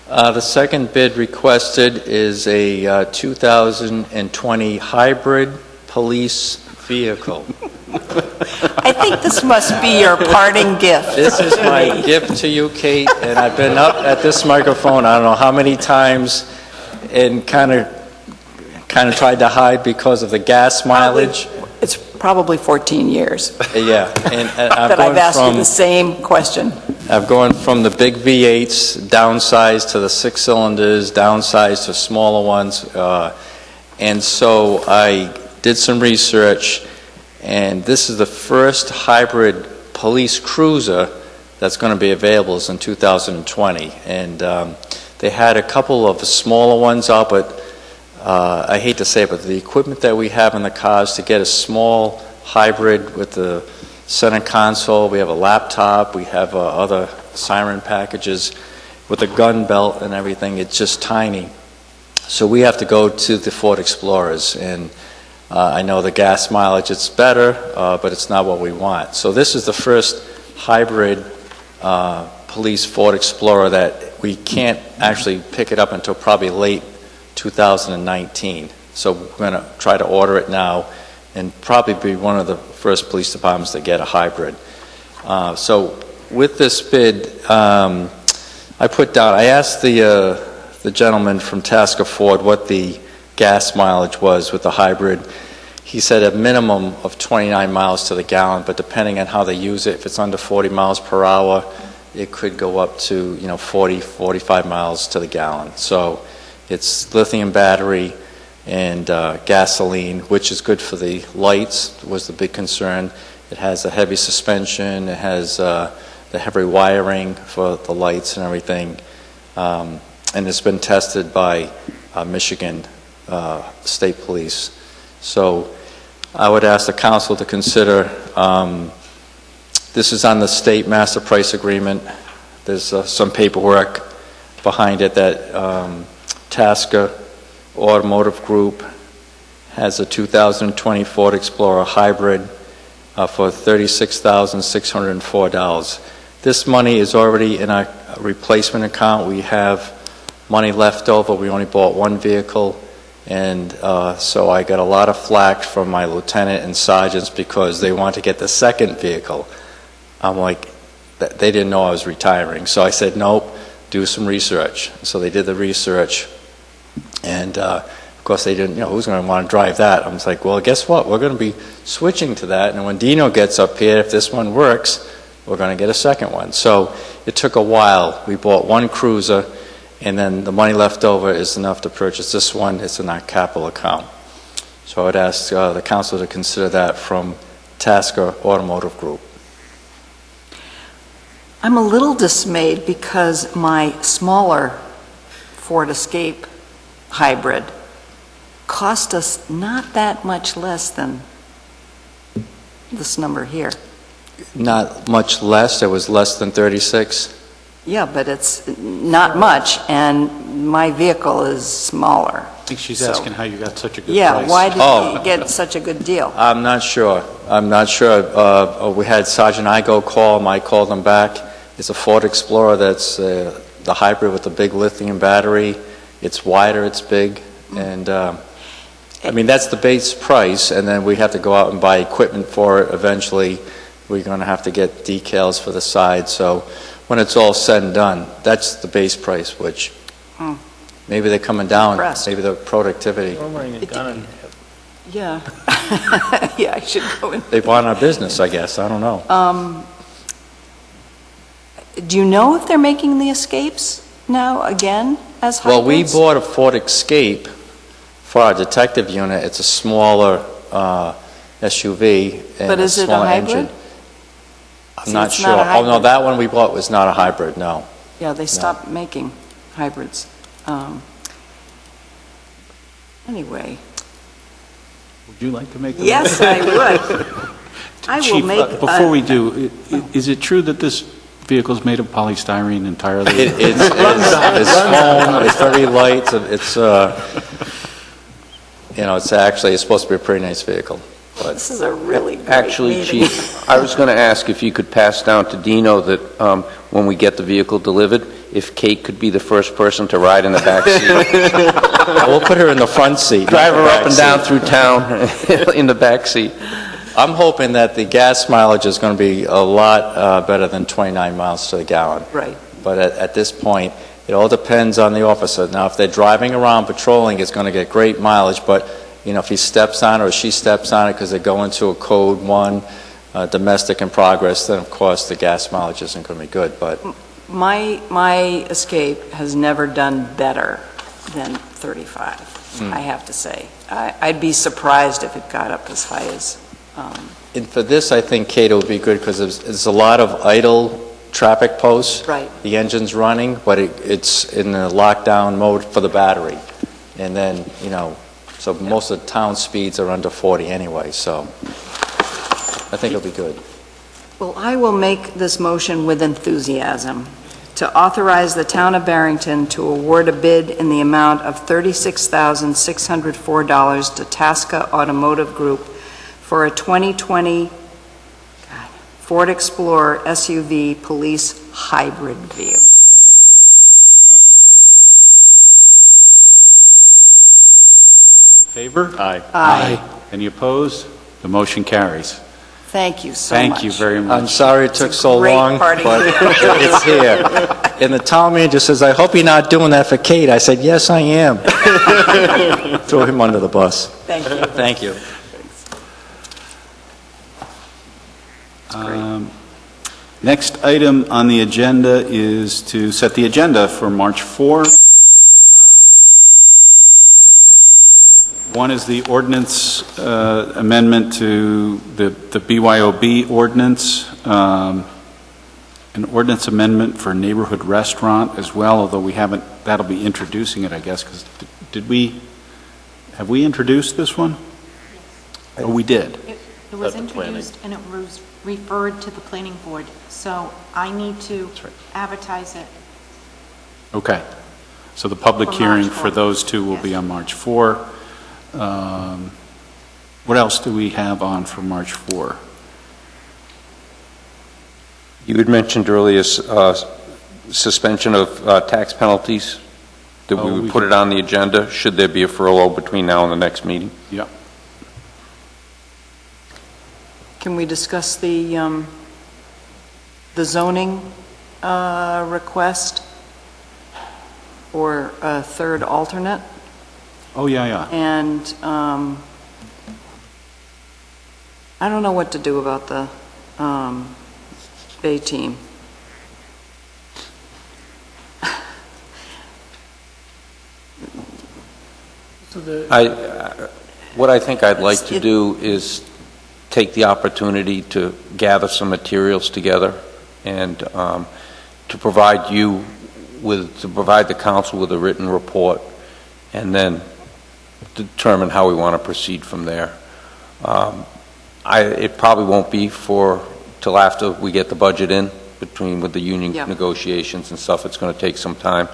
Speaker 6: The second bid requested is a 2020 hybrid police vehicle.
Speaker 3: I think this must be your parting gift.
Speaker 6: This is my gift to you, Kate, and I've been up at this microphone I don't know how many times and kind of tried to hide because of the gas mileage.
Speaker 3: It's probably 14 years
Speaker 6: Yeah, and I'm
Speaker 3: that I've
Speaker 6: going
Speaker 3: asked you
Speaker 6: from
Speaker 3: the same question.
Speaker 6: I've gone from the big V8s, downsized to the 6 cylinders, downsized to smaller ones, and so I did some research, and this is the first hybrid police cruiser that's going to be available is in 2020, and they had a couple of smaller ones out, but I hate to say it, but the equipment that we have in the cars to get a small hybrid with the center console, we have a laptop, we have other siren packages with a gun belt and everything, it's just tiny. So we have to go to the Ford Explorers, and I know the gas mileage, it's better, but it's not what we want. So this is the first hybrid police Ford Explorer that we can't actually pick it up until probably late 2019. So we're going to try to order it now and probably be one of the first police departments to get a hybrid. So with this bid, I asked the gentleman from Tasker Ford what the gas mileage was with the hybrid. He said a minimum of 29 miles to the gallon, but depending on how they use it, if it's under 40 miles per hour, it could go up to 40, 45 miles to the gallon. So it's lithium battery and gasoline, which is good for the lights, was the big concern. It has a heavy suspension, it has the heavy wiring for the lights and everything, and it's been tested by Michigan State Police. So I would ask the council to consider, this is on the state master price agreement. There's some paperwork behind it that Tasker Automotive Group has a 2020 Ford Explorer hybrid for $36,604. This money is already in our replacement account. We have money left over. We only bought one vehicle, and so I got a lot of flack from my lieutenant and sergeants because they want to get the second vehicle. I'm like, they didn't know I was retiring. So I said, nope, do some research. So they did the research. And of course they didn't, who's going to want to drive that? I was like, well, guess what? We're going to be switching to that. And when Dino gets up here, if this one works, we're going to get a second one. So it took a while. We bought one cruiser, and then the money left over is enough to purchase this one. It's in our capital account. So I would ask the council to consider that from Tasker Automotive Group.
Speaker 3: I'm a little dismayed because my smaller Ford Escape hybrid cost us not that much less than this number here.
Speaker 6: Not much less. It was less than 36.
Speaker 3: Yeah, but it's not much, and my vehicle is smaller.
Speaker 1: I think she's asking how you got such a good price.
Speaker 3: Yeah, why did you get such a good deal?
Speaker 6: I'm not sure. We had Sergeant Igo call him. I called him back. It's a Ford Explorer that's the hybrid with the big lithium battery. It's wider, it's big, and that's the base price, and then we have to go out and buy equipment for it eventually. We're going to have to get decals for the side, so when it's all said and done, that's the base price, which maybe they're coming down, maybe the productivity.
Speaker 3: Yeah. Yeah, I should go in.
Speaker 6: They want our business, I guess, I don't know.
Speaker 3: Do you know if they're making the Escapes? now again as
Speaker 6: Well, we
Speaker 3: hybrids?
Speaker 6: bought a Ford Escape for our detective unit. It's a smaller SUV and
Speaker 3: But is it a
Speaker 6: smaller
Speaker 3: hybrid?
Speaker 6: engine. I'm
Speaker 3: See,
Speaker 6: not
Speaker 3: it's
Speaker 6: sure.
Speaker 3: not a
Speaker 6: Oh, no,
Speaker 3: hybrid.
Speaker 6: that one we bought was not a hybrid, no.
Speaker 3: Yeah, they stopped making hybrids. Anyway,
Speaker 1: Would you like to make the
Speaker 3: yes,
Speaker 1: motion?
Speaker 3: I would. I will
Speaker 1: Chief,
Speaker 3: make.
Speaker 1: before we do, is it true that this vehicle is made of polystyrene entirely?
Speaker 6: It's foam, it's very light, it's it's supposed to be a pretty nice vehicle. But
Speaker 3: This is a really great
Speaker 2: Actually,
Speaker 3: meeting.
Speaker 2: Chief, I was going to ask if you could pass down to Dino that when we get the vehicle delivered, if Kate could be the first person to ride in the back seat.
Speaker 6: We'll put her in the front seat.
Speaker 2: Drive
Speaker 6: not
Speaker 2: her
Speaker 6: the
Speaker 2: up
Speaker 6: back
Speaker 2: and down
Speaker 6: seat.
Speaker 2: through town in the back seat.
Speaker 6: I'm hoping that the gas mileage is going to be a lot better than 29 miles to the gallon.
Speaker 3: Right.
Speaker 6: But at this point, it all depends on the officer. Now, if they're driving around patrolling, it's going to get great mileage, but if he steps on it or she steps on it because they go into a code 1, domestic in progress, then of course the gas mileage isn't going to be good. But
Speaker 3: My Escape has never done better than 35, I have to say. I'd be surprised if it got up as high as...
Speaker 6: and for this, I think Cato would be good because there's a lot of idle traffic posts.
Speaker 3: Right.
Speaker 6: The engine's running, but it's in the lockdown mode for the battery. And then, so most of the town speeds are under 40 anyway, so I think it'll be good.
Speaker 3: Well, I will make this motion with enthusiasm to authorize the town of Barrington to award a bid in the amount of $36,604 to Tasca Automotive Group for a 2020 Ford Explorer SUV police hybrid vehicle.
Speaker 1: In favor?
Speaker 12: Aye.
Speaker 3: Aye.
Speaker 1: Any opposed? The motion carries.
Speaker 3: Thank you so much.
Speaker 1: Thank you very much.
Speaker 6: I'm sorry it took so
Speaker 3: great
Speaker 6: long,
Speaker 3: party.
Speaker 6: but it's here. And the town manager says, I hope you're not doing that for Kate. I said, yes, I am. Throw him under the bus.
Speaker 3: Thank you.
Speaker 6: Thank you.
Speaker 1: Next item on the agenda is to set the agenda for March 4. One is the ordinance amendment to the BYOB ordinance, an ordinance amendment for neighborhood restaurant as well, although we haven't, that'll be introducing it, I guess, because have we introduced this one? Oh, we did.
Speaker 8: It was introduced and it was referred to the planning board, so I need to advertise it.
Speaker 1: Okay. So the public
Speaker 8: For
Speaker 1: hearing
Speaker 8: March
Speaker 1: for
Speaker 8: 4.
Speaker 1: those two will be on March 4. What else do we have on for March 4?
Speaker 2: You had mentioned earlier suspension of tax penalties, that we would put it on the agenda, should there be a furlough between now and the next meeting?
Speaker 1: Yep.
Speaker 3: Can we discuss the zoning request or a third alternate?
Speaker 1: Oh, yeah.
Speaker 3: And I don't know what to do about the Bay team.
Speaker 2: What I think I'd like to do is take the opportunity to gather some materials together and to provide the council with a written report, and then determine how we want to proceed from there. It probably won't be till after we get the budget in, with the union negotiations and stuff. It's going to take some time.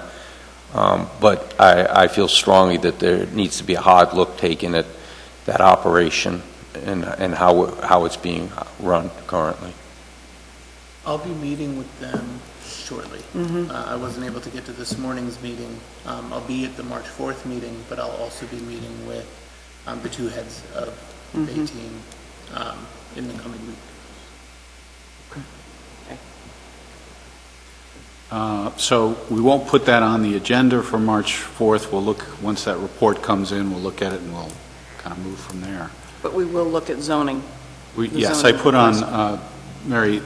Speaker 2: But I feel strongly that there needs to be a hard look taken at that operation and how it's being run currently.
Speaker 4: I'll be meeting with them shortly. I wasn't able to get to this morning's meeting. I'll be at the March 4th meeting, but I'll also be meeting with the two heads of the Bay team in the coming week.
Speaker 1: So we won't put that on the agenda for March 4th. We'll look, once that report comes in, we'll look at it and we'll kind of move from there.
Speaker 3: But we will look at zoning.
Speaker 1: Yes, I put on, Mary,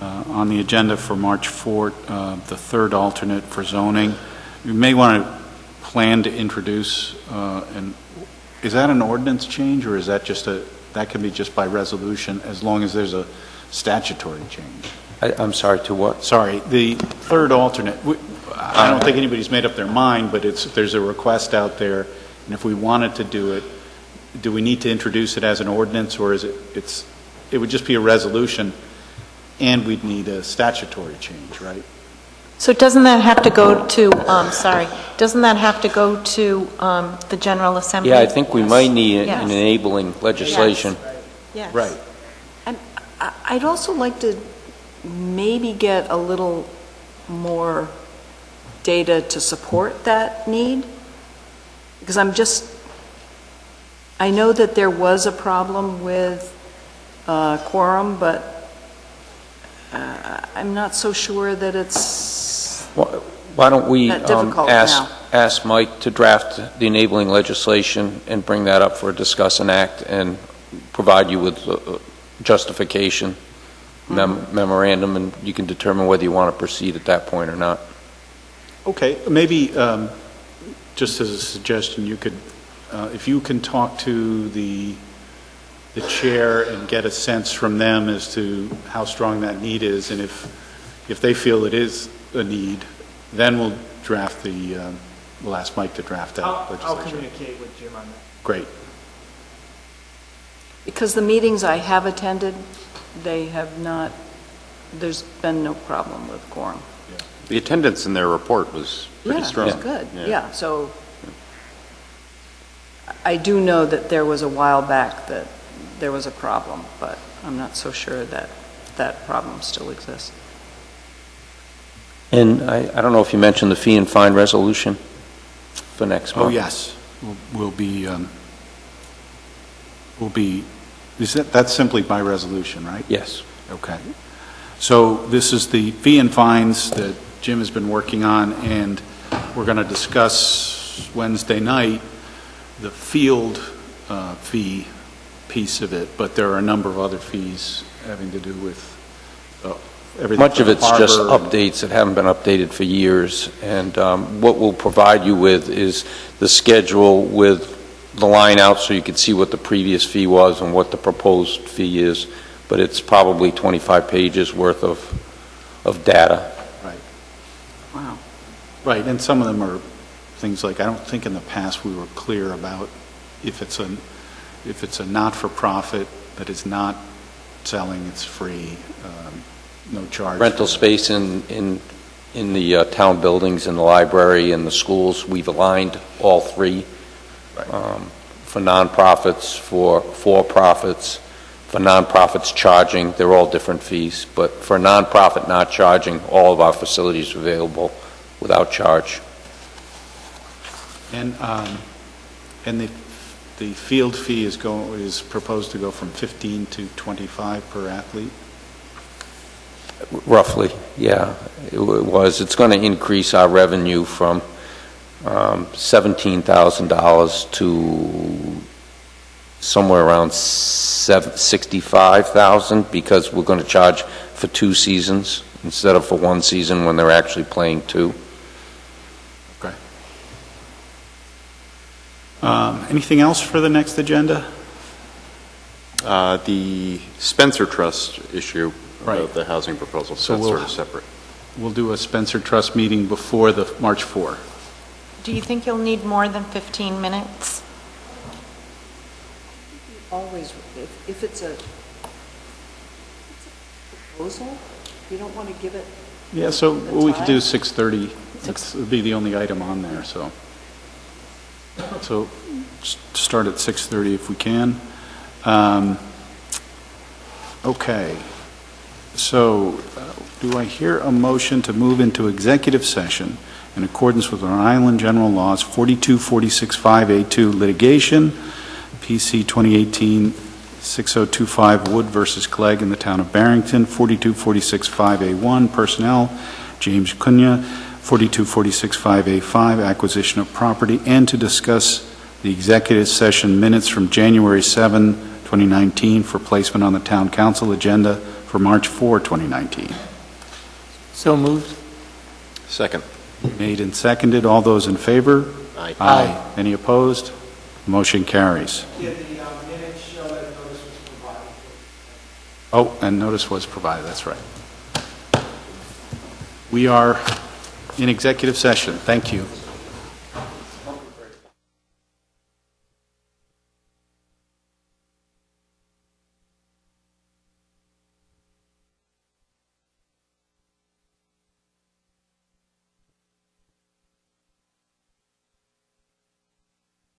Speaker 1: on the agenda for March 4th, the third alternate for zoning. You may want to plan to introduce, is that an ordinance change, or is that just that can be just by resolution as long as there's a statutory change?
Speaker 2: I'm sorry, to what?
Speaker 1: Sorry, the third alternate. I don't think anybody's made up their mind, but there's a request out there, and if we wanted to do it, do we need to introduce it as an ordinance, or is it would just be a resolution, and we'd need a statutory change, right?
Speaker 8: So doesn't that have to go to, doesn't that have to go to the General Assembly?
Speaker 2: Yeah, I think we might need
Speaker 8: Yes.
Speaker 2: an enabling legislation.
Speaker 8: Yes.
Speaker 1: Right.
Speaker 3: And I'd also like to maybe get a little more data to support that need, because I know that there was a problem with quorum, but I'm not so sure that it's
Speaker 2: Why don't we
Speaker 3: that difficult now.
Speaker 2: ask Mike to draft the enabling legislation and bring that up for a discuss and act, and provide you with justification memorandum, and you can determine whether you want to proceed at that point or not.
Speaker 1: Okay, maybe just as a suggestion, you could, if you can talk to the chair and get a sense from them as to how strong that need is, and if they feel it is a need, then we'll draft we'll ask Mike to draft that legislation.
Speaker 10: I'll communicate with Jim on that.
Speaker 1: Great.
Speaker 3: Because the meetings I have attended, there's been no problem with quorum.
Speaker 12: The attendance in their report was pretty strong.
Speaker 3: Yeah, it was good, yeah. So I do know that there was a while back that there was a problem, but I'm not so sure that that problem still exists.
Speaker 2: And I don't know if you mentioned the fee and fine resolution for next month.
Speaker 1: Oh, yes. We'll be, that's simply by resolution, right?
Speaker 2: Yes.
Speaker 1: Okay. So this is the fee and fines that Jim has been working on, and we're going to discuss Wednesday night the field fee piece of it, but there are a number of other fees having to do with everything.
Speaker 2: Much of it's just updates that haven't been updated for years, and what we'll provide you with is the schedule with the line out so you can see what the previous fee was and what the proposed fee is, but it's probably 25 pages worth of data.
Speaker 1: Right. Wow. Right, and some of them are things like, I don't think in the past we were clear about if it's a not-for-profit that is not selling, it's free, no charge.
Speaker 2: Rental space in the town buildings, in the library, in the schools, we've aligned all three.
Speaker 1: Right.
Speaker 2: For nonprofits, for-profits, for nonprofits charging, they're all different fees, but for a nonprofit not charging, all of our facilities are available without charge.
Speaker 1: And the field fee is proposed to go from 15 to 25 per athlete?
Speaker 2: Roughly, yeah. It's going to increase our revenue from $17,000 to somewhere around $65,000, because we're going to charge for 2 seasons instead of for 1 season when they're actually playing 2.
Speaker 1: Okay. Anything else for the next agenda?
Speaker 12: The Spencer Trust issue of the housing proposal, so that's sort of separate.
Speaker 1: We'll do a Spencer Trust meeting before the March 4.
Speaker 8: Do you think you'll need more than 15 minutes?
Speaker 3: Always, if it's a proposal, you don't want to give it.
Speaker 1: Yeah, so we could do 6:30. It would be the only item on there, so start at 6:30 if we can. Okay. So do I hear a motion to move into executive session in accordance with Rhode Island General Laws 42465A2 litigation, PC 2018-6025 Wood versus Clegg in the town of Barrington, 42465A1 personnel, James Cunha, 42465A5 acquisition of property, and to discuss the executive session minutes from January 7, 2019 for placement on the town council agenda for March 4, 2019.
Speaker 4: So moved.
Speaker 11: Second.
Speaker 1: Made and seconded. All those in favor?
Speaker 11: Aye.
Speaker 1: Aye. Any opposed? Motion carries.
Speaker 10: Yeah, the minutes show that notice was provided.
Speaker 1: Oh, and notice was provided, that's right. We are in executive session. Thank you.